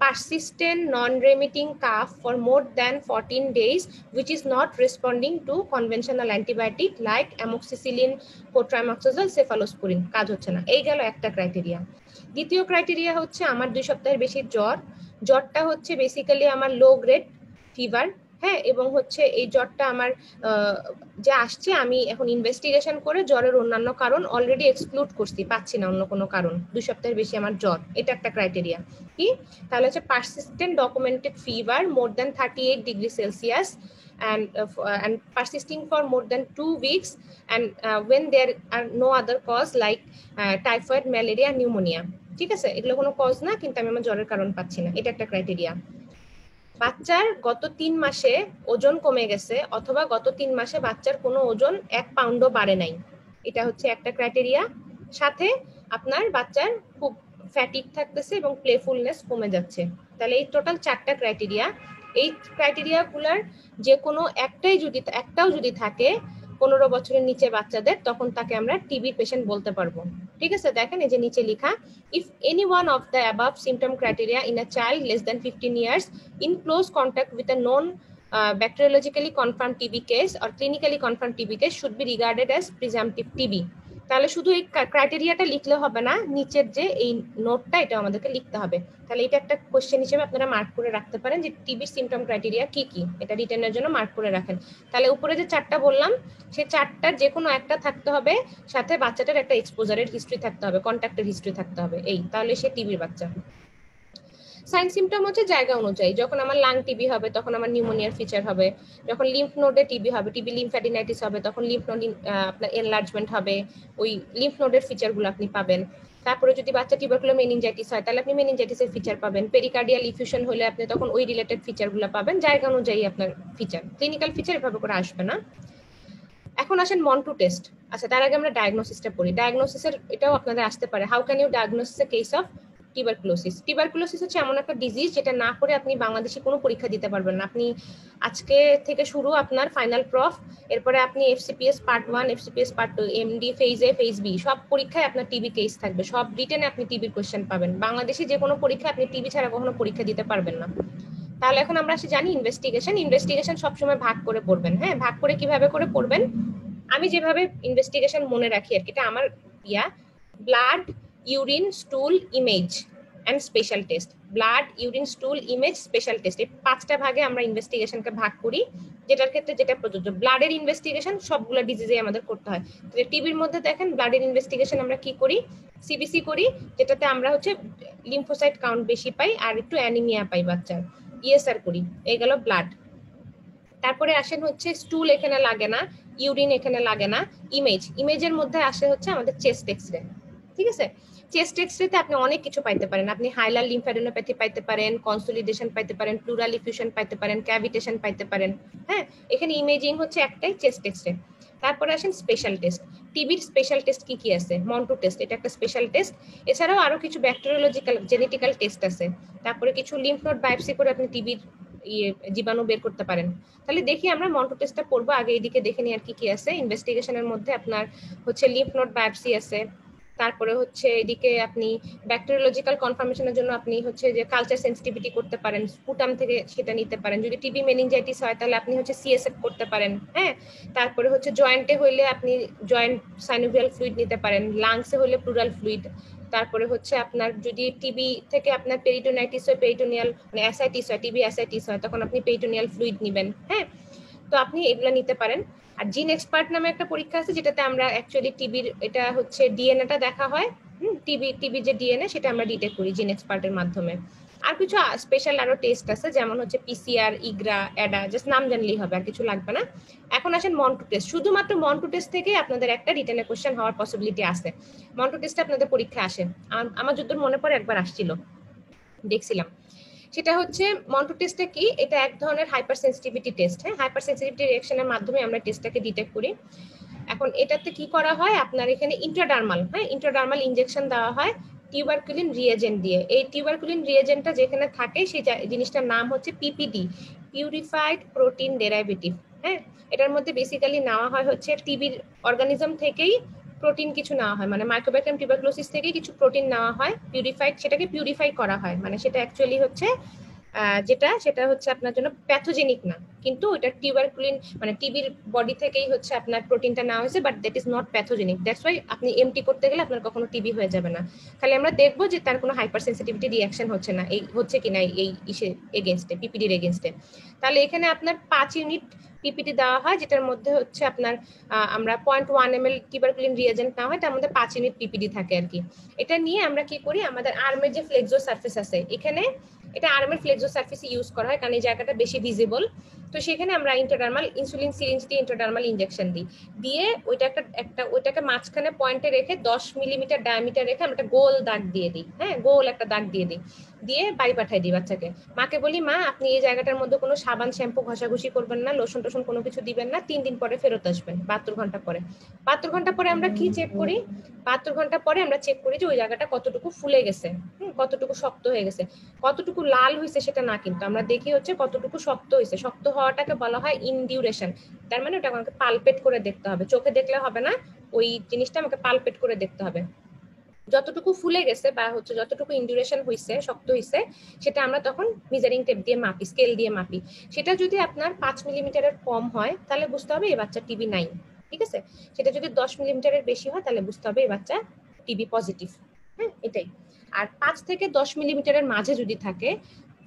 Persistent non-remitting cough for more than 14 days which is not responding to conventional antibiotic like amoxicillin, cotrimoxazole, cephalosporin, কাজ হচ্ছে না। এই গেল একটা ক্রাইটেরিয়া। দ্বিতীয় ক্রাইটেরিয়া হচ্ছে আমার 2 সপ্তাহের বেশি জ্বরটা হচ্ছে বেসিক্যালি আমার লো গ্রেড ফিভার। হ্যাঁ, এবং হচ্ছে এই জ্বরটা আমার যে আসছে, আমি এখন ইনভেস্টিগেশন করে জ্বরের অন্যান্য কারণ অলরেডি এক্সক্লুড করছি, পাচ্ছি না অন্য কোনো কারণ, 2 সপ্তাহের বেশি আমার জ্বর, এটা একটা ক্রাইটেরিয়া। কি? তাহলে হচ্ছে persistent documented fever more than 38 degree Celsius and persisting for more than 2 weeks and when there are no other cause like typhoid, malaria, pneumonia. ঠিক আছে, এগুলো কোনো কজ না, কিন্তু আমি আমার জ্বরের কারণ পাচ্ছি না, এটা একটা ক্রাইটেরিয়া। বাচ্চার গত 3 মাসে ওজন কমে গেছে, অথবা গত 3 মাসে বাচ্চার কোনো ওজন 1 পাউন্ডও বাড়ে নাই, এটা হচ্ছে একটা ক্রাইটেরিয়া। সাথে আপনার বাচ্চার খুব ফ্যাটিক থাকতেছে এবং প্লেফুলনেস কমে যাচ্ছে। তাহলে এই টোটাল 4টা ক্রাইটেরিয়া। এই ক্রাইটেরিয়া গুলার যে কোনো একটাও যদি থাকে 15 বছরের নিচে বাচ্চাদের, তখন তাকে আমরা টিবি পেশেন্ট বলতে পারবো। ঠিক আছে, দেখেন এই যে নিচে লেখা, if any one of the above symptom criteria in a child less than 15 years in close contact with a known bacteriologically confirmed TB case or clinically confirmed TB case should be regarded as presumptive TB. তাহলে শুধু এই ক্রাইটেরিয়াটা লিখলে হবে না, নিচের যে এই নোটটা এটা আমাদেরকে লিখতে হবে। তাহলে এটা একটা কোশ্চেন হিসেবে আপনারা মার্ক করে রাখতে পারেন যে টিবির সিমটম ক্রাইটেরিয়া কি কি, এটা রিটেনের জন্য মার্ক করে রাখেন। তাহলে উপরে যে 4টা বললাম, সেই 4টার যে কোনো একটা থাকতে হবে, সাথে বাচ্চাটার একটা এক্সপোজারের হিস্ট্রি থাকতে হবে, কন্ট্যাক্টের হিস্ট্রি থাকতে হবে, এই তাহলে সে টিবির বাচ্চা। সাইন সিমটম হচ্ছে জায়গা অনুযায়ী, যখন আমার লাং টিবি হবে তখন আমার নিউমোনিয়ার ফিচার হবে, যখন লিম্ফ নোডে টিবি হবে, টিবি লিম্ফ্যাডিনাইটিস হবে, তখন লিম্ফ নোড আপনার এনলার্জমেন্ট হবে, ওই লিম্ফ নোডের ফিচারগুলো আপনি পাবেন। তারপরে যদি বাচ্চা টিউবারকুলার মেনিনজাইটিস হয় তাহলে আপনি মেনিনজাইটিসের ফিচার পাবেন, পেরিকার্ডিয়াল ইফিউশন হলে আপনি তখন ওই রিলেটেড ফিচারগুলো পাবেন, জায়গা অনুযায়ী আপনার ফিচার। ক্লিনিক্যাল ফিচার এভাবে করে আসবে না। এখন আসেন মন্টু টেস্ট। আচ্ছা, তার আগে আমরা ডায়াগনোসিসটা পড়ি। ডায়াগনোসিসের এটাও আপনাদের আসতে পারে, how can you diagnosis a case of tuberculosis. Tuberculosis হচ্ছে এমন একটা ডিজিজ যেটা না করে আপনি বাংলাদেশে কোনো পরীক্ষা দিতে পারবেন না। আপনি আজকে থেকে শুরু আপনার ফাইনাল প্রফ, এরপরে আপনি FCPS part 1, FCPS part 2, MD, phase A, phase B, সব পরীক্ষায় আপনার টিবি কেস থাকবে, সব রিটেনে আপনি টিবির কোশ্চেন পাবেন। বাংলাদেশে যে কোনো পরীক্ষা আপনি টিবি ছাড়া কখনো পরীক্ষা দিতে পারবেন না। তাহলে এখন আমরা জানি ইনভেস্টিগেশন সবসময় ভাগ করে পড়বেন। হ্যাঁ, ভাগ করে কিভাবে করে পড়বেন, আমি যেভাবে ইনভেস্টিগেশন মনে রাখি আর কি, এটা আমার blood, urine, stool, image and special test. Blood, urine, stool, image, special test, এই 5টা ভাগে আমরা ইনভেস্টিগেশনকে ভাগ করি, যেটার ক্ষেত্রে যেটা প্রযোজ্য। ব্লাডের ইনভেস্টিগেশন সবগুলো ডিজিজে আমাদের করতে হয়। তাহলে টিবির মধ্যে দেখেন ব্লাডের ইনভেস্টিগেশন আমরা কি করি, সিবিসি করি, যেটাতে আমরা হচ্ছে লিম্ফোসাইট কাউন্ট বেশি পাই আর একটু অ্যানিমিয়া পাই বাচ্চার। ইএসআর করি, এই গেল ব্লাড। তারপরে আসেন হচ্ছে স্টুল, এখানে লাগে না, ইউরিন এখানে লাগে না। ইমেজের মধ্যে আসে হচ্ছে আমাদের চেস্ট এক্সরে। ঠিক আছে, চেস্ট এক্সরেতে আপনি অনেক কিছু পাইতে পারেন, আপনি হাইলার লিম্ফ্যাডিনোপ্যাথি পাইতে পারেন, কনসোলিডেশন পাইতে পারেন, প্লুরাল ইফিউশন পাইতে পারেন, ক্যাভিটেশন পাইতে পারেন। হ্যাঁ, এখানে ইমেজিং হচ্ছে একটাই, চেস্ট এক্সরে। তারপরে আসেন স্পেশাল টেস্ট। টিবির স্পেশাল টেস্ট কি কি আছে, মন্টু টেস্ট, এটা একটা স্পেশাল টেস্ট। এছাড়াও আরো কিছু ব্যাকটেরিওলজিক্যাল জেনেটিক্যাল টেস্ট আছে। তারপরে কিছু লিম্ফ নোড বায়োপসি করে আপনি টিবির জীবাণু বের করতে পারেন। তাহলে দেখি আমরা মন্টো টেস্টটা করবো, আগে এইদিকে দেখে নিই আর কি কি আছে। ইনভেস্টিগেশনের মধ্যে আপনার হচ্ছে লিম্ফ নোড বায়োপসি আছে, তারপরে হচ্ছে এদিকে আপনি ব্যাকটেরিওলজিক্যাল কনফার্মেশনের জন্য আপনি হচ্ছে যে কালচার সেন্সিটিভিটি করতে পারেন, স্পুটাম থেকে সেটা নিতে পারেন। যদি টিবি মেনিনজাইটিস হয় তাহলে আপনি হচ্ছে সিএসএফ করতে পারেন। হ্যাঁ, তারপরে হচ্ছে জয়েন্টে হইলে আপনি জয়েন্ট সাইনোভিয়াল ফ্লুইড নিতে পারেন, লাংসে হলে প্লুরাল ফ্লুইড। তারপরে হচ্ছে আপনার যদি টিবি থেকে আপনার পেরিটোনাইটিস হয়, পেরিটোনিয়াল মানে অ্যাসাইটিস হয়, টিবি অ্যাসাইটিস হয়, তখন আপনি পেরিটোনিয়াল ফ্লুইড নেবেন। হ্যাঁ, তো আপনি এগুলো নিতে পারেন। আর জিন এক্সপার্ট নামে একটা পরীক্ষা আছে যেটাতে আমরা অ্যাকচুয়ালি টিবির এটা হচ্ছে ডিএনএটা দেখা হয়। টিবি যে ডিএনএ সেটা আমরা ডিটেক্ট করি জিন এক্সপার্টের মাধ্যমে। আর কিছু স্পেশাল আরো টেস্ট আছে, যেমন হচ্ছে পিসিআর, ইগ্রা, অ্যাডা, জাস্ট নাম জানলেই হবে, আর কিছু লাগবে না। এখন আসেন মন্টো টেস্ট। শুধুমাত্র মন্টো টেস্ট থেকে আপনাদের একটা রিটেনে কোশ্চেন হওয়ার পসিবিলিটি আছে। মন্টো টেস্টে আপনাদের পরীক্ষা আসে, আমার যতদূর মনে পড়ে একবার আসছিল, দেখছিলাম। সেটা হচ্ছে মন্টো টেস্টটা কি, এটা এক ধরনের হাইপার সেন্সিটিভিটি টেস্ট। হ্যাঁ, হাইপার সেন্সিটিভিটি রিঅ্যাকশনের মাধ্যমে আমরা টেস্টটাকে ডিটেক্ট করি। এখন এটাতে কি করা হয়, আপনার এখানে ইন্ট্রাডার্মাল ইন্ট্রাডার্মাল ইনজেকশন দেওয়া হয় টিউবারকুলিন রিএজেন্ট দিয়ে। এই টিউবারকুলিন রিএজেন্টটা যেখানে থাকে সেই জিনিসটার নাম হচ্ছে পিপিডি, পিউরিফাইড প্রোটিন ডেরাইভেটিভ। হ্যাঁ, এটার মধ্যে বেসিক্যালি নেওয়া হয় হচ্ছে টিবির অর্গানিজম থেকেই প্রোটিন কিছু নেওয়া হয়, মানে মাইক্রোব্যাকটেরিয়াম টিউবারকুলোসিস থেকে কিছু প্রোটিন নেওয়া হয়, পিউরিফাইড, সেটাকে পিউরিফাই করা হয়, মানে সেটা অ্যাকচুয়ালি হচ্ছে সেটা হচ্ছে আপনার জন্য প্যাথোজেনিক না, কিন্তু এটা টিউবারকুলিন মানে টিবির বডি থেকেই হচ্ছে আপনার প্রোটিনটা নেওয়া হয়েছে, but that is not pathogenic. That's why আপনি এমটি করতে গেলে আপনার কখনো টিবি হয়ে যাবে না। খালি আমরা দেখবো যে তার কোনো হাইপার সেন্সিটিভিটি রিঅ্যাকশন হচ্ছে না, এই হচ্ছে কিনা এই ইসে এগেনস্টে, পিপিডির এগেনস্টে। তাহলে এখানে আপনার 5 ইউনিট পিপিটি দেওয়া হয়, যেটার মধ্যে হচ্ছে আপনার আমরা 0.1 ml টিউবারকুলিন রিএজেন্ট নেওয়া হয়, তার মধ্যে 5 ইউনিট পিপিডি থাকে আর কি। এটা নিয়ে আমরা কি করি, আমাদের আর্মের যে ফ্লেক্সো সারফেস আছে এখানে, এটা আর্মের ফ্লেক্সো সারফেসে ইউজ করা হয় কারণ এই জায়গাটা বেশি ভিজিবল। তো সেখানে আমরা ইন্টারডার্মাল ইনসুলিন সিরিঞ্জ দিয়ে ইন্টারডার্মাল ইনজেকশন দিই, দিয়ে ওইটাকে মাঝখানে পয়েন্টে রেখে 10 মিলিমিটার ডায়ামিটার রেখে আমরা একটা গোল দাগ দিয়ে দিই। হ্যাঁ, গোল একটা দাগ দিয়ে দিই, দিয়ে বাড়ি পাঠাই দিই বাচ্চাকে। মাকে বলি, মা আপনি এই জায়গাটার মধ্যে কোনো সাবান শ্যাম্পু ঘষাঘষি করবেন না, লোশন টোশন কোনো কিছু দিবেন না, 3 দিন পরে ফেরত আসবেন, 72 ঘন্টা পরে। 72 ঘন্টা পরে আমরা কি চেক করি, 72 ঘন্টা পরে আমরা চেক করি যে ওই জায়গাটা কতটুকু ফুলে গেছে, কতটুকু শক্ত হয়ে গেছে, কতটুকু লাল হয়েছে সেটা না, কিন্তু আমরা দেখি হচ্ছে কতটুকু শক্ত হয়েছে। শক্ত হওয়াটাকে বলা হয় ইনডিউরেশন, তার মানে ওটা আমাকে পালপেট করে দেখতে হবে, চোখে দেখলে হবে না, ওই জিনিসটা আমাকে পালপেট করে দেখতে হবে। যতটুকু ফুলে গেছে বা হচ্ছে যতটুকু ইনডিউরেশন হয়েছে, শক্ত হয়েছে, সেটা আমরা তখন মেজারিং টেপ দিয়ে মাপি, স্কেল দিয়ে মাপি। সেটা যদি আপনার 5 মিলিমিটারের কম হয় তাহলে বুঝতে হবে এই বাচ্চা টিবি নাই, ঠিক আছে। সেটা যদি 10 মিলিমিটারের বেশি হয় তাহলে বুঝতে হবে এই বাচ্চা টিবি পজিটিভ। হ্যাঁ, এটাই। আর 5 থেকে 10 মিলিমিটারের মাঝে যদি থাকে,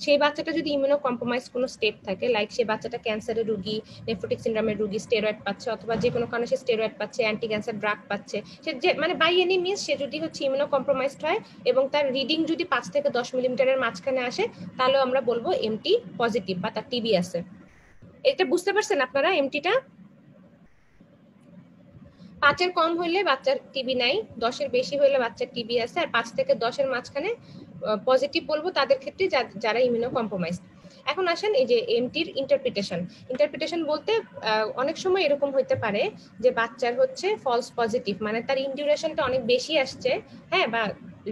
সেই বাচ্চাটা যদি ইমিউনো কম্প্রোমাইজ কোনো স্টেপ থাকে, লাইক সেই বাচ্চাটা ক্যান্সারের রোগী, নেফ্রোটিক সিনড্রোমের রোগী, স্টেরয়েড পাচ্ছে, অথবা যে কোনো কারণে সে স্টেরয়েড পাচ্ছে, অ্যান্টি ক্যান্সার ড্রাগ পাচ্ছে, সে যে মানে বাই এনি মিনস সে যদি হচ্ছে ইমিউনো কম্প্রোমাইজড হয় এবং তার রিডিং যদি 5 থেকে 10 মিলিমিটারের মাঝখানে আসে, তাহলে আমরা বলবো এমটি পজিটিভ বা তার টিবি আছে। এটা বুঝতে পারছেন আপনারা? এমটিটা 5-এর কম হইলে বাচ্চার টিবি নাই, 10-এর বেশি হইলে বাচ্চার টিবি আছে, আর 5 থেকে 10-এর মাঝখানে পজিটিভ বলবো তাদের ক্ষেত্রে যারা ইমিউনো কম্প্রোমাইজড। এখন আসেন এই যে এমটির ইন্টারপ্রিটেশন বলতে অনেক সময় এরকম হইতে পারে যে বাচ্চার হচ্ছে ফলস পজিটিভ, মানে তার ইনডিউরেশনটা অনেক বেশি আসছে, হ্যাঁ, বা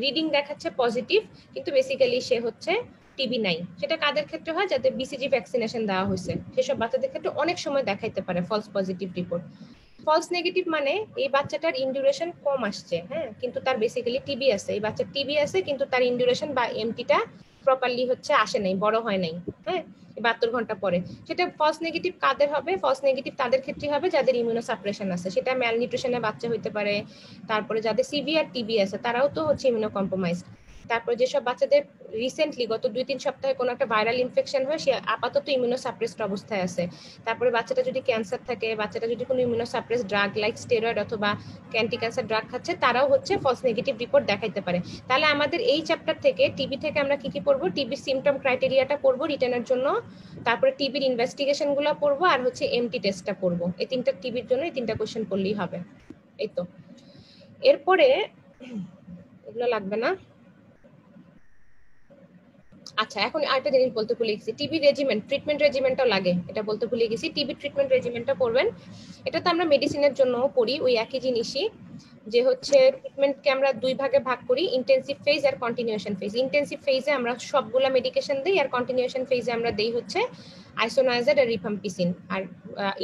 রিডিং দেখাচ্ছে পজিটিভ, কিন্তু বেসিক্যালি সে হচ্ছে টিবি নাই। সেটা কাদের ক্ষেত্রে হয়, যাদের বিসিজি ভ্যাকসিনেশন দেওয়া হয়েছে, সেসব বাচ্চাদের ক্ষেত্রে অনেক সময় দেখাইতে পারে false positive report. False negative মানে এই বাচ্চাটার ইনডিউরেশন কম আসছে, হ্যাঁ, কিন্তু তার বেসিক্যালি টিবি আছে, এই বাচ্চার টিবি আছে কিন্তু তার ইনডিউরেশন বা এমটিটা প্রপারলি হচ্ছে আসে নাই, বড় হয় নাই, হ্যাঁ, 72 ঘন্টা পরে। সেটা ফলস নেগেটিভ কাদের হবে, ফলস নেগেটিভ তাদের ক্ষেত্রে হবে যাদের ইমিউনো সাপ্রেশন আছে, সেটা ম্যালনিউট্রিশনের বাচ্চা হইতে পারে, তারপরে যাদের সিভিয়ার টিবি আছে তারাও তো হচ্ছে ইমিউনো কম্প্রোমাইজড। তারপরে যেসব বাচ্চাদের রিসেন্টলি গত 2-3 সপ্তাহে কোনো একটা ভাইরাল ইনফেকশন হয়, সে আপাতত ইমিউনো সাপ্রেসড অবস্থায় আছে। তারপরে বাচ্চাটা যদি ক্যান্সার থাকে, বাচ্চাটা যদি কোনো immuno suppress drug like steroid অথবা অ্যান্টি ক্যান্সার ড্রাগ খাচ্ছে, তারাও হচ্ছে ফলস নেগেটিভ রিপোর্ট দেখাইতে পারে। তাহলে আমাদের এই চ্যাপ্টার থেকে টিবি থেকে আমরা কি কি পড়বো, টিবির সিমটম ক্রাইটেরিয়াটা পড়বো রিটার্নের জন্য, তারপরে টিবির ইনভেস্টিগেশন গুলো পড়বো, আর হচ্ছে এমটি টেস্টটা পড়বো। এই 3টা টিবির জন্য এই 3টা কোশ্চেন পড়লেই হবে। এই তো, এরপরে এগুলো লাগবে না। আচ্ছা, এখন আরেকটা জিনিস বলতে ভুলে গেছি, টিবি রেজিমেন্ট, ট্রিটমেন্ট রেজিমেন্টও লাগে, এটা বলতে ভুলে গেছি। টিবি ট্রিটমেন্ট রেজিমেন্টটা পড়বেন, এটা তো আমরা মেডিসিনের জন্য পড়ি, ওই একই জিনিসই। যে হচ্ছে ট্রিটমেন্টকে আমরা দুই ভাগে ভাগ করি, ইন্টেন্সিভ ফেজ আর কন্টিনিউশন ফেজ। ইন্টেন্সিভ ফেজে আমরা সবগুলা মেডিকেশন দিই, আর কন্টিনিউশন ফেজে আমরা দেই হচ্ছে আইসোনাইজার আর রিফাম্পিসিন। আর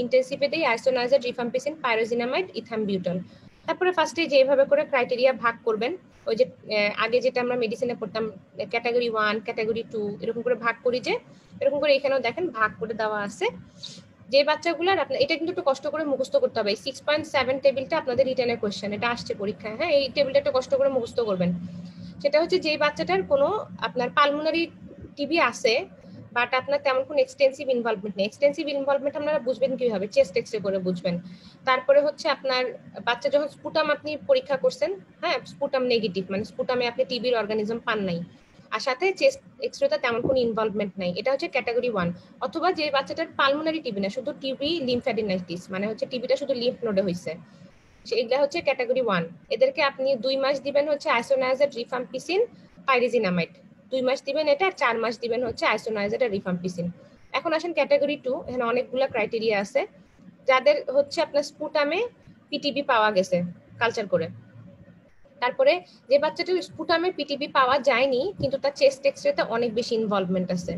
ইন্টেন্সিভে দেই আইসোনাইজার, রিফাম্পিসিন, পাইরোজিনামাইড, ইথামবিউটল। তারপরে ফার্স্টে যেভাবে করে ক্রাইটেরিয়া ভাগ করবেন, ওই যে আগে যেটা আমরা মেডিসিনে পড়তাম ক্যাটাগরি 1, ক্যাটাগরি 2 এরকম করে ভাগ করি, যে এরকম করে এখানেও দেখেন ভাগ করে দেওয়া আছে। যে বাচ্চাগুলার আপনার এটা কিন্তু একটু কষ্ট করে মুখস্থ করতে হবে। 6.7 টেবিলটা আপনাদের রিটেনের কোশ্চেন, এটা আসছে পরীক্ষায়, হ্যাঁ এই টেবিলটা একটু কষ্ট করে মুখস্থ করবেন। সেটা হচ্ছে যে বাচ্চাটার কোনো আপনার পালমোনারি টিবি আছে, বাট আপনার তেমন কোনো এক্সটেন্সিভ ইনভলভমেন্ট নেই। এক্সটেন্সিভ ইনভলভমেন্ট আপনারা বুঝবেন কিভাবে? চেস্ট এক্সরে করে বুঝবেন। তারপরে হচ্ছে আপনার বাচ্চা যখন স্পুটাম আপনি পরীক্ষা করছেন, হ্যাঁ স্পুটাম নেগেটিভ, মানে স্পুটামে আপনি টিবির অর্গানিজম পান নাই, আর সাথে চেস্ট এক্সরেতে তেমন কোনো ইনভলভমেন্ট নাই, এটা হচ্ছে ক্যাটাগরি 1। অথবা যে বাচ্চাটার পালমোনারি টিবি না, শুধু টিবি লিম্ফ্যাডিনাইটিস, মানে হচ্ছে টিবিটা শুধু লিম্ফ নোডে হয়েছে, এটা হচ্ছে ক্যাটাগরি 1। এদেরকে আপনি 2 মাস দিবেন হচ্ছে আইসোনাইজার, রিফাম্পিসিন, পাইরিজিনামাইড, 2 মাস দিবেন এটা, আর 4 মাস দিবেন হচ্ছে আইসোনাইজার আর রিফাম্পিসিন। এখন আসেন ক্যাটাগরি 2, এখানে অনেকগুলো ক্রাইটেরিয়া আছে। যাদের হচ্ছে আপনার স্পুটামে পিটিবি পাওয়া গেছে কালচার করে, তারপরে যে বাচ্চাটার স্পুটামে পিটিবি পাওয়া যায়নি কিন্তু তার চেস্ট এক্সরেতে অনেক বেশি ইনভলভমেন্ট আছে,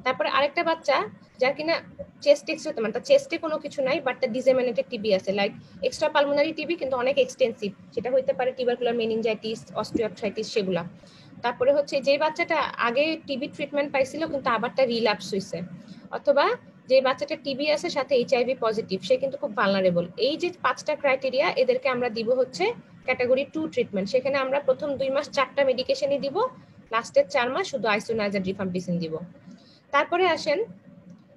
তারপরে আরেকটা বাচ্চা যার কিনা চেস্ট এক্সরেতে মানে তার চেস্টে কোনো কিছু নাই বাট তার ডিসেমিনেটেড টিবি আছে, লাইক এক্সট্রা পালমোনারি টিবি কিন্তু অনেক এক্সটেন্সিভ, সেটা হইতে পারে টিউবারকুলার মেনিনজাইটিস, অস্টিওআর্থ্রাইটিস সেগুলা। তারপরে হচ্ছে যে বাচ্চাটা আগে টিবি ট্রিটমেন্ট পাইছিল কিন্তু আবার তার রিল্যাপস হইছে, অথবা যে বাচ্চাটা টিবি আছে সাথে এইচআইভি পজিটিভ, সে কিন্তু খুব ভালনারেবল। এই যে 5টা ক্রাইটেরিয়া, এদেরকে আমরা দিব হচ্ছে ক্যাটাগরি 2 ট্রিটমেন্ট। সেখানে আমরা প্রথম 2 মাস 4টা মেডিকেশনই দিব, লাস্টের 4 মাস শুধু আইসোনাইজার, রিফাম্পিসিন দিব। তারপরে আসেন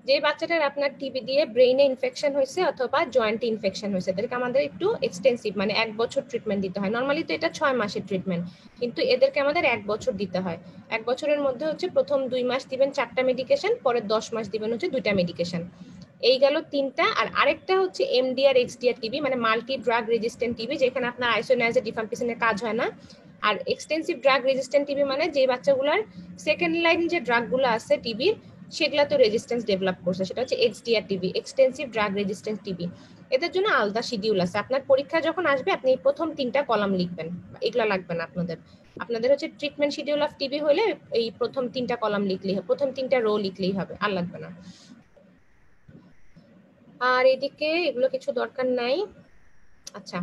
যে বাচ্চাটার আপনার টিবি দিয়ে ব্রেইনে ইনফেকশন হয়েছে অথবা জয়েন্টে ইনফেকশন হয়েছে, এদেরকে আমাদের একটু এক্সটেন্সিভ মানে 1 বছর ট্রিটমেন্ট দিতে হয়। নর্মালি তো এটা 6 মাসের ট্রিটমেন্ট, কিন্তু এদেরকে আমাদের 1 বছর দিতে হয়। 1 বছরের মধ্যে হচ্ছে প্রথম 2 মাস দিবেন 4টা মেডিকেশন, পরে 10 মাস দিবেন হচ্ছে 2টা মেডিকেশন। এই গেল 3টা। আর আরেকটা হচ্ছে এমডিআর এক্সডিআর টিবি, মানে মাল্টি ড্রাগ রেজিস্ট্যান্ট টিবি, যেখানে আপনার আইসোনাইজার, রিফাম্পিসিনের কাজ হয় না। আর এক্সটেন্সিভ ড্রাগ রেজিস্ট্যান্ট টিবি মানে যে বাচ্চাগুলোর সেকেন্ড লাইন যে ড্রাগগুলো আছে টিবির সেগুলা তো রেজিস্ট্যান্স ডেভেলপ করছে, সেটা হচ্ছে XDR TB, extensive drug resistance TB. এদের জন্য আলাদা শিডিউল আছে। আপনার পরীক্ষা যখন আসবে আপনি প্রথম 3টা কলাম লিখবেন, এগুলা লাগবে না আপনাদের। আপনাদের হচ্ছে ট্রিটমেন্ট শিডিউল অফ টিবি হলে এই প্রথম 3টা কলাম লিখলেই হবে, প্রথম 3টা রো লিখলেই হবে, আর লাগবে না। আর এদিকে এগুলো কিছু দরকার নাই। আচ্ছা,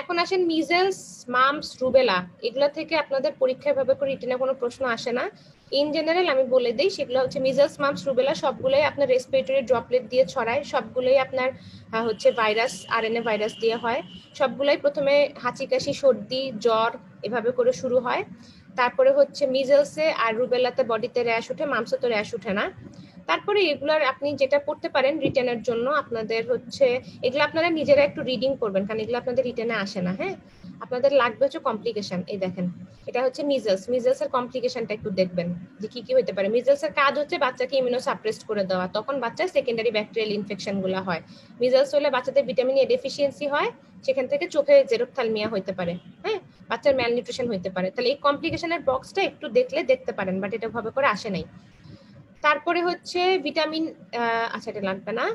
এখন আসেন মিজেলস, মাম্পস, রুবেলা, এগুলা থেকে আপনাদের পরীক্ষায় ভাবে করে রিটেনে কোনো প্রশ্ন আসে না। ইন জেনারেল আমি বলে দিই, সেগুলো হচ্ছে মিজেলস, মাম্পস, রুবেলা সবগুলোই আপনার রেসপিরেটরি ড্রপলেট দিয়ে ছড়ায়, সবগুলোই আপনার হচ্ছে ভাইরাস, আরএনএ ভাইরাস দিয়ে হয়। সবগুলোই প্রথমে হাঁচি কাশি সর্দি জ্বর এভাবে করে শুরু হয়। তারপরে হচ্ছে মিজেলসে আর রুবেলাতে বডিতে র্যাশ ওঠে, মাম্পসে তো র্যাশ ওঠে না। তারপরে এগুলার আপনি যেটা পড়তে পারেন রিটেনের জন্য, আপনাদের হচ্ছে এগুলো আপনারা নিজেরা একটু রিডিং করবেন, কারণ এগুলো আপনাদের রিটেনে আসে না। হ্যাঁ, আপনাদের লাগবে হচ্ছে কমপ্লিকেশন। এই দেখেন, এটা হচ্ছে মিজেলস, মিজেলস এর কমপ্লিকেশনটা একটু দেখবেন যে কি কি হতে পারে। মিজেলস এর কাজ হচ্ছে বাচ্চাকে ইমিউনোসাপ্রেসড করে দেওয়া, তখন বাচ্চার সেকেন্ডারি ব্যাকটেরিয়াল ইনফেকশন গুলো হয়। মিজেলস হলে বাচ্চাদের ভিটামিন এ ডেফিসিয়েন্সি হয়, সেখান থেকে চোখে জেরোপথ্যালমিয়া হতে পারে, হ্যাঁ বাচ্চার ম্যালনিউট্রিশন হতে পারে। তাহলে এই কমপ্লিকেশনের বক্সটা একটু দেখলে দেখতে পারেন, বাট এটা ভাবে করে আসে নাই। তারপরে হচ্ছে ভিটামিন, আচ্ছা এটা লাগবে না।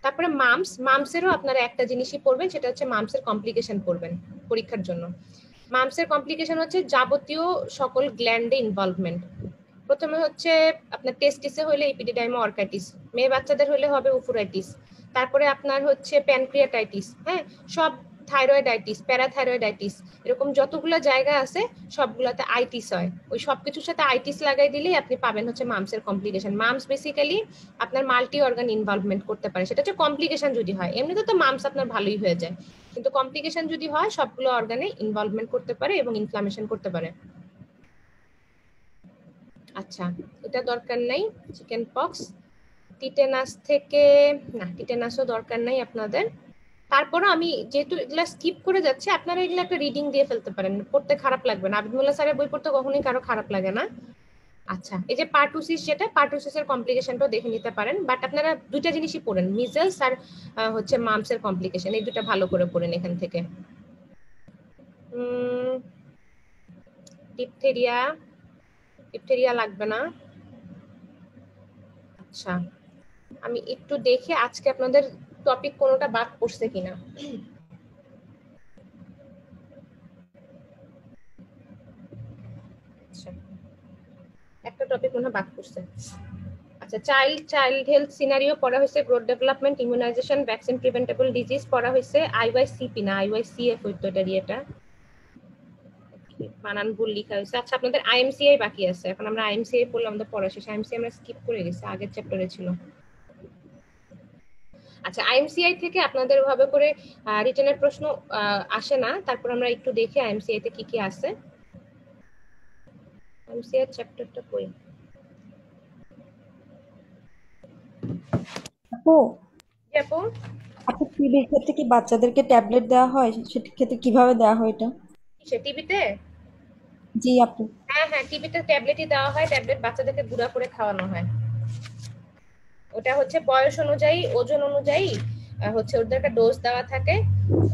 তারপরে মাম্পস, মাম্পসেরও আপনারা একটা জিনিসই পড়বেন, সেটা হচ্ছে মাম্পসের কমপ্লিকেশন পড়বেন পরীক্ষার জন্য। মাম্পসের কমপ্লিকেশন হচ্ছে যাবতীয় সকল গ্ল্যান্ডে ইনভলভমেন্ট। প্রথমে হচ্ছে আপনার টেস্টিসে হলে এপিডিডাইমা অর্কাইটিস, মেয়ে বাচ্চাদের হলে হবে উফুরাইটিস। তারপরে আপনার হচ্ছে প্যানক্রিয়াটাইটিস, হ্যাঁ সব, থাইরয়েডাইটিস, প্যারাথাইরয়েডাইটিস, এরকম যতগুলো জায়গা আছে সবগুলোতে আইটিস হয়। ওই সবকিছুর সাথে আইটিস লাগাই দিলেই আপনি পাবেন হচ্ছে মাম্পসের কমপ্লিকেশন। মাম্পস বেসিক্যালি আপনার মাল্টি অর্গান ইনভলভমেন্ট করতে পারে, সেটা হচ্ছে কমপ্লিকেশন যদি হয়। এমনিতে তো মাম্পস আপনার ভালোই হয়ে যায়, কিন্তু কমপ্লিকেশন যদি হয় সবগুলো অর্গানে ইনভলভমেন্ট করতে পারে এবং ইনফ্লামেশন করতে পারে। আচ্ছা, এটা দরকার নাই। চিকেন পক্স, টিটেনাস থেকে না, টিটেনাসও দরকার নাই আপনাদের। তারপরে আমি যেহেতু এগুলা স্কিপ করে যাচ্ছি, আপনারা এগুলো একটা রিডিং দিয়ে ফেলতে পারেন, পড়তে খারাপ লাগবে না। আবিদুল্লাহ স্যারের বই পড়তে কখনোই কারো খারাপ লাগে না। আচ্ছা, এই যে পার্টুসিস, যেটা পার্টুসিসের কমপ্লিকেশনটাও দেখে নিতে পারেন, বাট আপনারা দুইটা জিনিসই পড়েন, মিজেলস আর হচ্ছে মাম্পসের কমপ্লিকেশন, এই দুটো ভালো করে পড়েন এখান থেকে। ডিপথেরিয়া, ডিপথেরিয়া লাগবে না। আচ্ছা, আমি একটু দেখে আজকে আপনাদের টপিক কোনোটা বাদ পড়ছে কিনা। আচ্ছা একটা টপিক মনে হয় বাদ করছে। আচ্ছা চাইল্ড হেলথ সিনারিও পড়া হয়েছে, growth development, immunization, vaccine preventable disease পড়া হয়েছে, আইওয়াইসিপি না আইওয়াইসিএফ হইতো এটা ইয়েটা বানান ভুল লেখা হয়েছে। আচ্ছা আপনাদের আইএমসিআই বাকি আছে, এখন আমরা আইএমসিআই পড়লাম, আমাদের পড়া শেষ। আইএমসিআই আমরা স্কিপ করে গেছি, আগের চ্যাপ্টারে ছিল। আচ্ছা আইএমসিআই থেকে আপনাদের ওভাবে করে রিটেনের প্রশ্ন আসে না, তারপর আমরা একটু দেখি আইএমসিআই তে কি কি আছে। আইএমসিআই চ্যাপ্টারটা কই? আপু আপু আপু টিভির ক্ষেত্রে কি বাচ্চাদেরকে ট্যাবলেট দেওয়া হয়, সেটার ক্ষেত্রে কিভাবে দেওয়া হয় এটা? সে টিভিতে? জি আপু। হ্যাঁ হ্যাঁ টিভিতে ট্যাবলেটই দেওয়া হয়, ট্যাবলেট বাচ্চাদেরকে গুঁড়া করে খাওয়ানো হয়। ওটা হচ্ছে বয়স অনুযায়ী ওজন অনুযায়ী হচ্ছে ওদের একটা ডোজ দেওয়া থাকে,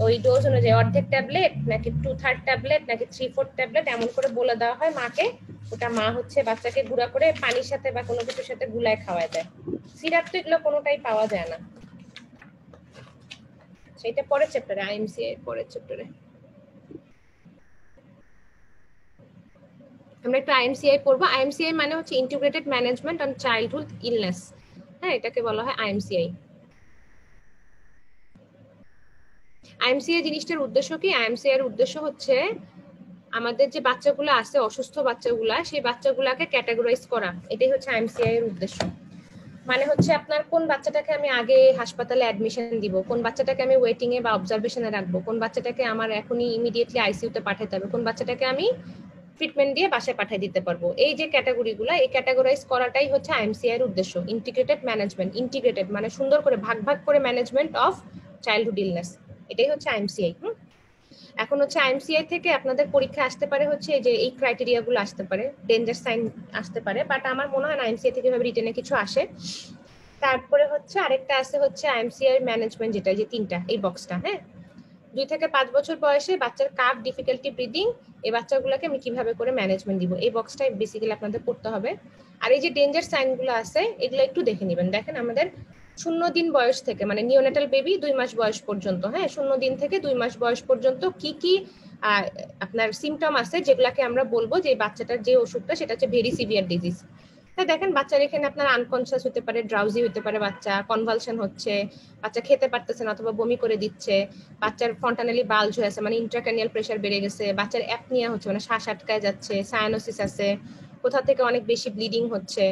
ওই ডোজ অনুযায়ী অর্ধেক ট্যাবলেট নাকি 2/3 ট্যাবলেট নাকি 3/4 ট্যাবলেট এমন করে বলে দেওয়া হয় মাকে। ওটা মা হচ্ছে বাচ্চাকে গুঁড়া করে পানির সাথে বা কোনো কিছুর সাথে গুলায় খাওয়ায় দেয়। সিরাপ তো এগুলো কোনোটাই পাওয়া যায় না। সেটা পরের চ্যাপ্টারে, আইএমসিআই পরের চ্যাপ্টারে আমরা একটু আইএমসিআই পড়বো। আইএমসিআই মানে হচ্ছে integrated management on childhood illness, হ্যাঁ এটাকে বলা হয় আইএমসিআই। আইএমসিআই জিনিসটার উদ্দেশ্য কি? আইএমসিআই এর উদ্দেশ্য হচ্ছে আমাদের যে বাচ্চাগুলো আছে অসুস্থ বাচ্চাগুলা, সেই বাচ্চাগুলাকে ক্যাটাগরাইজ করা, এটাই হচ্ছে আইএমসিআই এর উদ্দেশ্য। মানে হচ্ছে আপনার কোন বাচ্চাটাকে আমি আগে হাসপাতালে অ্যাডমিশন দিব, কোন বাচ্চাটাকে আমি ওয়েটিং এ বা অবজারভেশনে রাখবো, কোন বাচ্চাটাকে আমার এখনই ইমিডিয়েটলি আইসিইউতে পাঠাতে হবে, কোন বাচ্চাটাকে আমি ট্রিটমেন্ট দিয়ে বাসায় পাঠিয়ে দিতে পারবো, এই যে ক্যাটাগরিগুলো, এই ক্যাটাগরাইজ করাটাই হচ্ছে আইএমসিআই এর উদ্দেশ্য। ইন্টিগ্রেটেড ম্যানেজমেন্ট, ইন্টিগ্রেটেড মানে সুন্দর করে ভাগ ভাগ করে ম্যানেজমেন্ট অফ চাইল্ডহুড ইলনেস, এটাই হচ্ছে আইএমসিআই। এখন হচ্ছে আইএমসিআই থেকে আপনাদের পরীক্ষা আসতে পারে হচ্ছে এই যে এই ক্রাইটেরিয়া গুলো আসতে পারে, ডেঞ্জার সাইন আসতে পারে, বাট আমার মনে হয় না আইএমসিআই থেকে ভাবে রিটেনে কিছু আসে। তারপরে হচ্ছে আরেকটা আছে হচ্ছে আইএমসিআই ম্যানেজমেন্ট, যেটা যে তিনটা এই বক্সটা, হ্যাঁ 2 থেকে 5 বছর বয়সে বাচ্চার কাফ, ডিফিকাল্টি ব্রিদিং, এই বাচ্চাগুলোকে আমি কিভাবে করে ম্যানেজমেন্ট দিব, এই বক্সটাই বেসিক্যালি আপনাদের পড়তে হবে। আর এই যে ডেঞ্জার সাইন গুলো আছে এগুলো একটু দেখে নেবেন। দেখেন আমাদের 0 দিন বয়স থেকে মানে নিওনেটাল বেবি 2 মাস বয়স পর্যন্ত, হ্যাঁ 0 দিন থেকে 2 মাস বয়স পর্যন্ত কি কি আপনার সিমটম আছে যেগুলাকে আমরা বলবো যে বাচ্চাটার যে অসুখটা সেটা হচ্ছে ভেরি সিভিয়ার ডিজিজ। তাই দেখেন বাচ্চার এখানে আপনার আনকনসিয়াস হতে পারে, ড্রাউজি হতে পারে, বাচ্চা কনভালশন হচ্ছে, বাচ্চা খেতে পারতেছে না অথবা বমি করে দিচ্ছে, বাচ্চার ফন্টানেলি বালজ হয়ে আছে মানে ইন্ট্রাক্রানিয়াল প্রেসার বেড়ে গেছে, বাচ্চার অ্যাপনিয়া হচ্ছে মানে শ্বাস আটকায় যাচ্ছে, সায়ানোসিস আছে, কোথা থেকে অনেক বেশি ব্লিডিং হচ্ছে।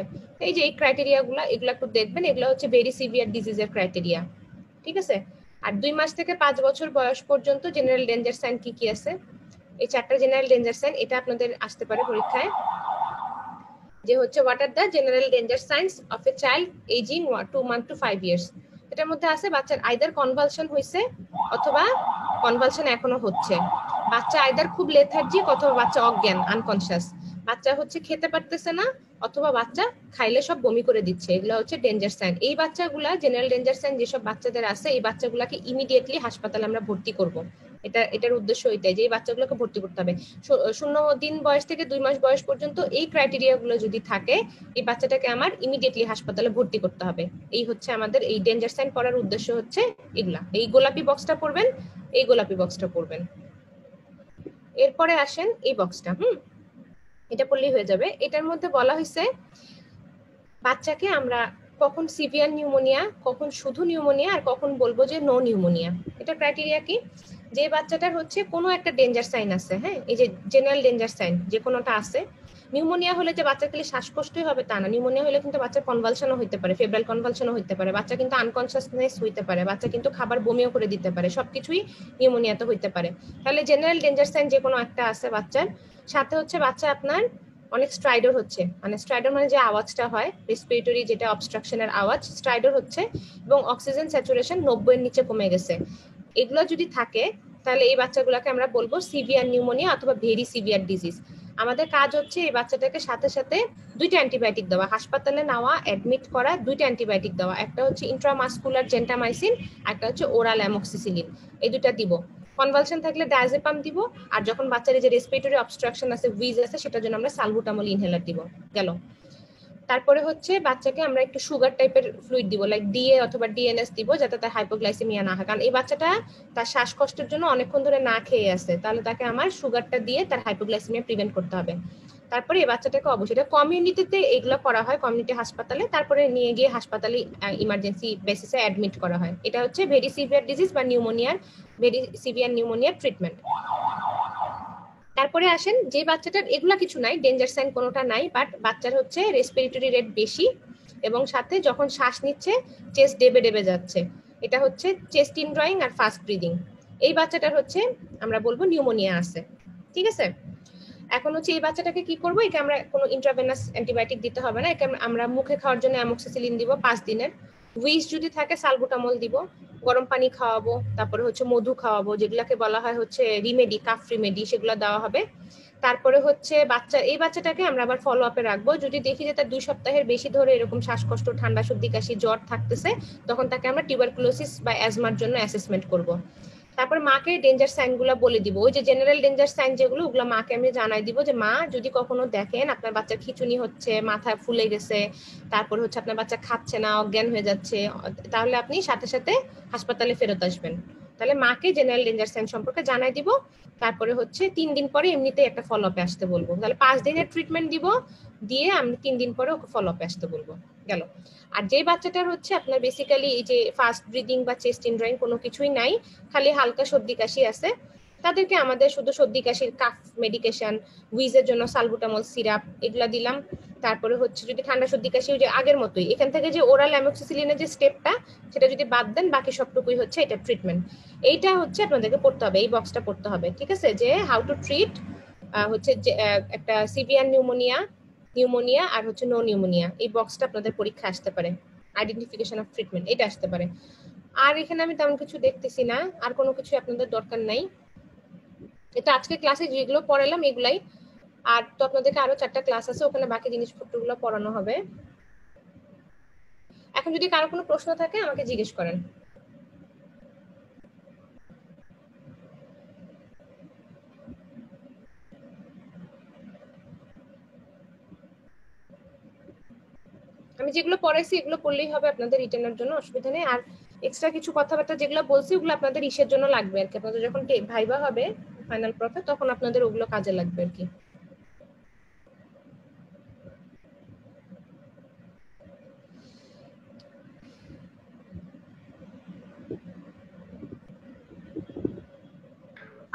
এই যে এই ক্রাইটেরিয়া গুলা, এগুলো একটু দেখবেন, এগুলো হচ্ছে ভেরি সিভিয়ার ডিজিজের ক্রাইটেরিয়া, ঠিক আছে। আর 2 মাস থেকে 5 বছর বয়স পর্যন্ত জেনারেল ডেঞ্জার সাইন কি কি আছে, এই 4টা জেনারেল ডেঞ্জার সাইন, এটা আপনাদের আসতে পারে পরীক্ষায়, যে হচ্ছে what are the general danger signs of a child aging 2 month to 5 years. এটার মধ্যে আছে বাচ্চার আইদার কনভালশন হয়েছে অথবা কনভালশন এখনো হচ্ছে, বাচ্চা আইদার খুব লেথার্জিক অথবা বাচ্চা অজ্ঞান আনকনসিয়াস, বাচ্চা হচ্ছে খেতে পারতেছে না অথবা বাচ্চা খাইলে সব বমি করে দিচ্ছে, এগুলো হচ্ছে ডেঞ্জার সাইন। এই বাচ্চাগুলা জেনারেল ডেঞ্জার সাইন যেসব বাচ্চাদের আছে এই বাচ্চাগুলাকে ইমিডিয়েটলি হাসপাতালে আমরা ভর্তি করব। এটার উদ্দেশ্য এটাই যে এই বাচ্চাগুলোকে ভর্তি করতে হবে। 0 দিন বয়স থেকে 2 মাস বয়স পর্যন্ত এই ক্রাইটেরিয়া গুলো যদি থাকে এই বাচ্চাটাকে আমার ইমিডিয়েটলি হাসপাতালে ভর্তি করতে হবে। এই হচ্ছে আমাদের এই ডেঞ্জার সাইন পড়ার উদ্দেশ্য হচ্ছে এগুলা। এই গোলাপি বক্সটা পড়বেন, এই গোলাপি বক্সটা পড়বেন। এরপরে আসেন এই বক্সটা, এটা পড়লেই হয়ে যাবে। এটার মধ্যে বলা হয়েছে বাচ্চাকে আমরা কখন সিভিয়ার নিউমোনিয়া, কখন শুধু নিউমোনিয়া, আর কখন বলবো যে নো নিউমোনিয়া। এটা ক্রাইটেরিয়া কি? যে বাচ্চাটার হচ্ছে কোনো একটা ডেঞ্জার সাইন আছে, হ্যাঁ এই যে জেনারেল ডেঞ্জার সাইন যে কোনোটা আছে। নিউমোনিয়া হলে যে বাচ্চার খালি শ্বাসকষ্টই হবে তা না, নিউমোনিয়া হলে কিন্তু বাচ্চার কনভালশনও হইতে পারে, ফেব্রাইল কনভালশনও হইতে পারে, বাচ্চা কিন্তু আনকনসিয়াসনেস হইতে পারে, বাচ্চা কিন্তু খাবার বমিও করে দিতে পারে, সবকিছুই নিউমোনিয়াতে হইতে পারে। তাহলে জেনারেল ডেঞ্জার সাইন যে কোনো একটা আছে বাচ্চার সাথে হচ্ছে বাচ্চা আপনার অনেক স্ট্রাইডর হচ্ছে, মানে স্ট্রাইডর মানে যে আওয়াজটা হয় রেসপিরেটরি যেটা অবস্ট্রাকশনের আওয়াজ, স্ট্রাইডর হচ্ছে, এবং অক্সিজেন স্যাচুরেশন 90 এর নিচে কমে গেছে। এগুলো যদি থাকে তাহলে এই বাচ্চাগুলোকে আমরা বলবো সিভিয়ার নিউমোনিয়া অথবা ভেরি সিভিয়ার ডিজিজ। আমাদের কাজ হচ্ছে এই বাচ্চাটাকে সাথে সাথে 2টা অ্যান্টিবায়োটিক দেওয়া, হাসপাতালে নেওয়া অ্যাডমিট করা 2টা অ্যান্টিবায়োটিক দেওয়া, একটা হচ্ছে ইন্ট্রামাসকুলার জেন্টামাইসিন, একটা হচ্ছে ওরাল অ্যামোক্সিসিলিন, এই 2টা দিব। কনভালশন থাকলে ডায়াজেপাম দিব, আর যখন বাচ্চার যে রেসপিরেটরি অবস্ট্রাকশন আছে, উইজ আছে, সেটার জন্য আমরা সালবুটামল ইনহেলার দিব। গেল। তারপরে হচ্ছে বাচ্চাকে আমরা একটু সুগার টাইপের ফ্লুইড দিব, লাইক ডিএ অথবা ডিএনএস দিব, যাতে তার হাইপোগ্লাইসেমিয়া না হয়, কারণ এই বাচ্চাটা তার শ্বাসকষ্টের জন্য অনেকক্ষণ ধরে না খেয়ে আছে, তাহলে তাকে আমার সুগারটা দিয়ে তার হাইপোগ্লাইসেমিয়া প্রিভেন্ট করতে হবে। তারপরে এই বাচ্চাটাকে অবশ্যই এটা কমিউনিটিতে এগুলো করা হয়, কমিউনিটি হাসপাতালে, তারপরে নিয়ে গিয়ে হাসপাতালে ইমার্জেন্সি বেসিসে অ্যাডমিট করা হয়। এটা হচ্ছে ভেরি সিভিয়ার ডিজিজ বা ভেরি সিভিয়ার নিউমোনিয়ার ট্রিটমেন্ট। তারপরে আসেন যে বাচ্চাটার এগুলা কিছু নাই, ডেঞ্জার সাইন কোনোটা নাই, বাট বাচ্চার হচ্ছে রেসপিরেটরি রেট বেশি এবং সাথে যখন শ্বাস নিচ্ছে চেস্ট ডেবে ডেবে যাচ্ছে, এটা হচ্ছে চেস্ট ইনড্রয়িং আর ফাস্ট ব্রিদিং, এই বাচ্চাটার হচ্ছে আমরা বলবো নিউমোনিয়া আছে। ঠিক আছে, এখন হচ্ছে এই বাচ্চাটাকে কি করবো, একে আমরা কোনো ইন্ট্রাভেনাস অ্যান্টিবায়োটিক দিতে হবে না, একে আমরা মুখে খাওয়ার জন্য অ্যামোক্সিসিলিন দিব 5 দিনের, উইচ যদি থাকে সালবুটামল দিব, গরম পানি খাওয়াবো, তারপরে হচ্ছে মধু খাওয়াবো, যেগুলাকে বলা হয় হচ্ছে রিমেডি, কাফ রিমেডি, সেগুলো দেওয়া হবে। তারপরে হচ্ছে এই বাচ্চাটাকে আমরা আবার ফলো আপে রাখবো, যদি দেখি যে তার 2 সপ্তাহের বেশি ধরে এরকম শ্বাসকষ্ট, ঠান্ডা, সর্দি, কাশি, জ্বর থাকতেছে, তখন তাকে আমরা টিউবারকুলোসিস বা অ্যাজমার জন্য অ্যাসেসমেন্ট করব। তারপর মাকে ডেঞ্জার সাইন গুলা বলে দিব, ওই যে জেনারেল ডেঞ্জার সাইন যেগুলো, ওগুলো মাকে আমি জানাই দিব যে মা যদি কখনো দেখেন আপনার বাচ্চার খিঁচুনি হচ্ছে, মাথা ফুলে গেছে, তারপর হচ্ছে আপনার বাচ্চা খাচ্ছে না, অজ্ঞান হয়ে যাচ্ছে, তাহলে আপনি সাথে সাথে হাসপাতালে ফেরত আসবেন। তাহলে মাকে জেনারেল ডেঞ্জার সাইন সম্পর্কে জানাই দিব। তারপরে হচ্ছে 3 দিন পরে এমনিতে একটা ফলো আপে আসতে বলবো, তাহলে 5 দিনের ট্রিটমেন্ট দিব, দিয়ে আমি 3 দিন পরে ওকে ফলো আপে আসতে বলবো, গেল। আর যে বাচ্চাটার হচ্ছে আপনার বেসিক্যালি এই যে ফাস্ট ব্রিদিং বা চেস্ট ইনড্রয়িং কোনো কিছুই নাই, খালি হালকা সর্দি কাশি আছে, তাদেরকে আমাদের শুধু সর্দি কাশির কাফ মেডিকেশন, উইজের জন্য সালবুটামল সিরাপ এগুলা দিলাম। তারপরে হচ্ছে যদি ঠান্ডা সর্দি কাশি ওই যে আগের মতোই, এখান থেকে যে ওরাল অ্যামোক্সিসিলিনের যে স্টেপটা সেটা যদি বাদ দেন, বাকি সবটুকুই হচ্ছে এটা ট্রিটমেন্ট। এইটা হচ্ছে আপনাদেরকে পড়তে হবে, এই বক্সটা পড়তে হবে, ঠিক আছে, যে হাউ টু ট্রিট হচ্ছে যে একটা সিভিয়ার নিউমোনিয়া আর হচ্ছে নো নিউমোনিয়া, এই বক্সটা আপনাদের পরীক্ষা আসতে পারে, আইডেন্টিফিকেশন অফ ট্রিটমেন্ট এটা আসতে পারে। আর এখানে আমি তেমন কিছু দেখতেছি না, আর কোনো কিছু আপনাদের দরকার নাই, এটা আজকে ক্লাসে যেগুলো পড়ালাম এগুলাই। আর তো আপনাদেরকে আরো 4টা ক্লাস আছে, ওখানে বাকি জিনিসপত্রগুলো পড়ানো হবে। এখন যদি কারো কোনো প্রশ্ন থাকে আমাকে জিজ্ঞেস করেন। আমি যেগুলো পড়াইছি এগুলো পড়লেই হবে আপনাদের রিটেনের জন্য, অসুবিধা নেই। আর এক্সট্রা কিছু কথাবার্তা যেগুলো বলছি ওগুলো আপনাদের ইসের জন্য লাগবে আর কি, আপনাদের যখন ভাইবা হবে ফাইনাল প্রফে তখন আপনাদের ওগুলো কাজে লাগবে আর কি।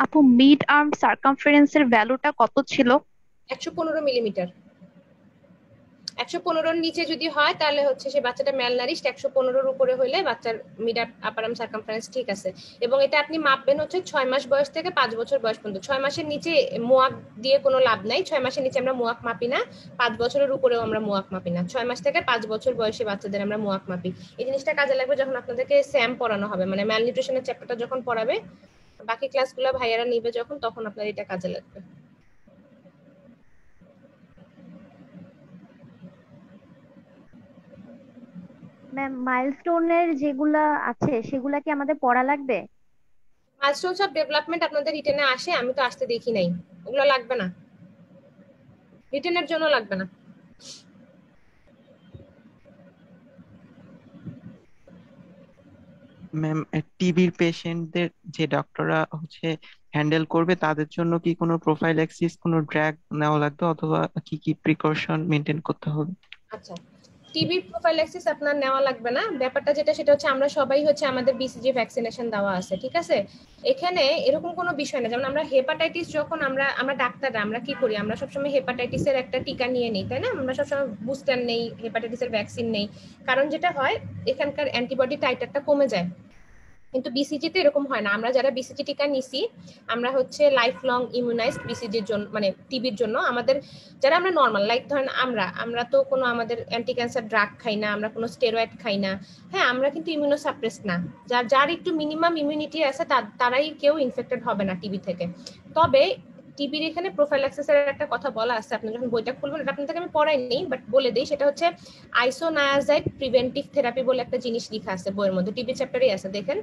আপু মিড আর্ম সার্কামফারেন্সের ভ্যালুটা কত ছিল? 115 মিলিমিটার। 115-র নিচে যদি হয় তাহলে হচ্ছে সে বাচ্চাটা ম্যালনারিশড, 115-র উপরে হলে বাচ্চার মিড আপার আর্ম সার্কামফারেন্স ঠিক আছে। এবং এটা আপনি মাপবেন হচ্ছে 6 মাস বয়স থেকে 5 বছর বয়স পর্যন্ত। 6 মাসের নিচে মোয়াক দিয়ে কোনো লাভ নাই, 6 মাসের নিচে আমরা মোয়াক মাপি না, 5 বছরের উপরেও আমরা মোয়াক মাপি না, 6 মাস থেকে 5 বছর বয়সী বাচ্চাদের আমরা মোয়াক মাপি। এই জিনিসটা কাজে লাগবে যখন আপনাদেরকে স্যাম পড়ানো হবে, মানে ম্যালনিউট্রিশনের চ্যাপ্টারটা যখন পড়াবে, বাকি ক্লাসগুলো ভাইয়ারা নিবে যখন, তখন আপনার এটা কাজে লাগবে। ম্যাম মাইলস্টোনের যেগুলা আছে সেগুলা কি আমাদের পড়া লাগবে? মাইলস্টোনস অফ ডেভেলপমেন্ট আপনাদের রিটেনে আসে, আমি তো আসতে দেখি নাই, ওগুলো লাগবে না, রিটেনের জন্য লাগবে না। ম্যাম টিবির পেশেন্টদের যে ডক্টররা হচ্ছে হ্যান্ডেল করবে তাদের জন্য কি কোনো প্রোফাইল্যাক্সিস, কোনো ড্রাগ নেওয়া লাগবে, অথবা কি কি প্রিকশন মেনটেন করতে হবে? আচ্ছা, টিবি প্রোফাইল্যাক্সিস আপনার নেওয়া লাগবে না। ব্যাপারটা যেটা সেটা হচ্ছে আমরা সবাই হচ্ছে আমাদের বিসিজি ভ্যাকসিনেশন দেওয়া আছে, ঠিক আছে। এখানে এরকম কোনো বিষয় না, যেমন আমরা হেপাটাইটিস যখন আমরা ডাক্তাররা আমরা কি করি, আমরা সবসময় হেপাটাইটিসের একটা টিকা নিয়ে নিই, তাই না, আমরা সবসময় বুস্টার নেই, হেপাটাইটিসের ভ্যাকসিন নেই, কারণ যেটা হয় এখানকার অ্যান্টিবডি টাইটারটা কমে যায়। কিন্তু বিসিজিতে এরকম হয় না, আমরা যারা বিসিজি টিকা নিছি আমরা হচ্ছে লাইফ লং ইমিউনাইজড বিসিজির জন্য, মানে টিবির জন্য। আমাদের যারা আমরা নর্মাল লাইক ধরেন আমরা তো কোনো আমাদের অ্যান্টি ক্যান্সার ড্রাগ খাই না, আমরা কোনো স্টেরয়েড খাই না, হ্যাঁ, আমরা কিন্তু ইমিউনোসাপ্রেসড না। যার একটু মিনিমাম ইমিউনিটি আছে তারাই কেউ ইনফেক্টেড হবে না টিবি থেকে। তবে টিবির এখানে প্রোফাইল্যাক্সিসের একটা কথা বলা আছে, আপনি যখন বইটা খুলবেন, এটা আপনাদেরকে আমি পড়াইনি বাট বলে দিই, সেটা হচ্ছে আইসোনায়াজাইড প্রিভেন্টিভ থেরাপি বলে একটা জিনিস লেখা আছে বইয়ের মধ্যে, টিবি চ্যাপ্টারেই আছে, দেখেন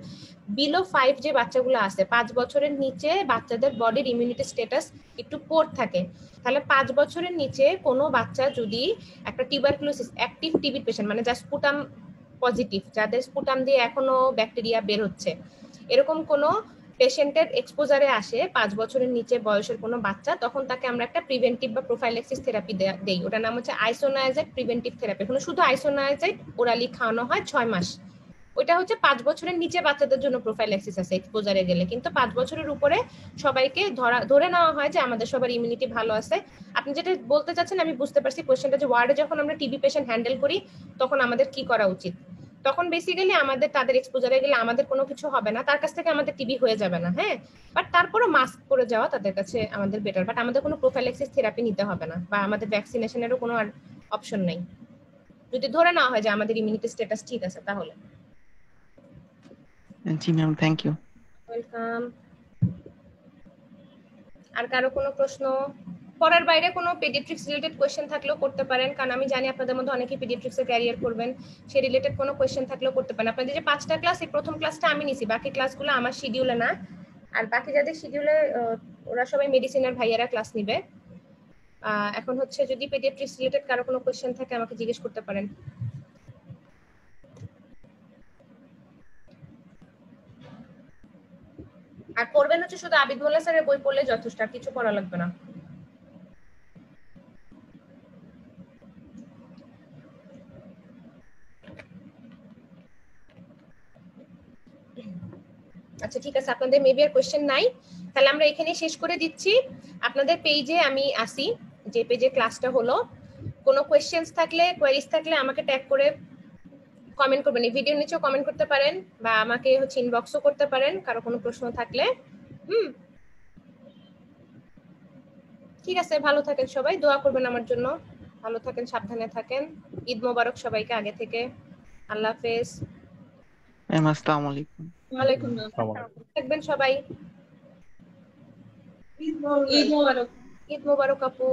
বিলো 5 যে বাচ্চাগুলো আছে, 5 বছরের নিচে বাচ্চাদের বডির ইমিউনিটি স্ট্যাটাস একটু পোর থাকে, তাহলে 5 বছরের নিচে কোনো বাচ্চা যদি একটা টিউবারকুলোসিস অ্যাক্টিভ টিবি পেশেন্ট, মানে যা স্পুটাম পজিটিভ, যাদের স্পুটাম দিয়ে এখনো ব্যাকটেরিয়া বের হচ্ছে, এরকম কোনো পেশেন্টের এক্সপোজারে আসে 5 বছরের নিচে বয়সের কোনো বাচ্চা, তখন তাকে আমরা একটা প্রিভেন্টিভ বা প্রোফাইল্যাক্সিস থেরাপি দেই। ওটার নাম হচ্ছে আইসোনায়াজাইড প্রিভেন্টিভ থেরাপি। এখানে শুধু আইসোনায়াজাইড ওরালি খাওয়ানো হয় 6 মাস। ওইটা হচ্ছে 5 বছরের নিচে বাচ্চাদের জন্য প্রোফাইল্যাক্সিস আছে এক্সপোজারে গেলে, কিন্তু 5 বছরের উপরে সবাইকে ধরে নেওয়া হয় যে আমাদের সবার ইমিউনিটি ভালো আছে। আপনি যেটা বলতে চাচ্ছেন আমি বুঝতে পারছি কোশ্চেনটা, যে ওয়ার্ডে যখন আমরা টিবি পেশেন্ট হ্যান্ডেল করি তখন আমাদের কি করা উচিত। তখন বেসিক্যালি আমাদের তাদের এক্সপোজারে গেলে আমাদের কোনো কিছু হবে না, তার কাছ থেকে আমাদের টিবি হয়ে যাবে না, হ্যাঁ, বাট তারপরও মাস্ক পরে যাওয়া তাদের কাছে আমাদের বেটার। বাট আমাদের কোনো প্রোফাইল্যাক্সিস থেরাপি নিতে হবে না, বা আমাদের ভ্যাকসিনেশনেরও কোনো আর অপশন নেই, যদি ধরে নেওয়া হয় যে আমাদের ইমিউনিটি স্ট্যাটাস ঠিক আছে তাহলে। জি ম্যাম, থ্যাংক ইউ। ওয়েলকাম। আর কারো কোনো প্রশ্ন? পড়ার বাইরে কোনো পেডিয়াট্রিক্স রিলেটেড কোয়েশ্চেন থাকলেও করতে পারেন, কারণ আমি জানি আপনাদের মধ্যে অনেকেই পেডিয়াট্রিক্সে ক্যারিয়ার করবেন, সেই রিলেটেড কোনো কোয়েশ্চেন থাকলেও করতে পারেন। আপনাদের যে 5টা ক্লাস, এই প্রথম ক্লাসটা আমি নিছি, বাকি ক্লাসগুলো আমার শিডিউলে না, আর বাকি যাদের শিডিউলে ওরা সবাই মেডিসিনের ভাইয়ারা ক্লাস নিবে। এখন হচ্ছে যদি পেডিয়াট্রিক্স রিলেটেড কারো কোনো কোয়েশ্চেন থাকে আমাকে জিজ্ঞেস করতে পারেন। আর পড়বেন হচ্ছে শুধু আবিদ মোল্লা স্যারের বই পড়লে যথেষ্ট, আর কিছু পড়া লাগবে না। আচ্ছা ঠিক আছে, আপনাদের মেবি আর কোশ্চেন নাই, তাহলে আমরা এখানেই শেষ করে দিচ্ছি। আপনাদের পেজে আমি আসি, যে পেজে ক্লাসটা হলো, কোনো কোয়েশ্চেন্স থাকলে, কোয়েরিজ থাকলে আমাকে ট্যাগ করে কমেন্ট করবেন, এই ভিডিওর নিচেও কমেন্ট করতে পারেন, বা আমাকে হচ্ছে ইনবক্সও করতে পারেন কারো কোনো প্রশ্ন থাকলে। ঠিক আছে, ভালো থাকেন সবাই, দোয়া করবেন আমার জন্য, ভালো থাকেন, সাবধানে থাকেন। ঈদ মোবারক সবাইকে আগে থেকে। আল্লাহ হাফেজ। ম্যাম আসসালামু আলাইকুম। ওয়ালাইকুম আসসালাম। থাকবেন সবাই। ঈদ মোবারক। ঈদ মোবারক আপু।